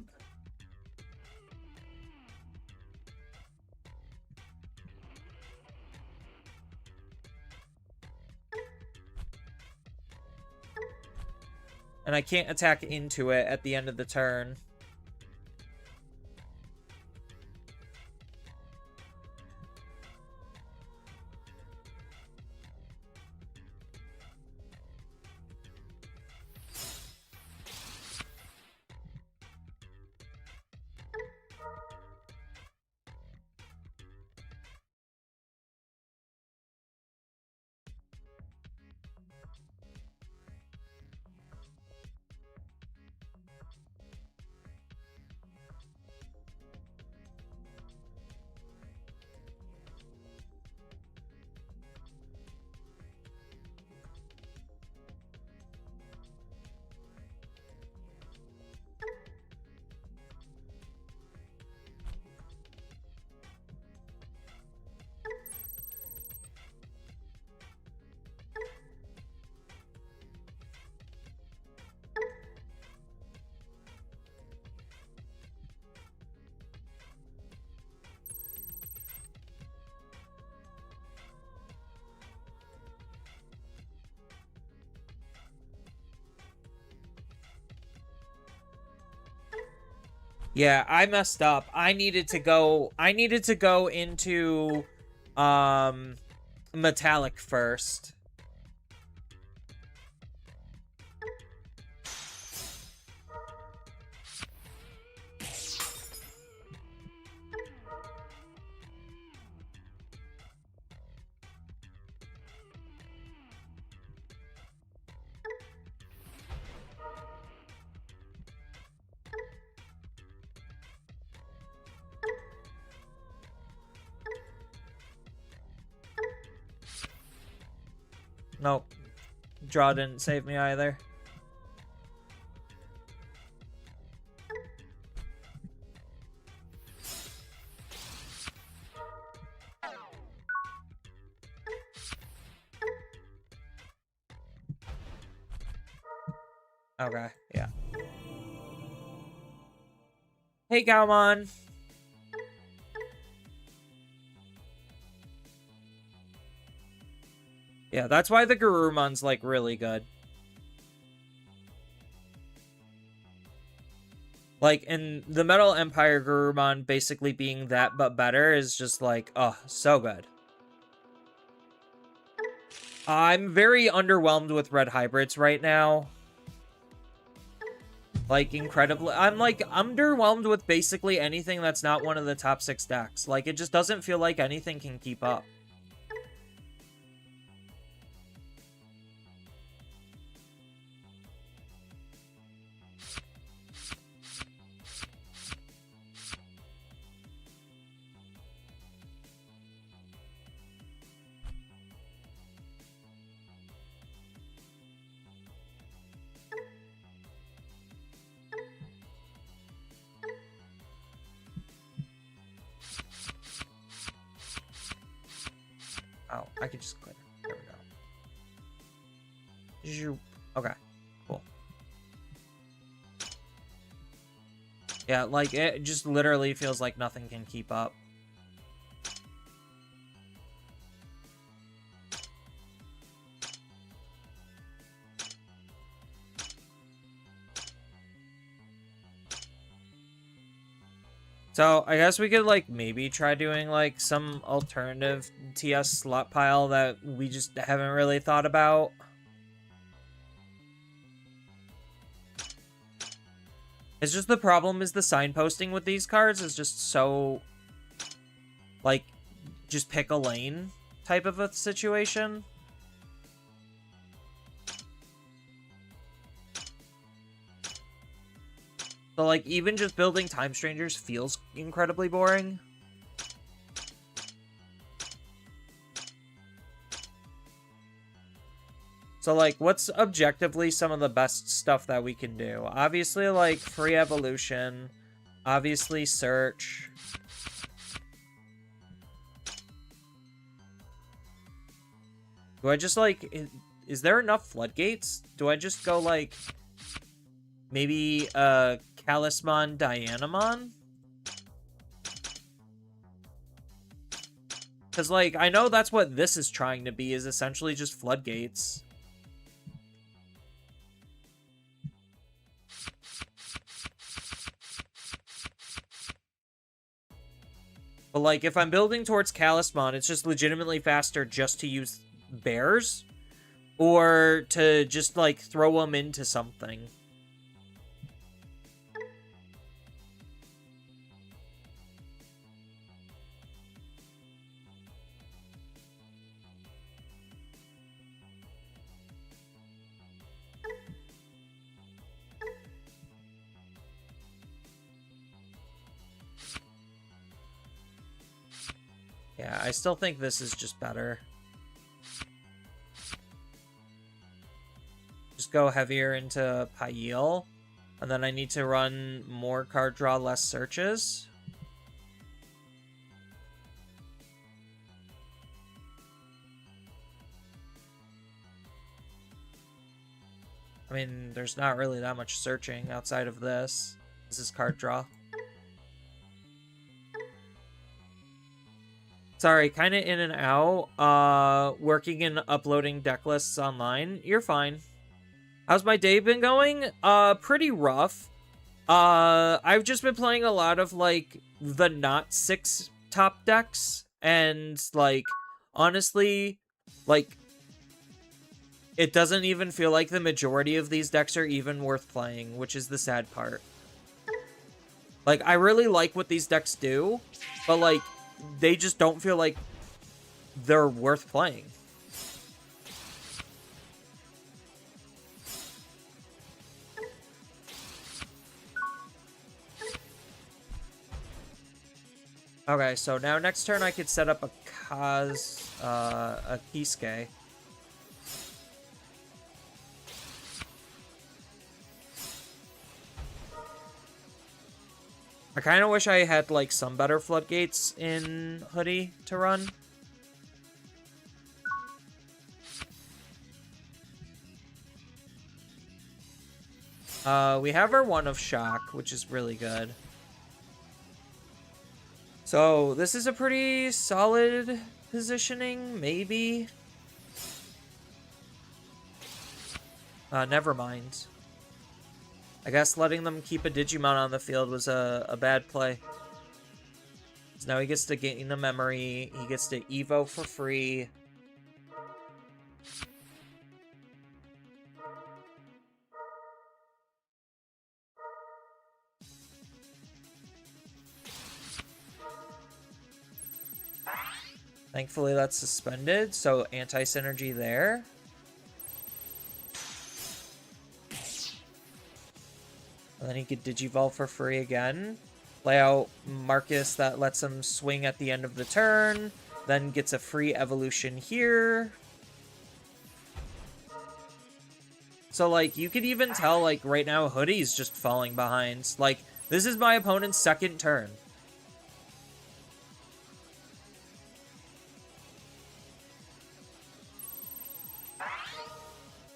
And I can't attack into it at the end of the turn. Yeah, I messed up. I needed to go into Metallic first. Nope. Draw didn't save me either. Okay, yeah. Hey, Gaomon. Yeah, that's why the Garurumon's, like, really good. Like, in the Metal Empire Garurumon basically being that but better is just, like, oh, so good. I'm very underwhelmed with red hybrids right now. Like, incredibly. I'm, like, underwhelmed with basically anything that's not one of the top 6 decks. Like, it just doesn't feel like anything can keep up. I could just clear. There we go. Okay, cool. Yeah, like, it just literally feels like nothing can keep up. So, I guess we could, like, maybe try doing, like, some alternative TS slot pile that we just haven't really thought about. It's just the problem is the signposting with these cards is just so, like, just pick a lane type of a situation. So, like, even just building Time Strangers feels incredibly boring. So, like, what's objectively some of the best stuff that we can do? Obviously, like, free evolution. Obviously, search. Do I just, like... Is there enough floodgates? Do I just go, like... Maybe, Talisman Dianamon? Because, like, I know that's what this is trying to be, is essentially just floodgates. But, like, if I'm building towards Talisman, it's just legitimately faster just to use bears. Or to just, like, throw them into something. Yeah, I still think this is just better. Just go heavier into Pail. And then I need to run more card draw, less searches. I mean, there's not really that much searching outside of this. This is card draw. Sorry, kind of in and out. Working and uploading deck lists online. You're fine. How's my day been going? Pretty rough. I've just been playing a lot of, like, the not 6 top decks. And, like, honestly, like, it doesn't even feel like the majority of these decks are even worth playing, which is the sad part. Like, I really like what these decks do, but, like, they just don't feel like they're worth playing. Okay, so now next turn I could set up a Kisuke. I kind of wish I had, like, some better floodgates in Hoodie to run. We have our One of Shock, which is really good. So, this is a pretty solid positioning, maybe. Never mind. I guess letting them keep a Digimon on the field was a bad play. So now he gets to gain the memory. He gets to Evo for free. Thankfully that's suspended, so anti-synergy there. And then he could Digivolve for free again. Play out Marcus that lets him swing at the end of the turn. Then gets a free evolution here. So, like, you could even tell, like, right now Hoodie's just falling behind. Like, this is my opponent's second turn.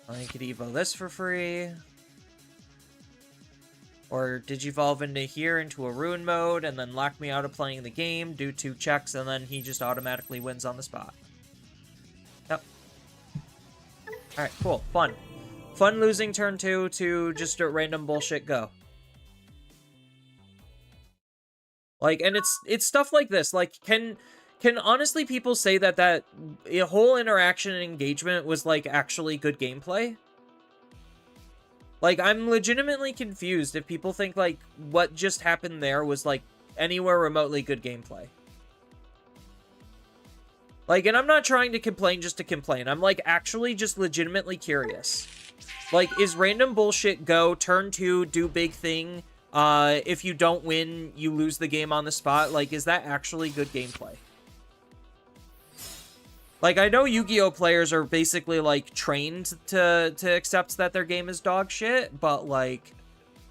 I could evo this for free. Or digivolve into here into a ruin mode and then lock me out of playing the game, do 2 checks, and then he just automatically wins on the spot. Yep. Alright, cool. Fun. Fun losing turn 2 to just a random bullshit go. Like, and it's stuff like this. Like, can honestly people say that a whole interaction and engagement was, like, actually good gameplay? Like, I'm legitimately confused if people think, like, what just happened there was, like, anywhere remotely good gameplay. Like, and I'm not trying to complain just to complain. I'm, like, actually just legitimately curious. Like, is random bullshit go, turn 2, do big thing, if you don't win, you lose the game on the spot? Like, is that actually good gameplay? Like, I know Yu-Gi-Oh! Players are basically, like, trained to accept that their game is dog shit, but, like,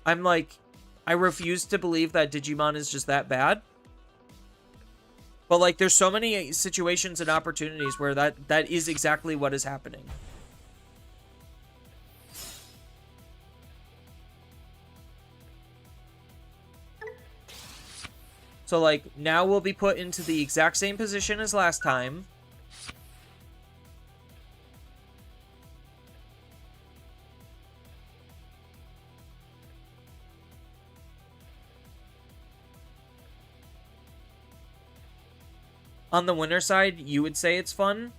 I'm, like, I refuse to believe that Digimon is just that bad. But, like, there's so many situations and opportunities where that is exactly what is happening. So, like, now we'll be put into the exact same position as last time. On the winner side, you would say it's fun.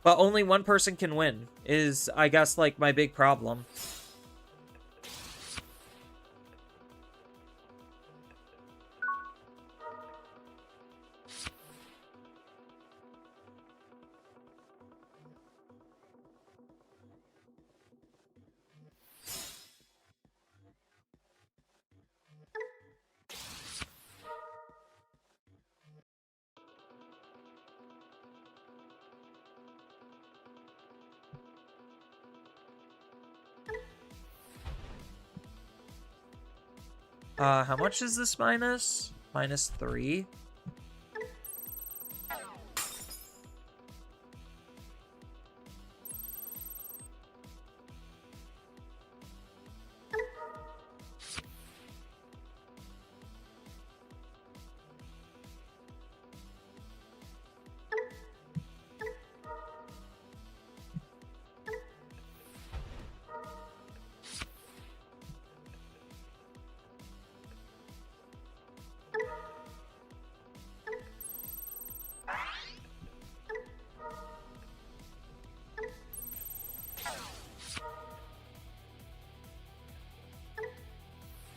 But only one person can win is, I guess, like, my big problem. How much is this minus? Minus 3.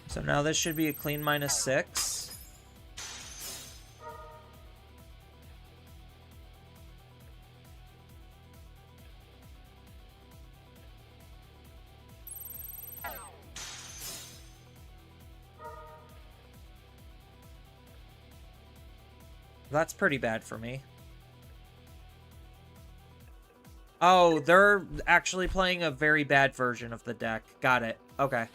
So now this should be a clean minus 6. That's pretty bad for me. Oh, they're actually playing a very bad version of the deck. Got it. Okay.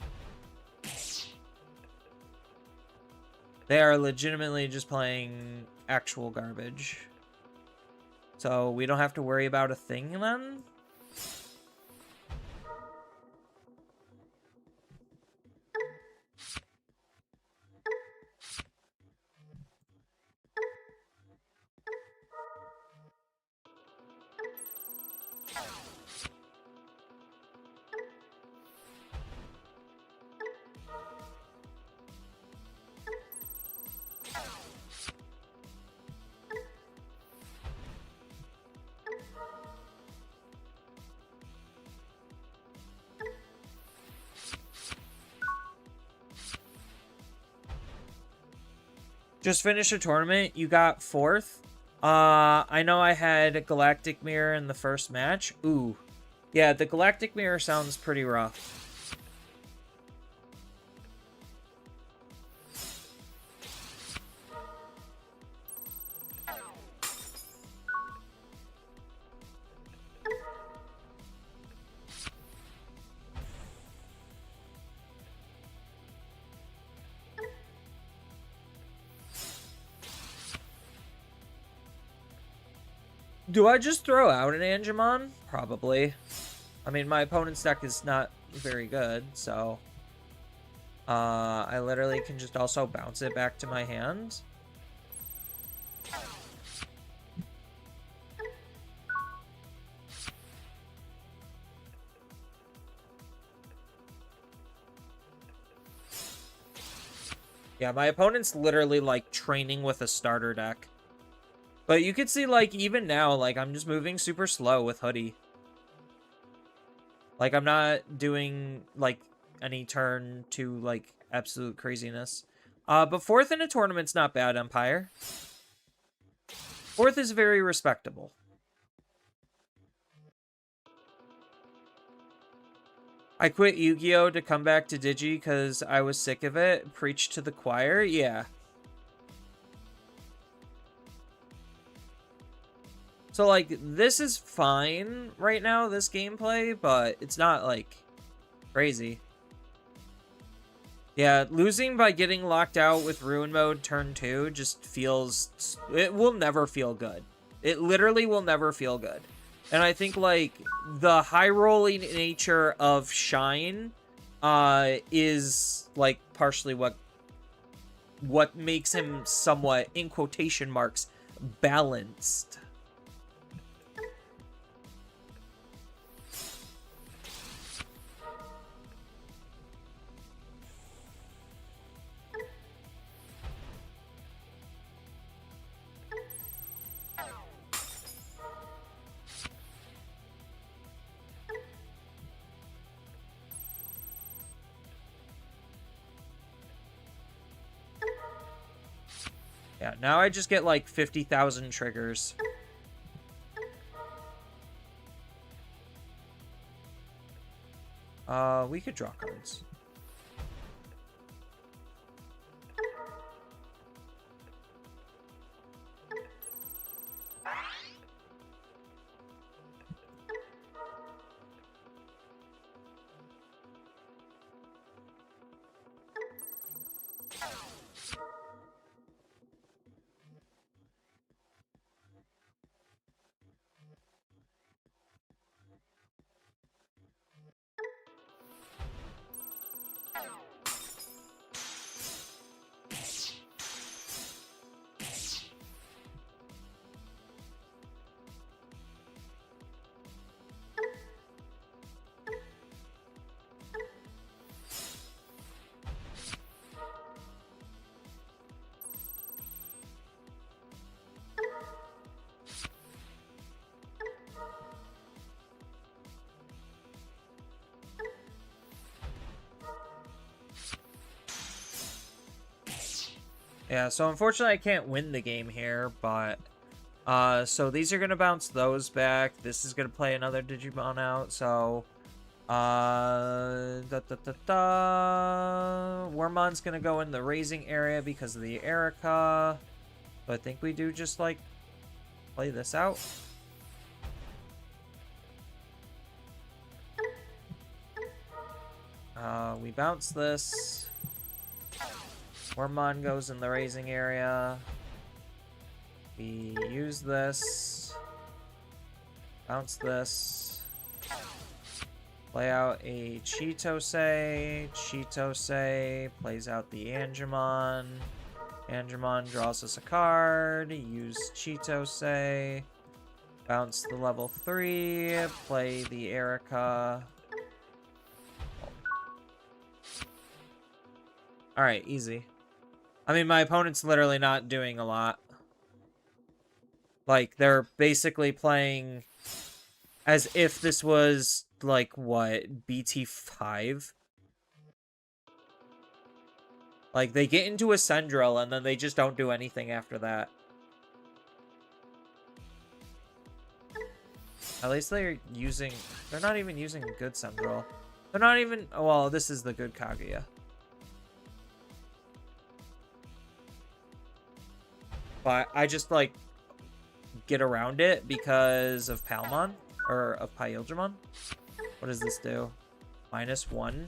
They are legitimately just playing actual garbage. So we don't have to worry about a thing then? Just finished a tournament. You got 4th. I know I had Galactic Mirror in the first match. Ooh. Yeah, the Galactic Mirror sounds pretty rough. Do I just throw out an Angemon? Probably. I mean, my opponent's deck is not very good, so... I literally can just also bounce it back to my hand. Yeah, my opponent's literally, like, training with a starter deck. But you could see, like, even now, like, I'm just moving super slow with Hoodie. Like, I'm not doing, like, any turn to, like, absolute craziness. But 4th in a tournament's not bad, Empire. 4th is very respectable. I quit Yu-Gi-Oh! To come back to Digi because I was sick of it. Preach to the choir? Yeah. So, like, this is fine right now, this gameplay, but it's not, like, crazy. Yeah, losing by getting locked out with Ruin Mode turn 2 just feels... It will never feel good. It literally will never feel good. And I think, like, the high-rolling nature of Shine is, like, partially what makes him somewhat, in quotation marks, balanced. Yeah, now I just get like 50,000 triggers. We could draw cards. Yeah, so unfortunately I can't win the game here, but... so these are going to bounce those back. This is going to play another Digimon out, so... Wormon's going to go in the raising area because of the Erica. So I think we do just, like, play this out. We bounce this. Wormmon goes in the raising area. We use this. Bounce this. Play out a Chitose. Chitose plays out the Angemon. Angemon draws us a card. Use Chitose. Bounce the level 3. Play the Erica. Alright, easy. I mean, my opponent's literally not doing a lot. Like, they're basically playing as if this was, like, what, BT5? Like, they get into a Sendril, and then they just don't do anything after that. At least they're using... They're not even using a good Sendril. They're not even... Well, this is the good Kaguya. But I just, like, get around it because of Palmon. Or of Pyildramon. What does this do? -1.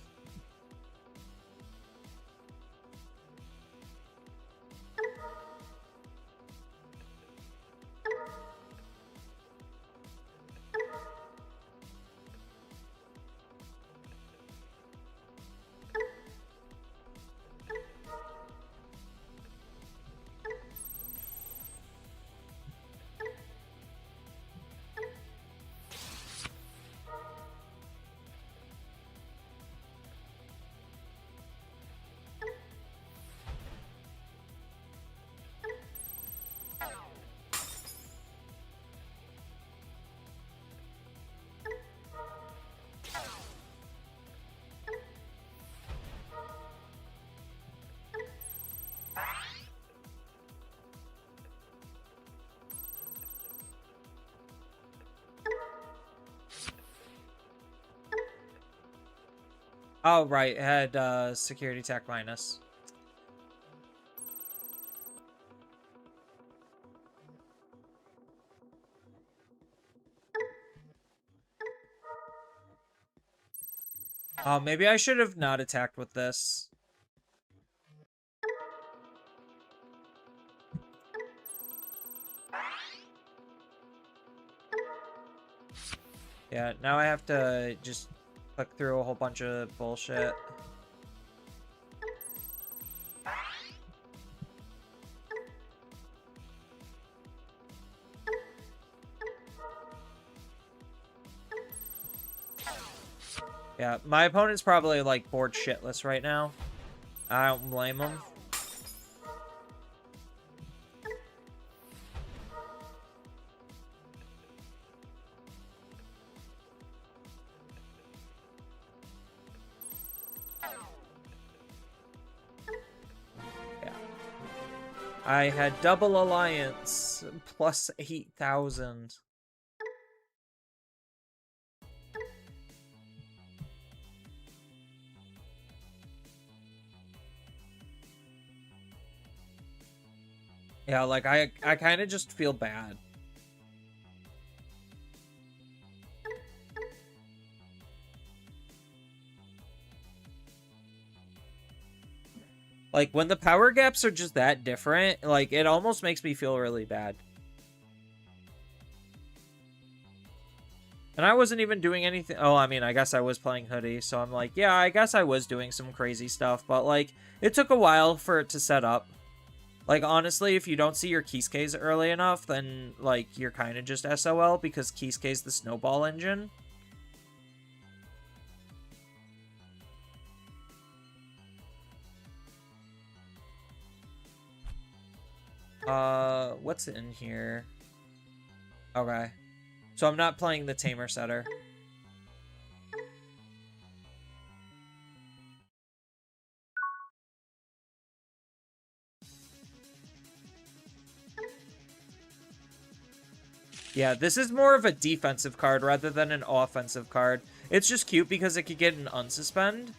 Oh, right. It had security attack minus. Oh, maybe I should have not attacked with this. Yeah, now I have to just click through a whole bunch of bullshit. Yeah, my opponent's probably, like, bored shitless right now. I don't blame him. Yeah. I had double alliance, plus 8,000. Yeah, like, I kind of just feel bad. Like, when the power gaps are just that different, like, it almost makes me feel really bad. And I wasn't even doing anything. Oh, I mean, I guess I was playing Hoodie, so I'm like, yeah, I guess I was doing some crazy stuff, but, like, it took a while for it to set up. Like, honestly, if you don't see your Kisuke's early enough, then, like, you're kind of just SOL, because Kisuke's the snowball engine. What's in here? Okay. So I'm not playing the Tamer Setter. Yeah, this is more of a defensive card rather than an offensive card. It's just cute because it could get an unsuspend.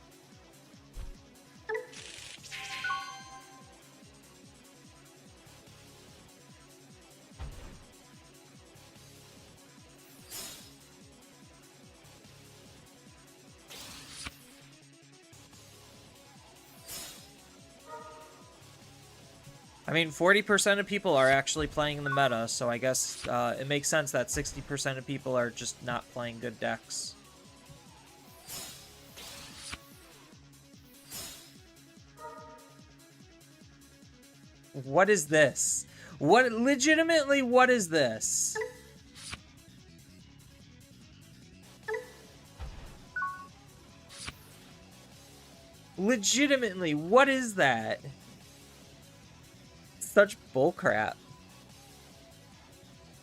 I mean, 40% of people are actually playing the meta, so I guess it makes sense that 60% of people are just not playing good decks. What is this? Legitimately, what is this? Legitimately, what is that? Such bullcrap.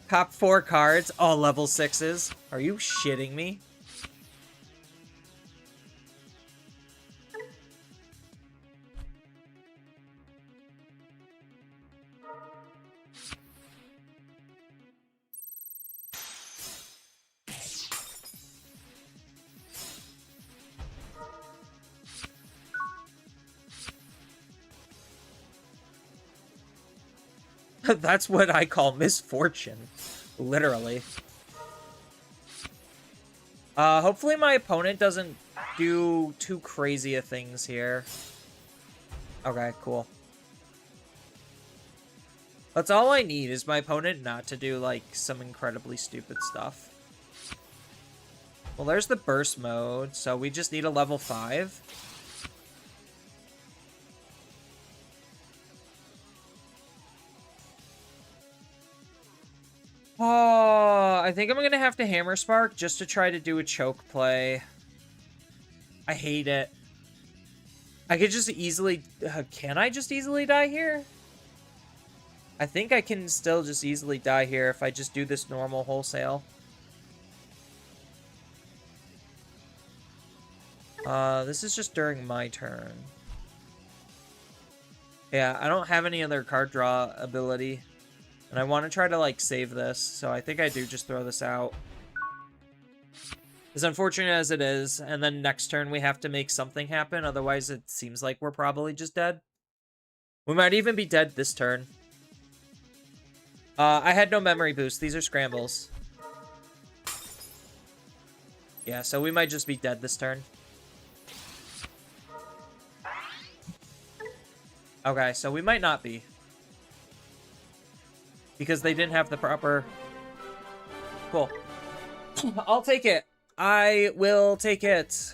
Top 4 cards, all level 6s. Are you shitting me? That's what I call misfortune. Literally. Hopefully my opponent doesn't do too crazy of things here. Okay, cool. That's all I need, is my opponent not to do, like, some incredibly stupid stuff. Well, there's the burst mode, so we just need a level 5. Oh, I think I'm gonna have to Hammer Spark just to try to do a choke play. I hate it. I could just easily... can I just easily die here? I think I can still just easily die here if I just do this normal wholesale. This is just during my turn. Yeah, I don't have any other card draw ability. And I want to try to, like, save this, so I think I do just throw this out. As unfortunate as it is, and then next turn we have to make something happen, otherwise it seems like we're probably just dead. We might even be dead this turn. I had no memory boost. These are scrambles. Yeah, so we might just be dead this turn. Okay, so we might not be. Because they didn't have the proper... Cool. I'll take it. I will take it.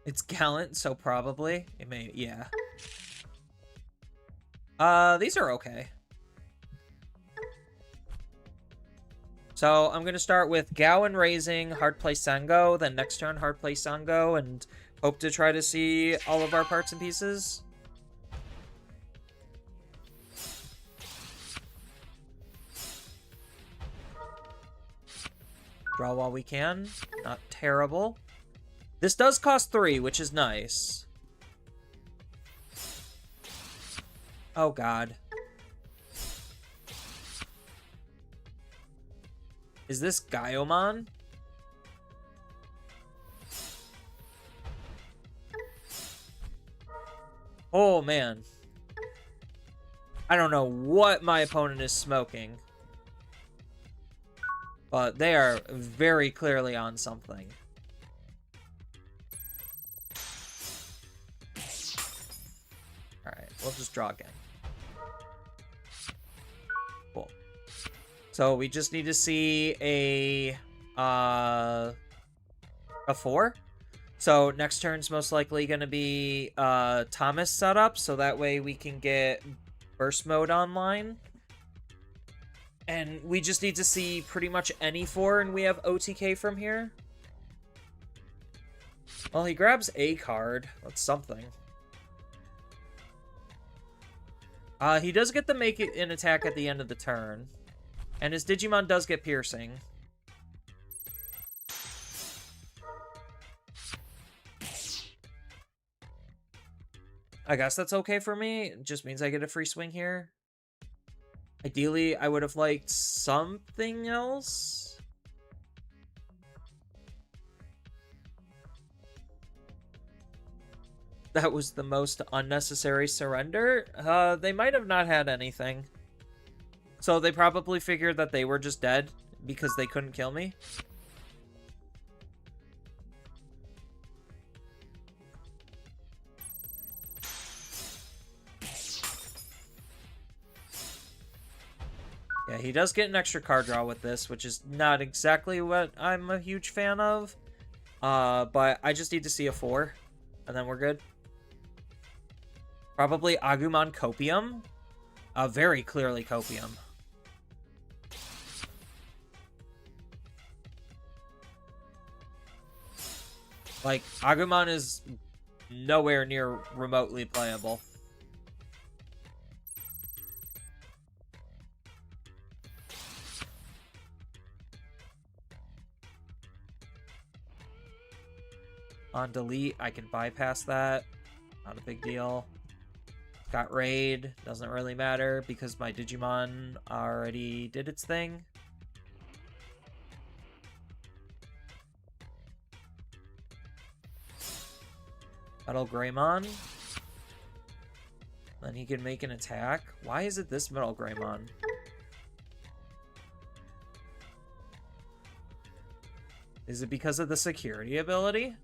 It's gallant, so probably. It may... Yeah. These are okay. So I'm going to start with Gowan Raising, Hard Play Sango, then next turn Hard Play Sango, and hope to try to see all of our parts and pieces. Draw while we can. Not terrible. This does cost 3, which is nice. Oh, God. Is this Gaiomon? Oh, man. I don't know what my opponent is smoking. But they are very clearly on something. Alright, we'll just draw again. Cool. So we just need to see a 4. So next turn's most likely going to be Thomas setup, so that way we can get burst mode online. And we just need to see pretty much any 4, and we have OTK from here. Well, he grabs a card. That's something. He does get to make it an attack at the end of the turn. And his Digimon does get piercing. I guess that's okay for me. It just means I get a free swing here. Ideally, I would have liked something else. That was the most unnecessary surrender. They might have not had anything. So they probably figured that they were just dead because they couldn't kill me. Yeah, he does get an extra card draw with this, which is not exactly what I'm a huge fan of. But I just need to see a 4, and then we're good. Probably Agumon Copium. Very clearly Copium. Like, Agumon is nowhere near remotely playable. On delete, I can bypass that. Not a big deal. Got raid. Doesn't really matter because my Digimon already did its thing. Metal Greymon. Then he can make an attack. Why is it this Metal Greymon? Is it because of the security ability?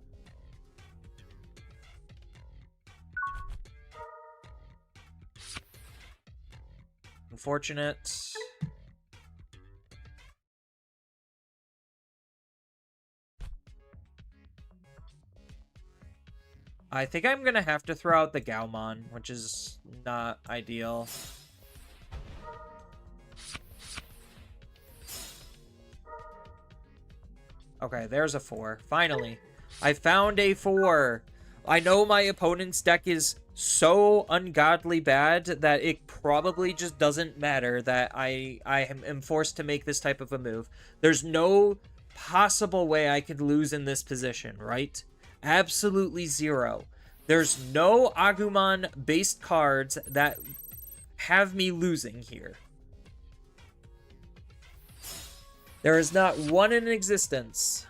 Unfortunate. I think I'm gonna have to throw out the Gaomon, which is not ideal. Okay, there's a 4. Finally. I found a 4. I know my opponent's deck is so ungodly bad that it probably just doesn't matter that I am forced to make this type of a move. There's no possible way I could lose in this position, right? Absolutely zero. There's no Agumon-based cards that have me losing here. There is not one in existence.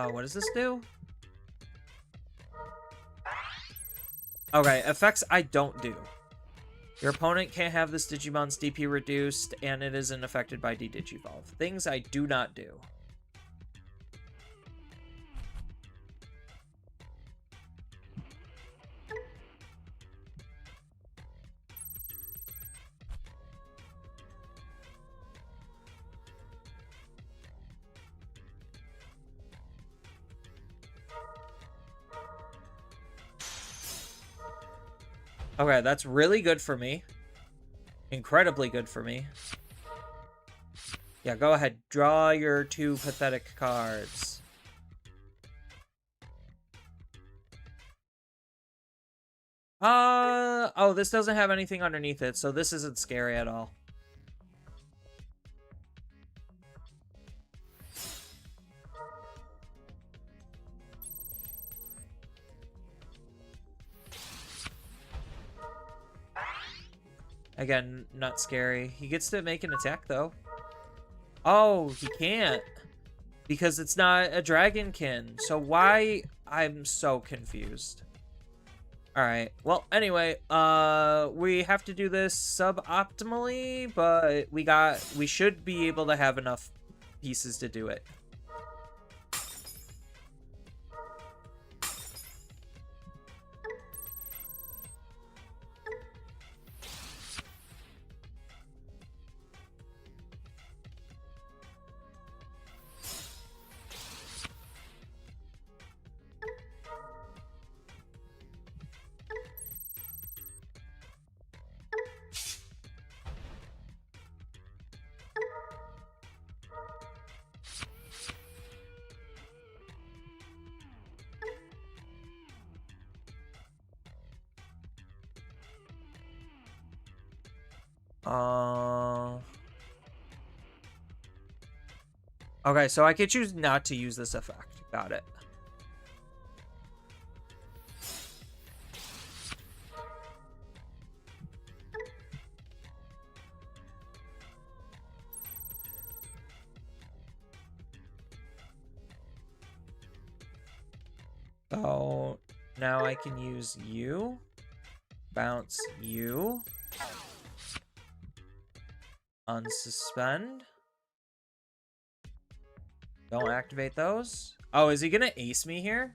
What does this do? Okay, effects I don't do. Your opponent can't have this Digimon's DP reduced, and it isn't affected by D-Digivolve. Things I do not do. Okay, that's really good for me. Incredibly good for me. Yeah, go ahead. Draw your 2 pathetic cards. Oh, this doesn't have anything underneath it, so this isn't scary at all. Again, not scary. He gets to make an attack, though. Oh, he can't. Because it's not a Dragonkin. So why? I'm so confused. Alright. Well, anyway, we have to do this suboptimally, but we should be able to have enough pieces to do it. Okay, so I could choose not to use this effect. Got it. So now I can use you, bounce you, unsuspend. Don't activate those. Oh, is he gonna ace me here?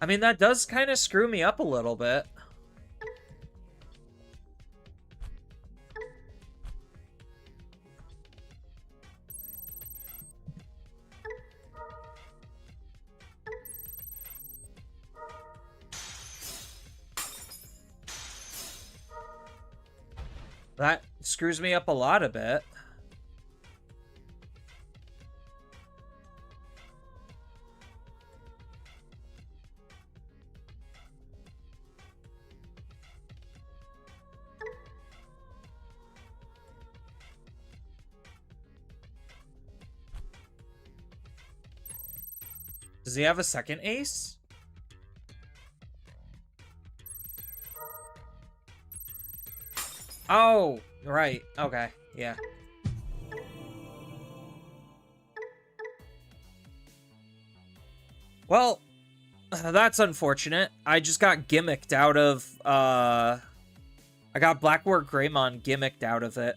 I mean, that does kind of screw me up a little bit. That screws me up a lot a bit. Does he have a second ace? Oh, right. Okay. Yeah. Well, that's unfortunate. I just got gimmicked out of, I got Blackboard Greymon gimmicked out of it.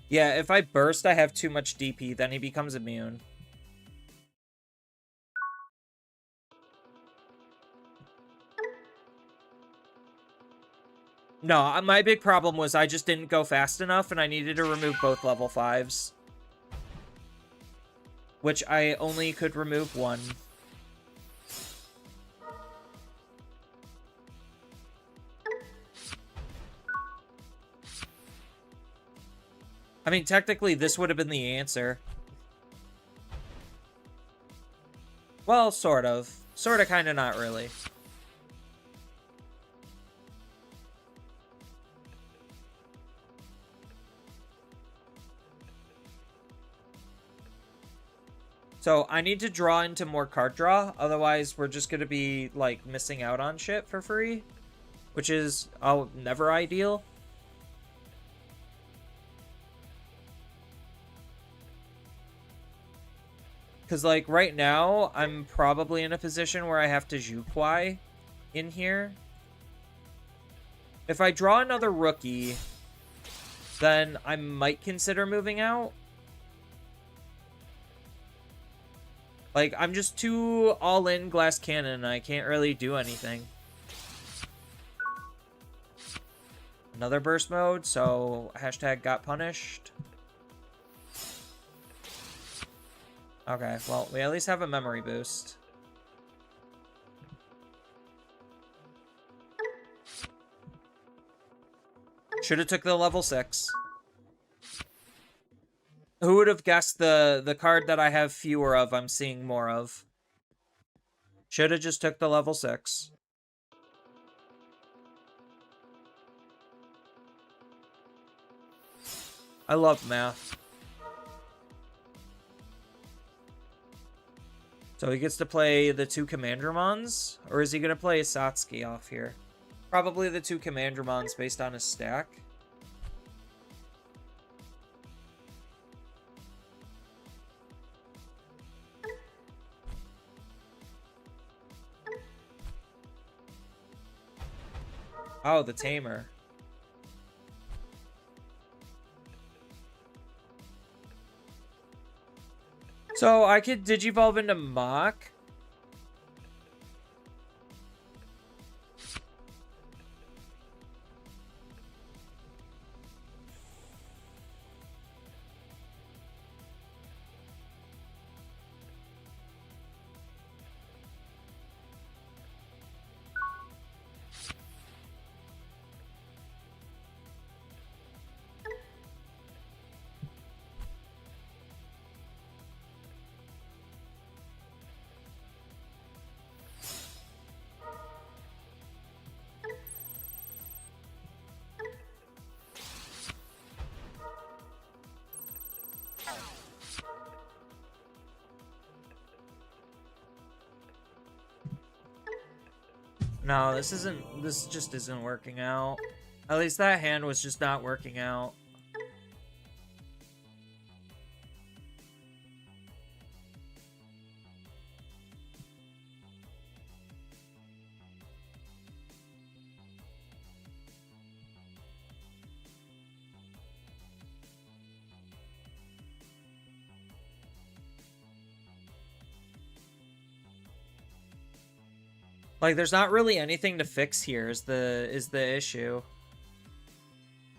Yeah, if I burst, I have too much DP, then he becomes immune. No, my big problem was I just didn't go fast enough, and I needed to remove both level 5s. Which I only could remove one. I mean, technically, this would have been the answer. Well, sort of. Sort of, kind of, not really. So, I need to draw into more card draw. Otherwise, we're just going to be, like, missing out on shit for free. Which is, never ideal. Because, like, right now, I'm probably in a position where I have to Jukwai in here. If I draw another rookie, then I might consider moving out. Like, I'm just too all-in glass cannon. I can't really do anything. Another burst mode, so hashtag got punished. Okay, well, we at least have a memory boost. Should have took the level 6. Who would have guessed the card that I have fewer of, I'm seeing more of? Should have just took the level 6. I love math. So he gets to play the 2 Commandramons? Or is he going to play Satsuki off here? Probably the 2 Commandramons based on his stack. Oh, the Tamer. So I could Digivolve into Mach. No, this just isn't working out. At least that hand was just not working out. Like, there's not really anything to fix here is the issue.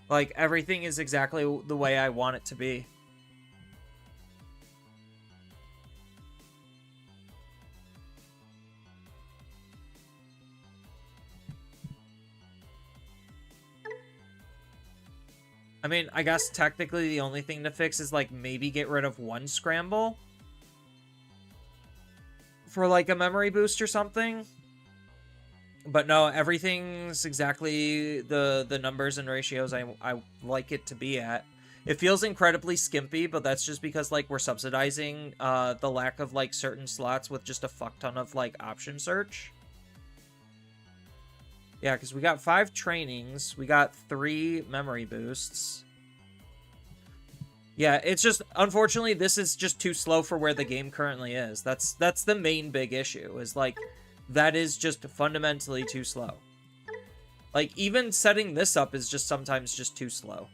Like, everything is exactly the way I want it to be. I mean, I guess technically the only thing to fix is, like, maybe get rid of 1 scramble for, like, a memory boost or something. But no, everything's exactly the numbers and ratios I like it to be at. It feels incredibly skimpy, but that's just because, like, we're subsidizing the lack of, like, certain slots with just a fuck ton of, like, option search. Yeah, because we got 5 trainings. We got 3 memory boosts. Yeah, it's just, unfortunately, this is just too slow for where the game currently is. That's the main big issue, is, like, that is just fundamentally too slow. Like, even setting this up is just sometimes just too slow.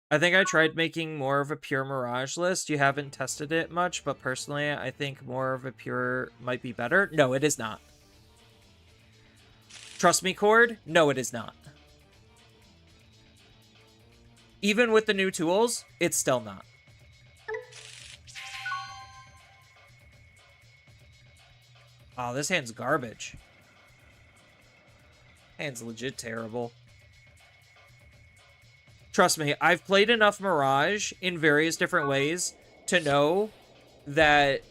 I think I tried making more of a pure Mirage list. You haven't tested it much, but personally, I think more of a pure might be better. No, it is not. Trust me, Cord? No, it is not. Even with the new tools, it's still not. Oh, this hand's garbage. Hand's legit terrible. Trust me, I've played enough Mirage in various different ways to know that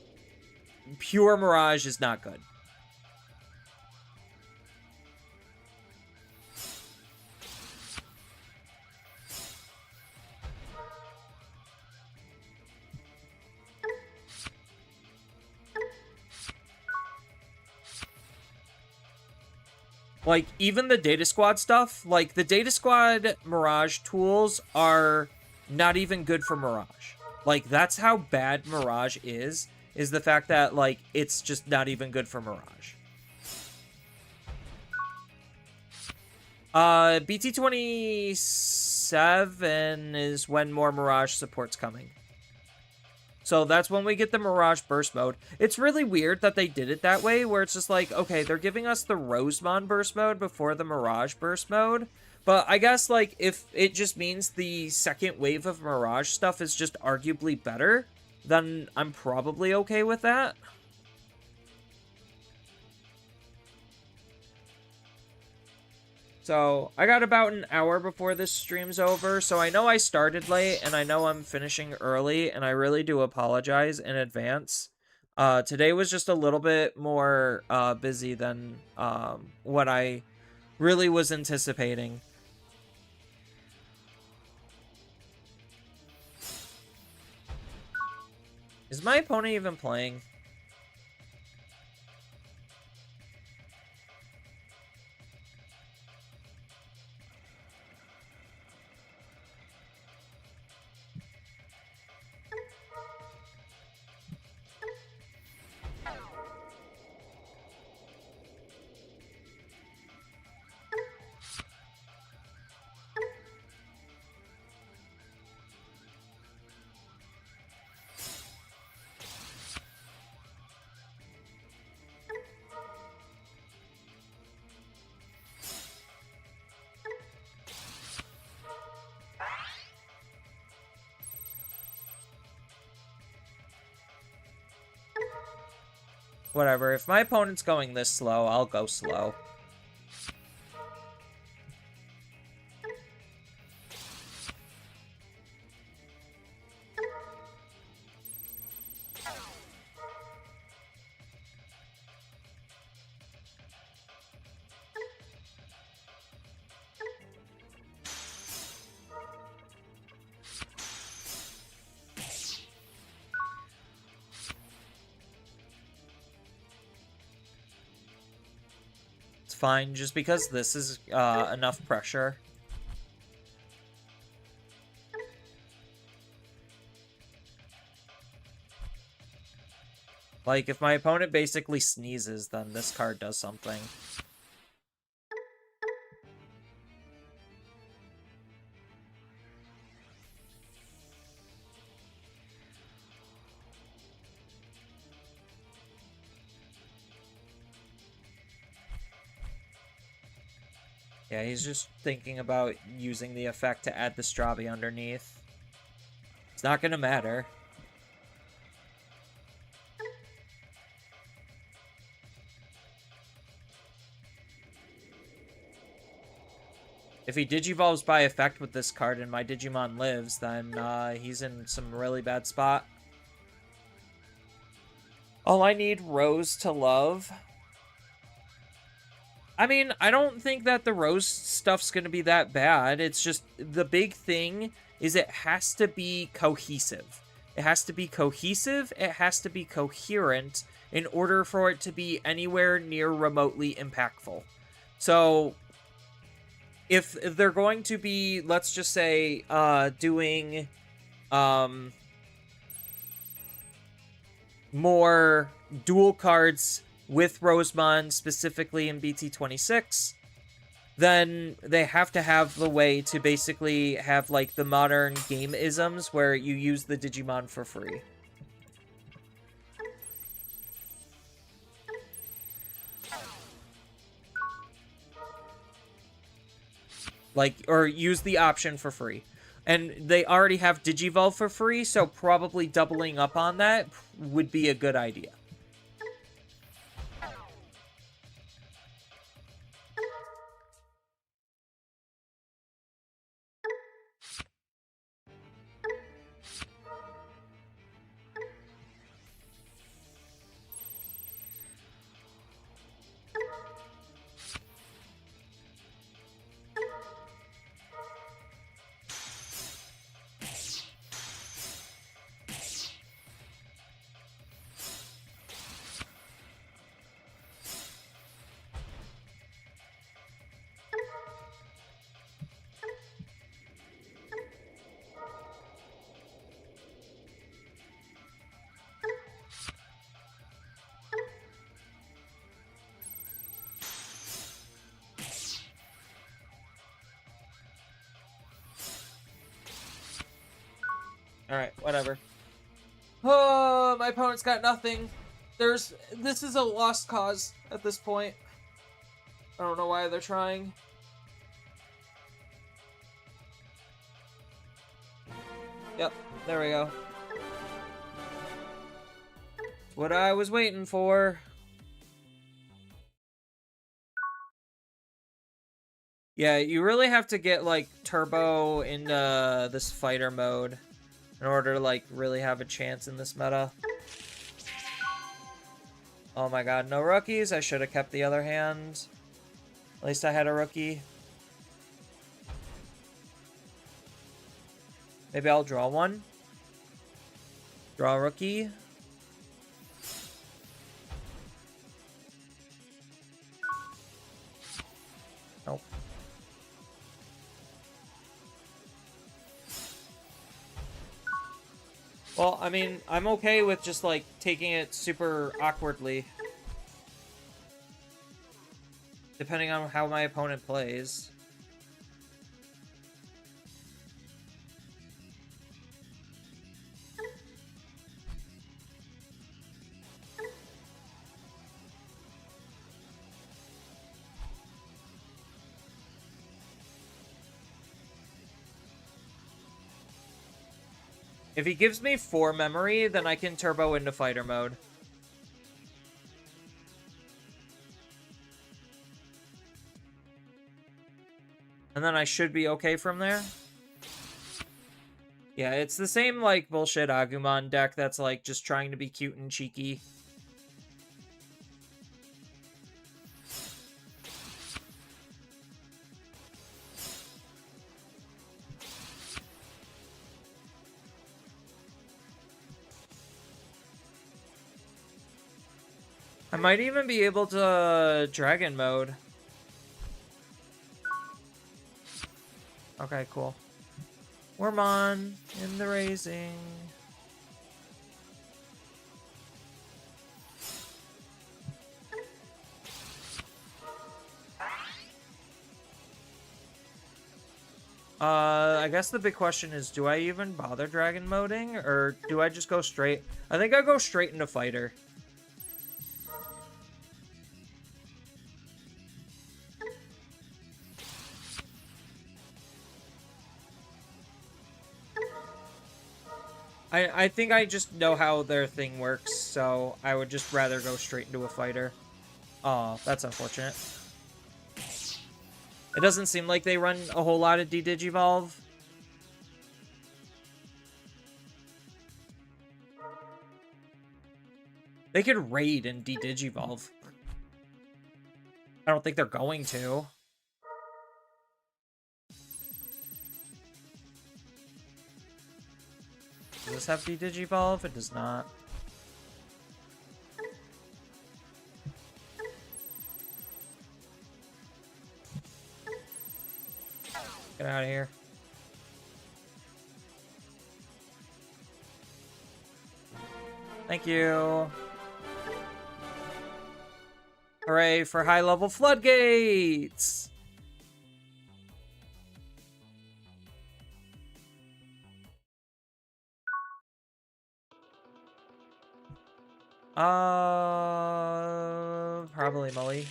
pure Mirage is not good. Like, even the Data Squad stuff, like, the Data Squad Mirage tools are not even good for Mirage. Like, that's how bad Mirage is the fact that, like, it's just not even good for Mirage. BT27 is when more Mirage support's coming. So that's when we get the Mirage Burst Mode. It's really weird that they did it that way, where it's just like, okay, they're giving us the Rosemon Burst Mode before the Mirage Burst Mode. But I guess, like, if it just means the second wave of Mirage stuff is just arguably better, then I'm probably okay with that. So, I got about an hour before this stream's over, so I know I started late, and I know I'm finishing early, and I really do apologize in advance. Today was just a little bit more busy than what I really was anticipating. Is my opponent even playing? Whatever, if my opponent's going this slow, I'll go slow. Fine, just because this is enough pressure. Like, if my opponent basically sneezes, then this card does something. Yeah, he's just thinking about using the effect to add the Strabi underneath. It's not gonna matter. If he Digivolves by effect with this card and my Digimon lives, then he's in some really bad spot. All I need Rose to love. I mean, I don't think that the Rose stuff's going to be that bad. It's just, the big thing is it has to be cohesive. It has to be cohesive, it has to be coherent in order for it to be anywhere near remotely impactful. So, if they're going to be, let's just say, doing more dual cards with Rosemon, specifically in BT26, then they have to have the way to basically have, like, the modern game-isms where you use the Digimon for free. Like, or use the option for free. And they already have Digivolve for free, so probably doubling up on that would be a good idea. Alright, whatever. Oh, my opponent's got nothing. This is a lost cause at this point. I don't know why they're trying. Yep, there we go. What I was waiting for. Yeah, you really have to get, like, turbo into this fighter mode in order to, like, really have a chance in this meta. Oh my god, no rookies. I should have kept the other hand. At least I had a rookie. Maybe I'll draw one. Draw a rookie. Nope. Well, I mean, I'm okay with just, like, taking it super awkwardly. Depending on how my opponent plays. If he gives me 4 memory, then I can turbo into fighter mode. And then I should be okay from there. Yeah, it's the same, like, bullshit Agumon deck that's, like, just trying to be cute and cheeky. I might even be able to dragon mode. Okay, cool. Wormon in the raising. I guess the big question is, do I even bother dragon moding, or do I just go straight? I think I go straight into fighter. I think I just know how their thing works, so I would just rather go straight into a fighter. Oh, that's unfortunate. It doesn't seem like they run a whole lot of D-Digivolve. They could raid and D-Digivolve. I don't think they're going to. Does this have D-Digivolve? It does not. Get out of here. Thank you. Hooray for high-level floodgates! Probably Mully.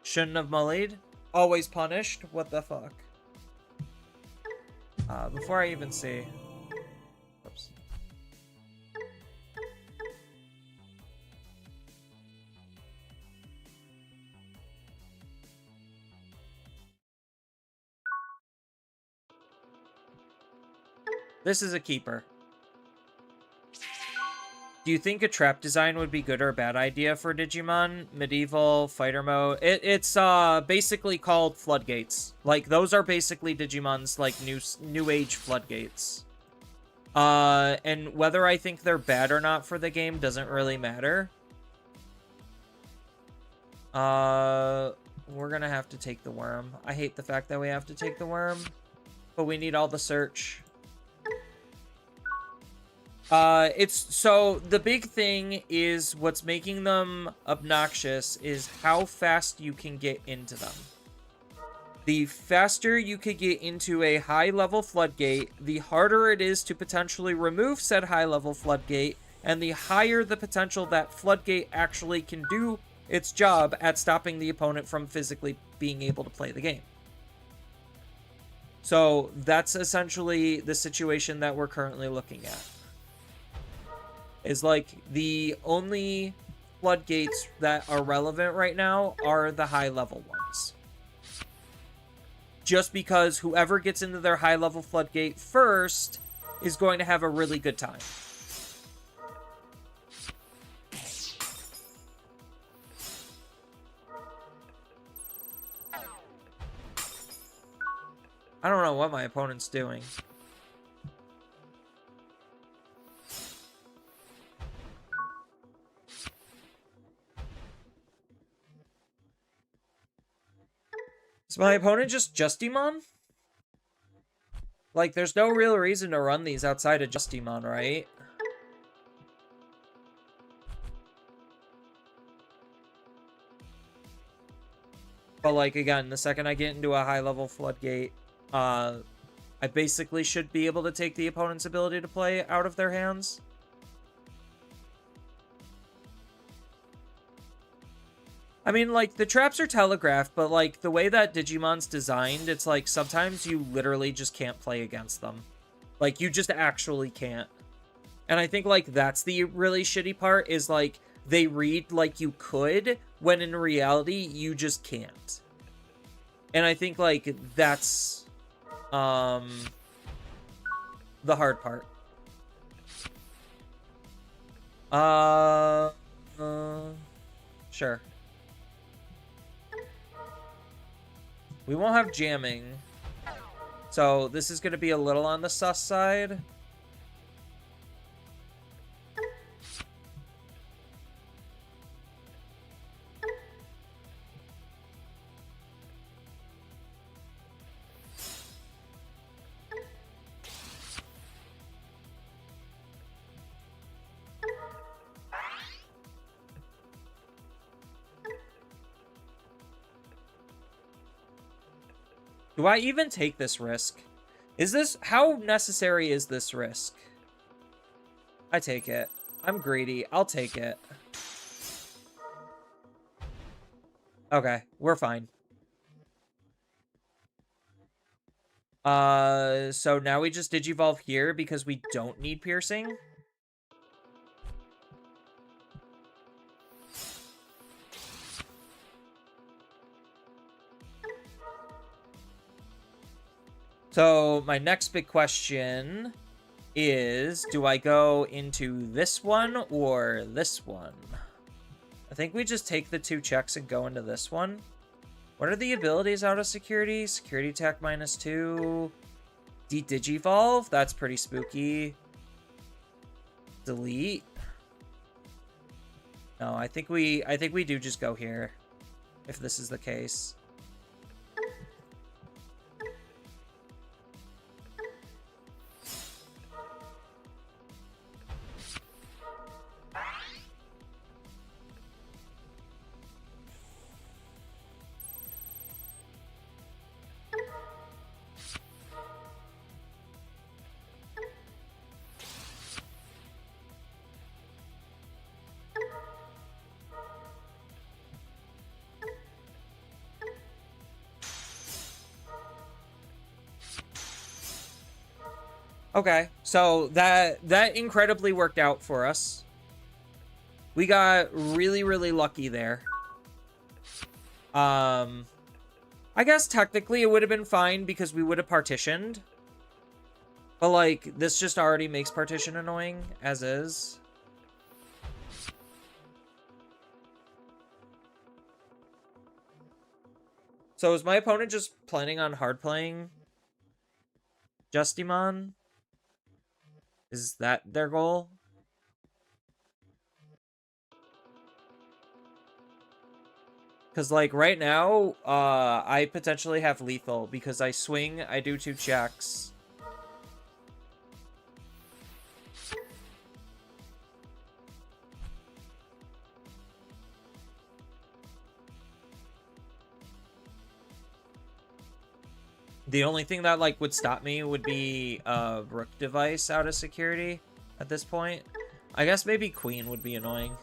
Shouldn't have mullied. Always punished. What the fuck? Before I even see. Oops. This is a keeper. Do you think a trap design would be good or a bad idea for Digimon? Medieval, fighter mode. It's basically called floodgates. Like, those are basically Digimon's, like, new age floodgates. And whether I think they're bad or not for the game doesn't really matter. We're gonna have to take the worm. I hate the fact that we have to take the worm, but we need all the search. So the big thing is what's making them obnoxious is how fast you can get into them. the faster you could get into a high-level floodgate, the harder it is to potentially remove said high-level floodgate, and the higher the potential that floodgate actually can do its job at stopping the opponent from physically being able to play the game. So that's essentially the situation that we're currently looking at. Is like the only floodgates that are relevant right now are the high-level ones. Just because whoever gets into their high-level floodgate first is going to have a really good time. I don't know what my opponent's doing. Is my opponent just Justimon? Like, there's no real reason to run these outside of Justimon, right? But, like, again, the second I get into a high-level floodgate, I basically should be able to take the opponent's ability to play out of their hands. I mean, like, the traps are telegraphed, but, like, the way that Digimon's designed, it's like, sometimes you literally just can't play against them. Like, you just actually can't. And I think, like, that's the really shitty part, is, like, they read like you could, when in reality, you just can't. And I think, like, that's, the hard part. Sure. We won't have jamming. So this is going to be a little on the sus side. Do I even take this risk? How necessary is this risk? I take it. I'm greedy. I'll take it. Okay, we're fine. So now we just Digivolve here because we don't need piercing. So my next big question is, do I go into this one or this one? I think we just take the 2 checks and go into this one. What are the abilities out of security? Security attack -2. Digivolve? That's pretty spooky. Delete. No, I think we do just go here, if this is the case. Okay, so that incredibly worked out for us. We got really, really lucky there. I guess technically it would have been fine because we would have partitioned. But, like, this just already makes partition annoying, as is. So is my opponent just planning on hard playing Justimon? Is that their goal? Because, like, right now, I potentially have lethal because I swing, I do 2 checks. The only thing that, like, would stop me would be a Rook device out of security at this point. I guess maybe Queen would be annoying.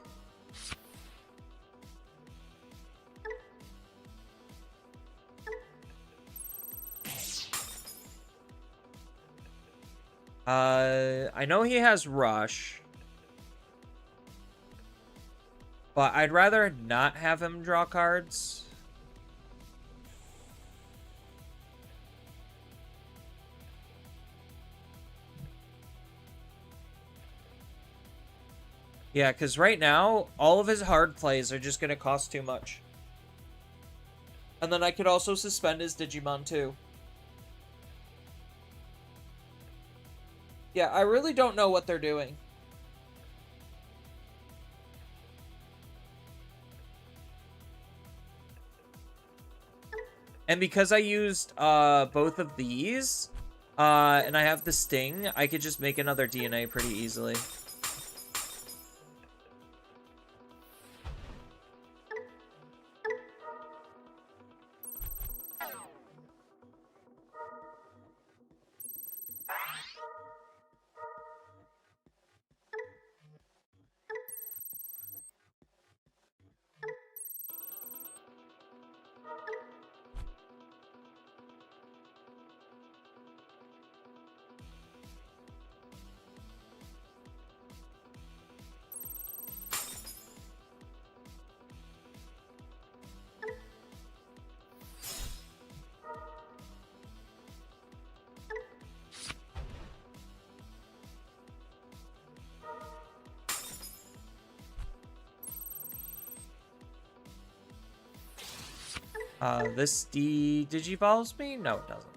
I know he has Rush. But I'd rather not have him draw cards. Yeah, because right now, all of his hard plays are just going to cost too much. And then I could also suspend his Digimon too. Yeah, I really don't know what they're doing. And because I used both of these, and I have the Sting, I could just make another DNA pretty easily. This digivolves me? No, it doesn't.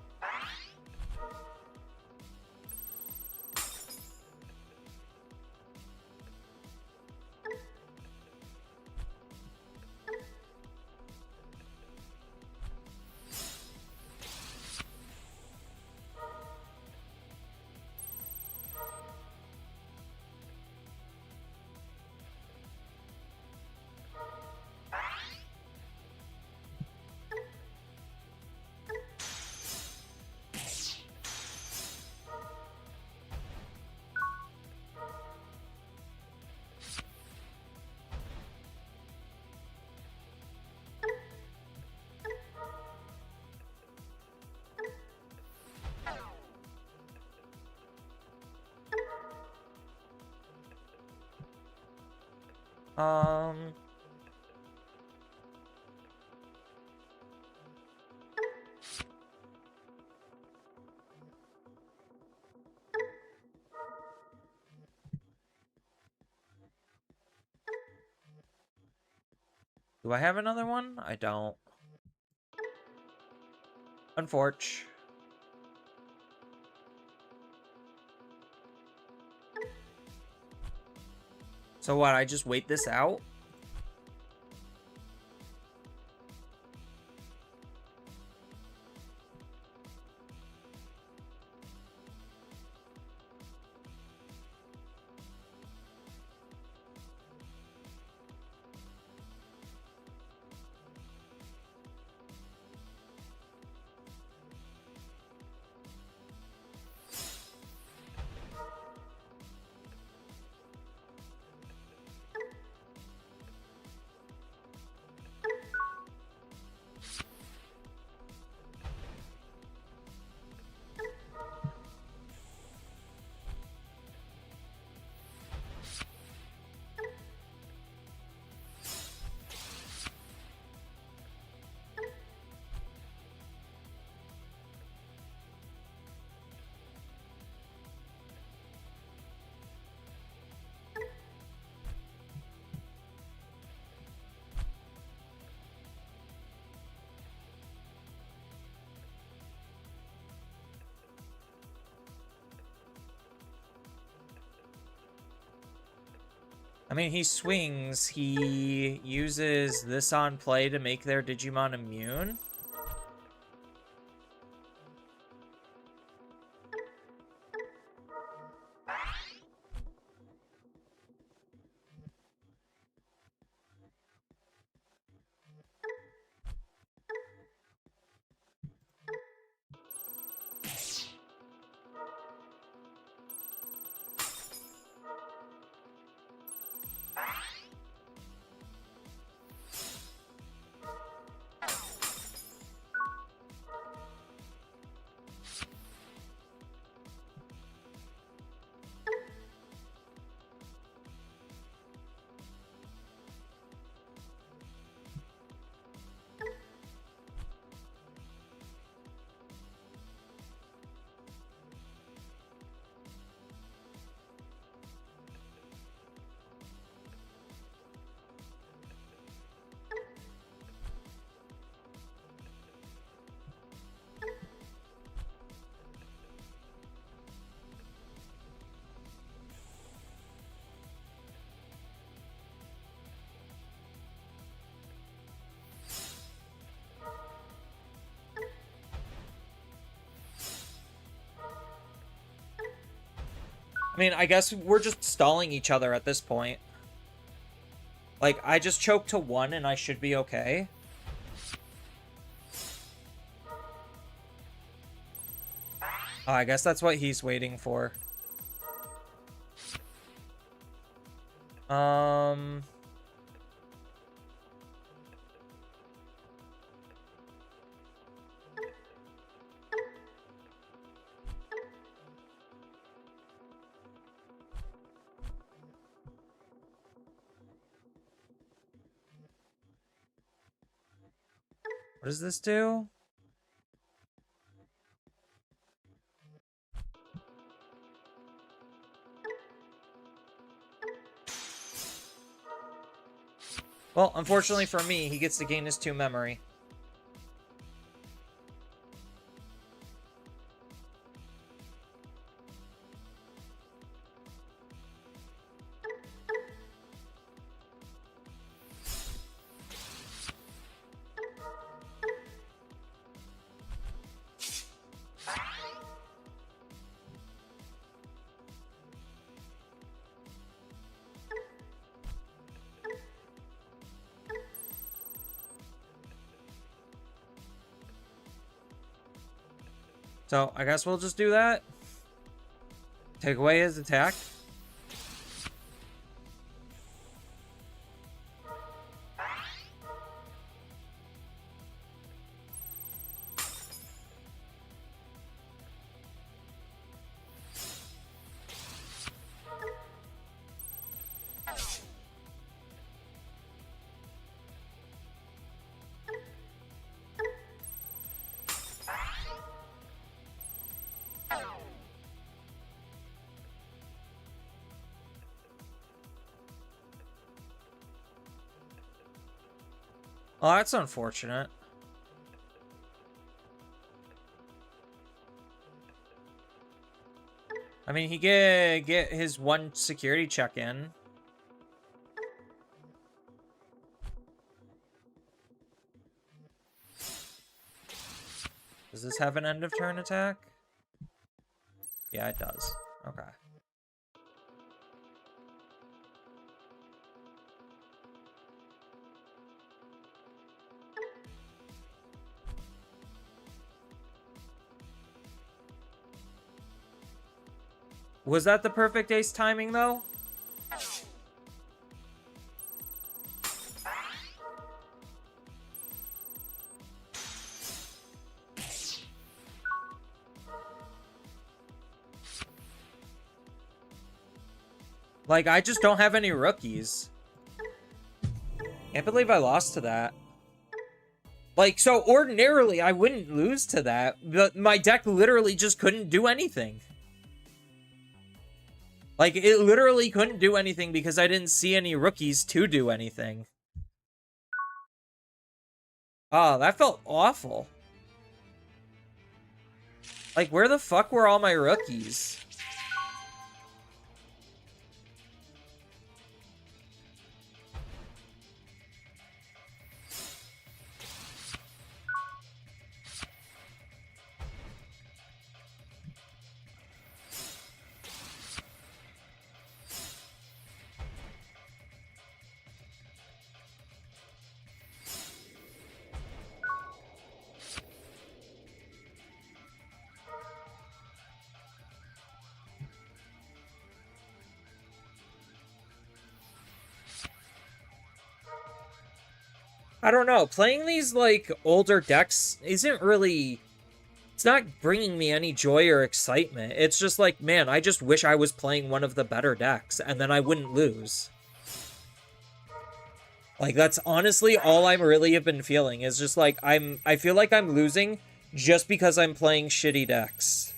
Do I have another one? I don't. Unfortunate. So what, I just wait this out? I mean, he swings. He uses this on play to make their Digimon immune. I mean, I guess we're just stalling each other at this point. Like, I just choked to 1 and I should be okay. Oh, I guess that's what he's waiting for. What does this do? Well, unfortunately for me, he gets to gain his 2 memory. So, I guess we'll just do that. Take away his attack. Oh, that's unfortunate. I mean, he get his 1 security check in. Does this have an end of turn attack? Yeah, it does. Okay. Was that the perfect ace timing, though? Like, I just don't have any rookies. Can't believe I lost to that. Like, so ordinarily I wouldn't lose to that, but my deck literally just couldn't do anything. Like, it literally couldn't do anything because I didn't see any rookies to do anything. Oh, that felt awful. Like, where the fuck were all my rookies? I don't know. Playing these, like, older decks isn't really... It's not bringing me any joy or excitement. It's just like, man, I just wish I was playing one of the better decks, and then I wouldn't lose. Like, that's honestly all I really have been feeling, is just like, I feel like I'm losing just because I'm playing shitty decks.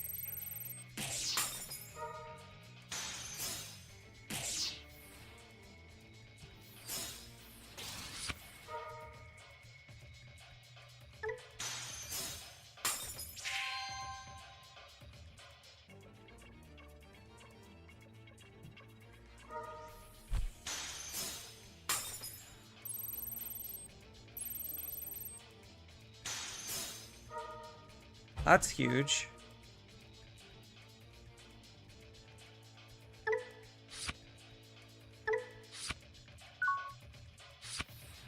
That's huge.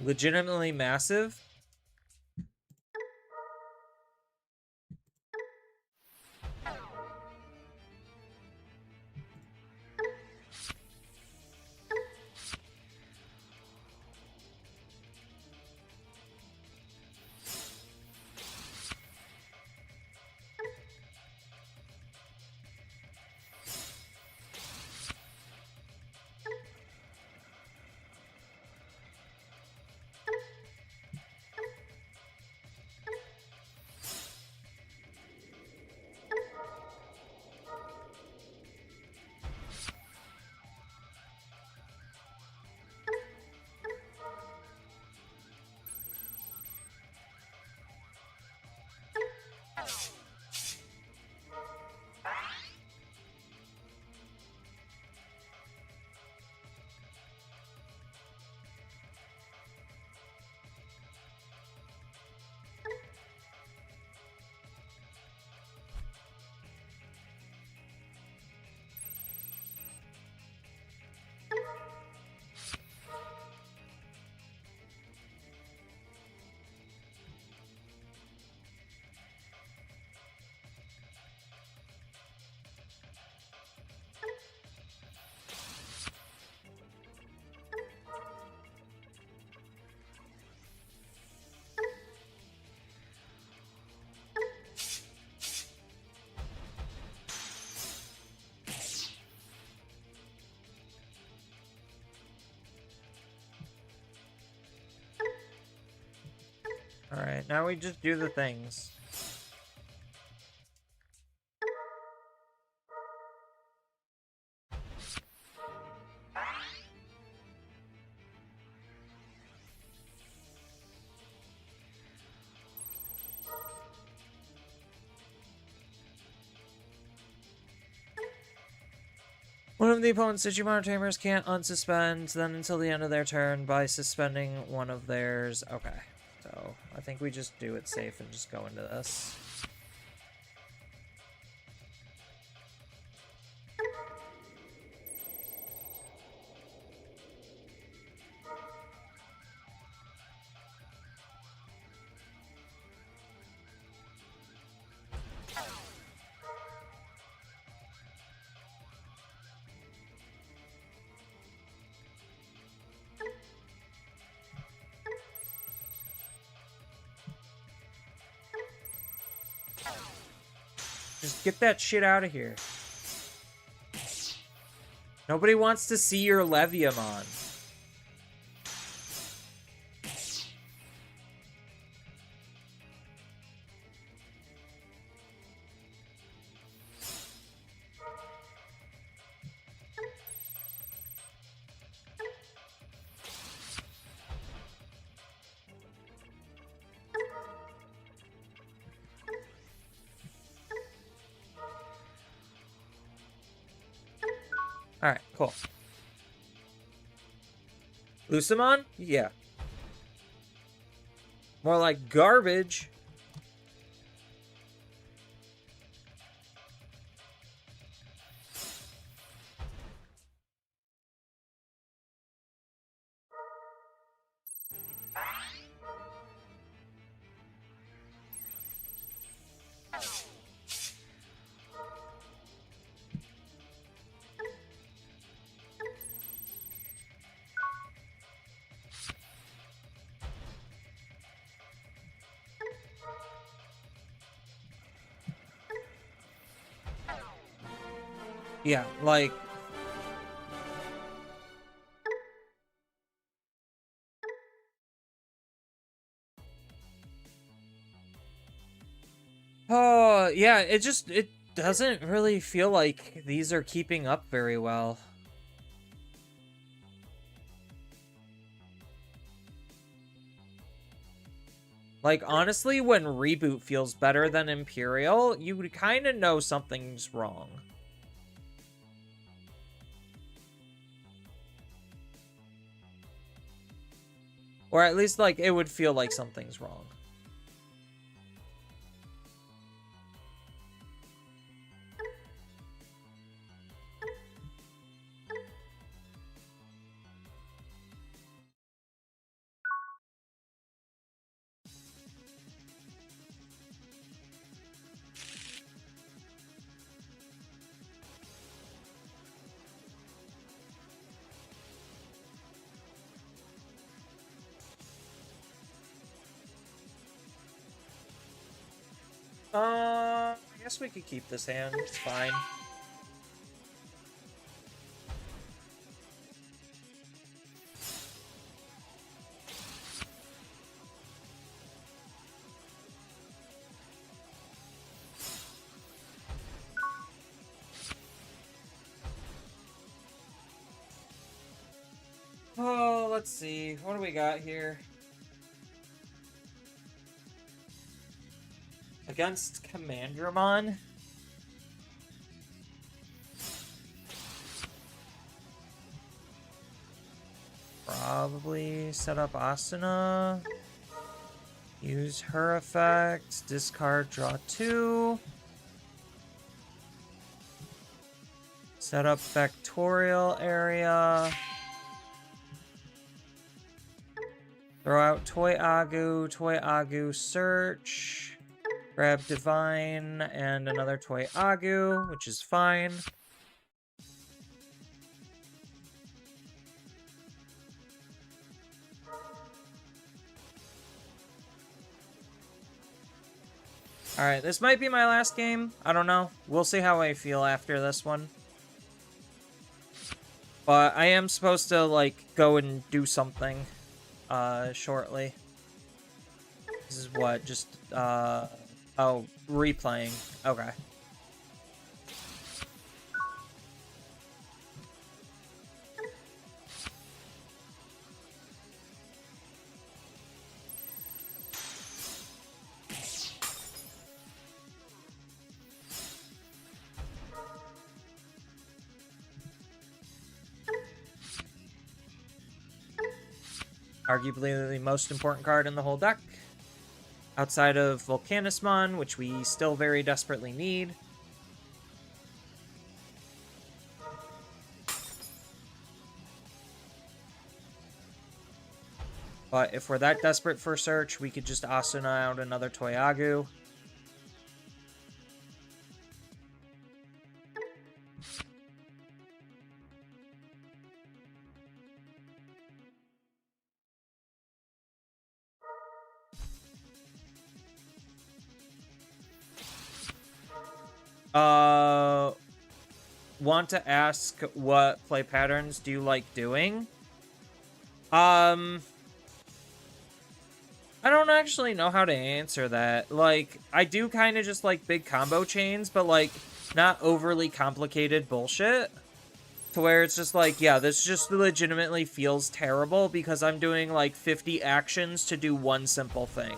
legitimately massive. Alright, now we just do the things. One of the opponent's Digimon Tamers can't unsuspend them until the end of their turn by suspending one of theirs. Okay, so I think we just do it safe and just go into this. Just get that shit out of here. Nobody wants to see your Leviamon. Alright, cool. Lucamon? Yeah. More like garbage. Yeah, like... Oh, yeah, it doesn't really feel like these are keeping up very well. Like, honestly, when Reboot feels better than Imperial, you would kind of know something's wrong. Or at least, like, it would feel like something's wrong. I guess we could keep this hand. It's fine. Oh, let's see. What do we got here? Against Commandramon? Probably set up Asuna. Use her effect. Discard, draw 2. Set up Factorial Area. Throw out Toy Agu, search. Grab Divine and another Toy Agu, which is fine. Alright, this might be my last game. I don't know. We'll see how I feel after this one. But I am supposed to, like, go and do something shortly. This is what? Just, oh, replaying. Okay. Arguably the most important card in the whole deck. Outside of Volcanismon, which we still very desperately need. But if we're that desperate for search, we could just Asuna out another Toy Agu. Want to ask what play patterns do you like doing? I don't actually know how to answer that. Like, I do kind of just like big combo chains, but like not overly complicated bullshit. To where it's just like, yeah, this just legitimately feels terrible because I'm doing like 50 actions to do one simple thing.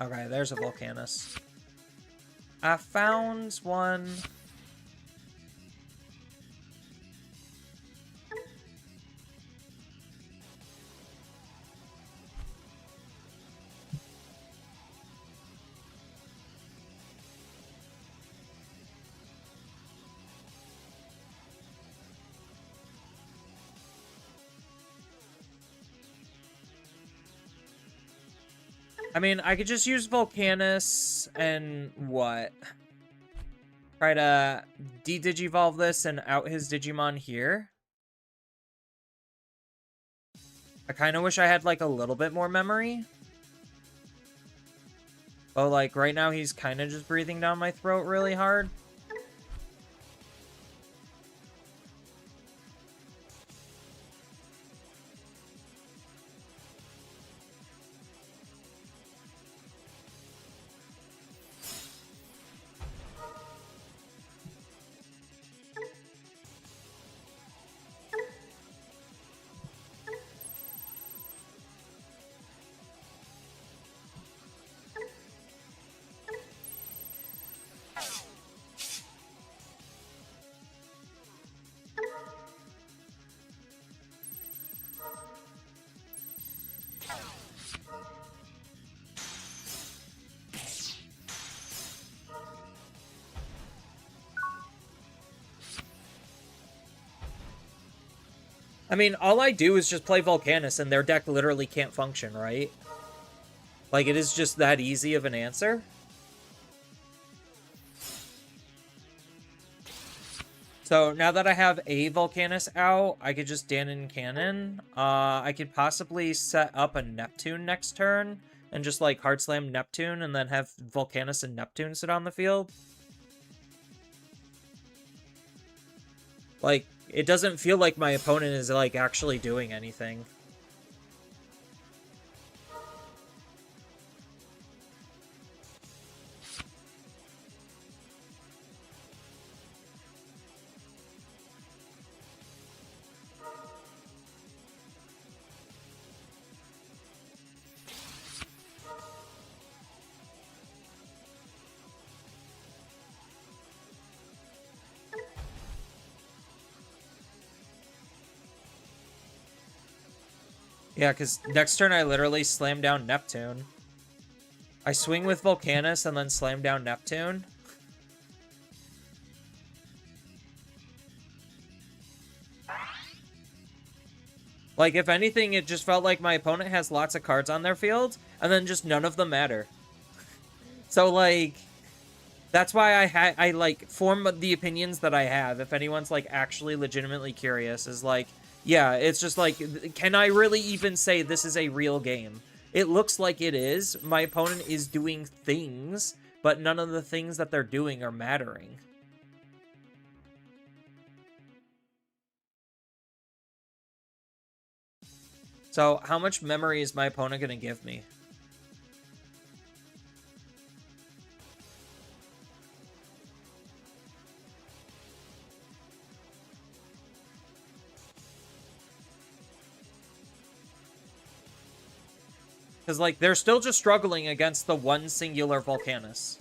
Okay, there's a Volcanus. I found one. I mean, I could just use Volcanus and what? Try to de-digivolve this and out his Digimon here. I kind of wish I had, like, a little bit more memory. But, like, right now he's kind of just breathing down my throat really hard. I mean, all I do is just play Volcanus, and their deck literally can't function, right? Like, it is just that easy of an answer. So now that I have a Volcanus out, I could just Dan Cannon. I could possibly set up a Neptune next turn and just like hard slam Neptune and then have Volcanus and Neptune sit on the field. Like, it doesn't feel like my opponent is like actually doing anything. Yeah, because next turn I literally slam down Neptune. I swing with Volcanus and then slam down Neptune. Like, if anything, it just felt like my opponent has lots of cards on their field, and then just none of them matter. So, like, that's why I like, form the opinions that I have. If anyone's, like, actually legitimately curious, is like, yeah, it's just like, can I really even say this is a real game? It looks like it is. My opponent is doing things, but none of the things that they're doing are mattering. So, how much memory is my opponent going to give me? Because, like, they're still just struggling against the one singular Volcanus.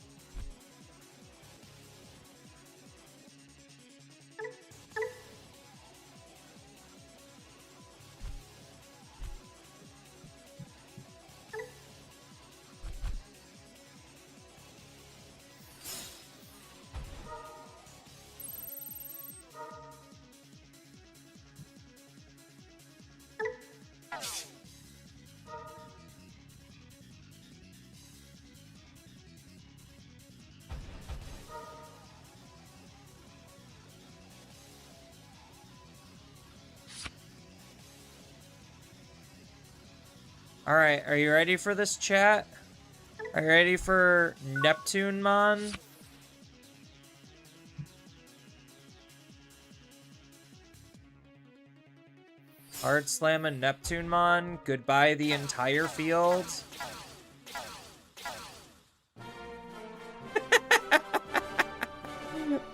Alright, are you ready for this, chat? Are you ready for Neptune Mon? Hard Slam and Neptune Mon. Goodbye the entire field.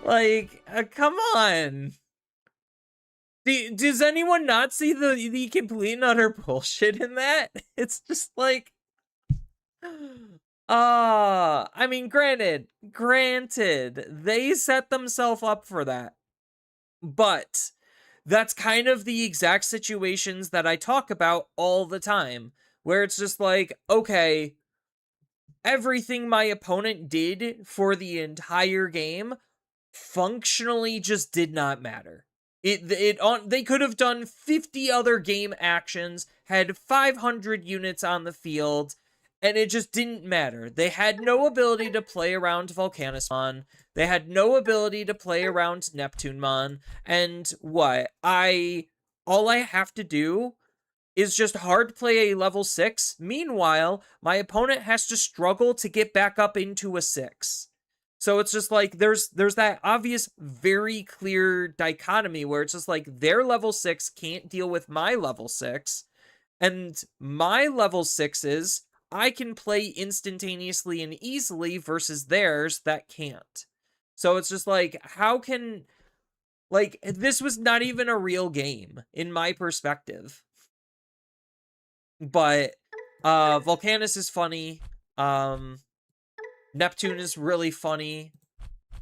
Like, come on. Does anyone not see the complete and utter bullshit in that? It's just like... I mean, granted, they set themselves up for that. But that's kind of the exact situations that I talk about all the time, where it's just like, okay, everything my opponent did for the entire game functionally just did not matter. They could have done 50 other game actions, had 500 units on the field, and it just didn't matter. They had no ability to play around Volcanusmon. They had no ability to play around Neptunemon. And what? All I have to do is just hard play a level 6. Meanwhile, my opponent has to struggle to get back up into a 6. So it's just like, there's that obvious, very clear dichotomy where it's just like, their level 6 can't deal with my level 6, and my level 6s, I can play instantaneously and easily versus theirs that can't. So it's just like, how can... Like, this was not even a real game, in my perspective. But, Volcanus is funny. Neptune is really funny.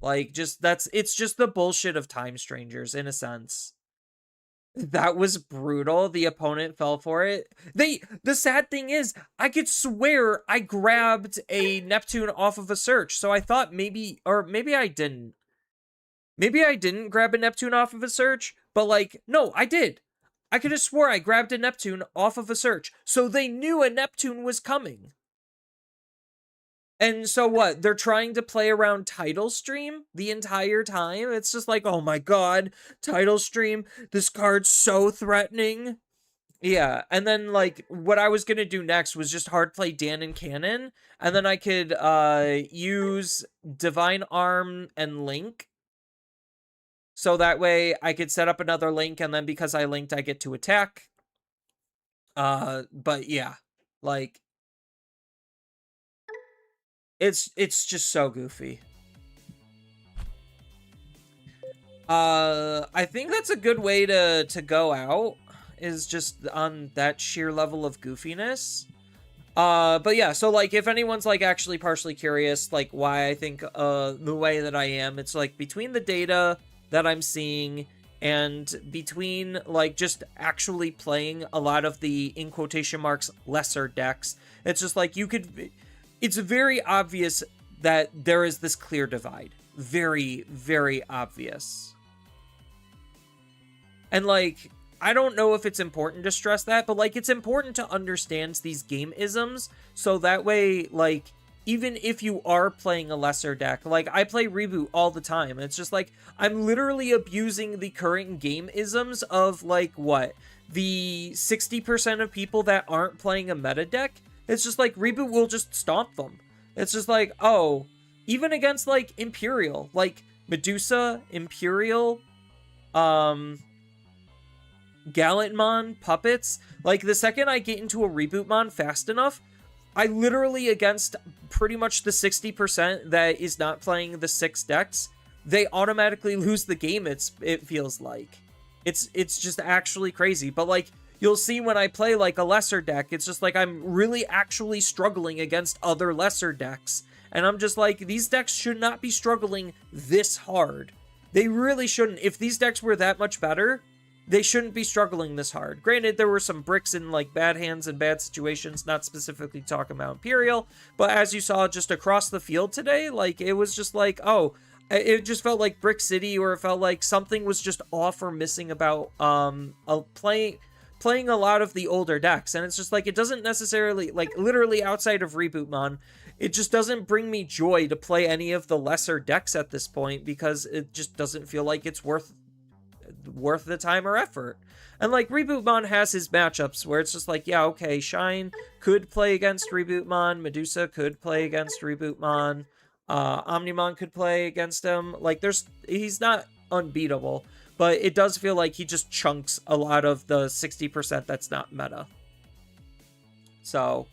Like, it's just the bullshit of Time Strangers, in a sense. That was brutal. The opponent fell for it. The sad thing is, I could swear I grabbed a Neptune off of a search, so I thought maybe, or maybe I didn't. Maybe I didn't grab a Neptune off of a search, but like, no, I did. I could have swore I grabbed a Neptune off of a search, so they knew a Neptune was coming. And so what? They're trying to play around title stream the entire time. It's just like, oh my god, title stream. This card's so threatening. Yeah, and then like what I was gonna do next was just hard play Dan and Cannon, and then I could use Divine Arm and Link. So that way I could set up another Link, and then because I linked, I get to attack. But yeah, like it's just so goofy. I think that's a good way to go out, is just on that sheer level of goofiness. But yeah, so like if anyone's like actually partially curious like why I think the way that I am, it's like between the data that I'm seeing and between like just actually playing a lot of the, in quotation marks, lesser decks, it's just like it's very obvious that there is this clear divide. Very, very obvious. And like, I don't know if it's important to stress that, but like it's important to understand these game isms, so that way, like, even if you are playing a lesser deck, like I play Reboot all the time, it's just like I'm literally abusing the current game isms of like what? The 60% of people that aren't playing a meta deck. It's just like Reboot will just stomp them. It's just like, oh, even against like Imperial, like Medusa, Imperial, Gallantmon, Puppets, like the second I get into a Rebootmon fast enough, I literally, against pretty much the 60% that is not playing the 6 decks, they automatically lose the game, it feels like. It's just actually crazy. But like, you'll see when I play like a lesser deck, it's just like I'm really actually struggling against other lesser decks. And I'm just like, these decks should not be struggling this hard. They really shouldn't. If these decks were that much better, they shouldn't be struggling this hard. Granted, there were some bricks in like bad hands and bad situations, not specifically talking about Imperial, but as you saw just across the field today, like it was just like, oh, it just felt like Brick City, or it felt like something was just off or missing about playing a lot of the older decks. And it's just like, it doesn't necessarily, like literally outside of Rebootmon, it just doesn't bring me joy to play any of the lesser decks at this point, because it just doesn't feel like it's worth the time or effort. And like Rebootmon has his matchups where it's just like, yeah, okay, Shine could play against Rebootmon, Medusa could play against Rebootmon, Omnimon could play against him. Like he's not unbeatable, but it does feel like he just chunks a lot of the 60% that's not meta. So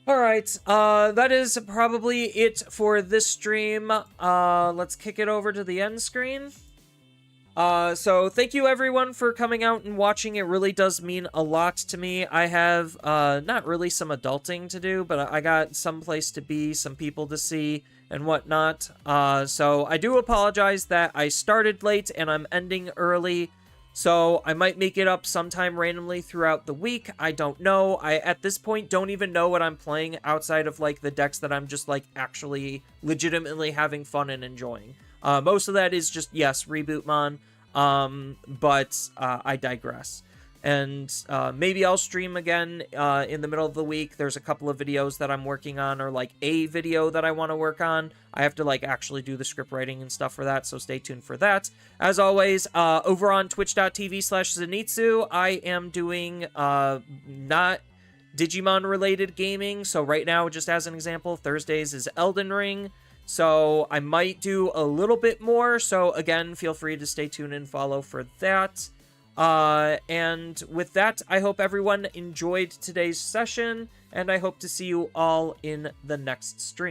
alright, that is probably it for this stream. Let's kick it over to the end screen. So thank you everyone for coming out and watching. It really does mean a lot to me. I have, not really some adulting to do, but I got some place to be, some people to see, and whatnot. So I do apologize that I started late and I'm ending early. So I might make it up sometime randomly throughout the week. I don't know. I, at this point, don't even know what I'm playing outside of, like, the decks that I'm just, like, actually legitimately having fun and enjoying. Most of that is just, yes, Rebootmon, but I digress. And maybe I'll stream again in the middle of the week. There's a couple of videos that I'm working on, or like a video that I want to work on. I have to like actually do the script writing and stuff for that, so stay tuned for that. As always, over on twitch.tv/Zenitsu, I am doing not Digimon related gaming. So right now, just as an example, Thursdays is Elden Ring. So I might do a little bit more. So again, feel free to stay tuned and follow for that. And with that, I hope everyone enjoyed today's session, and I hope to see you all in the next stream.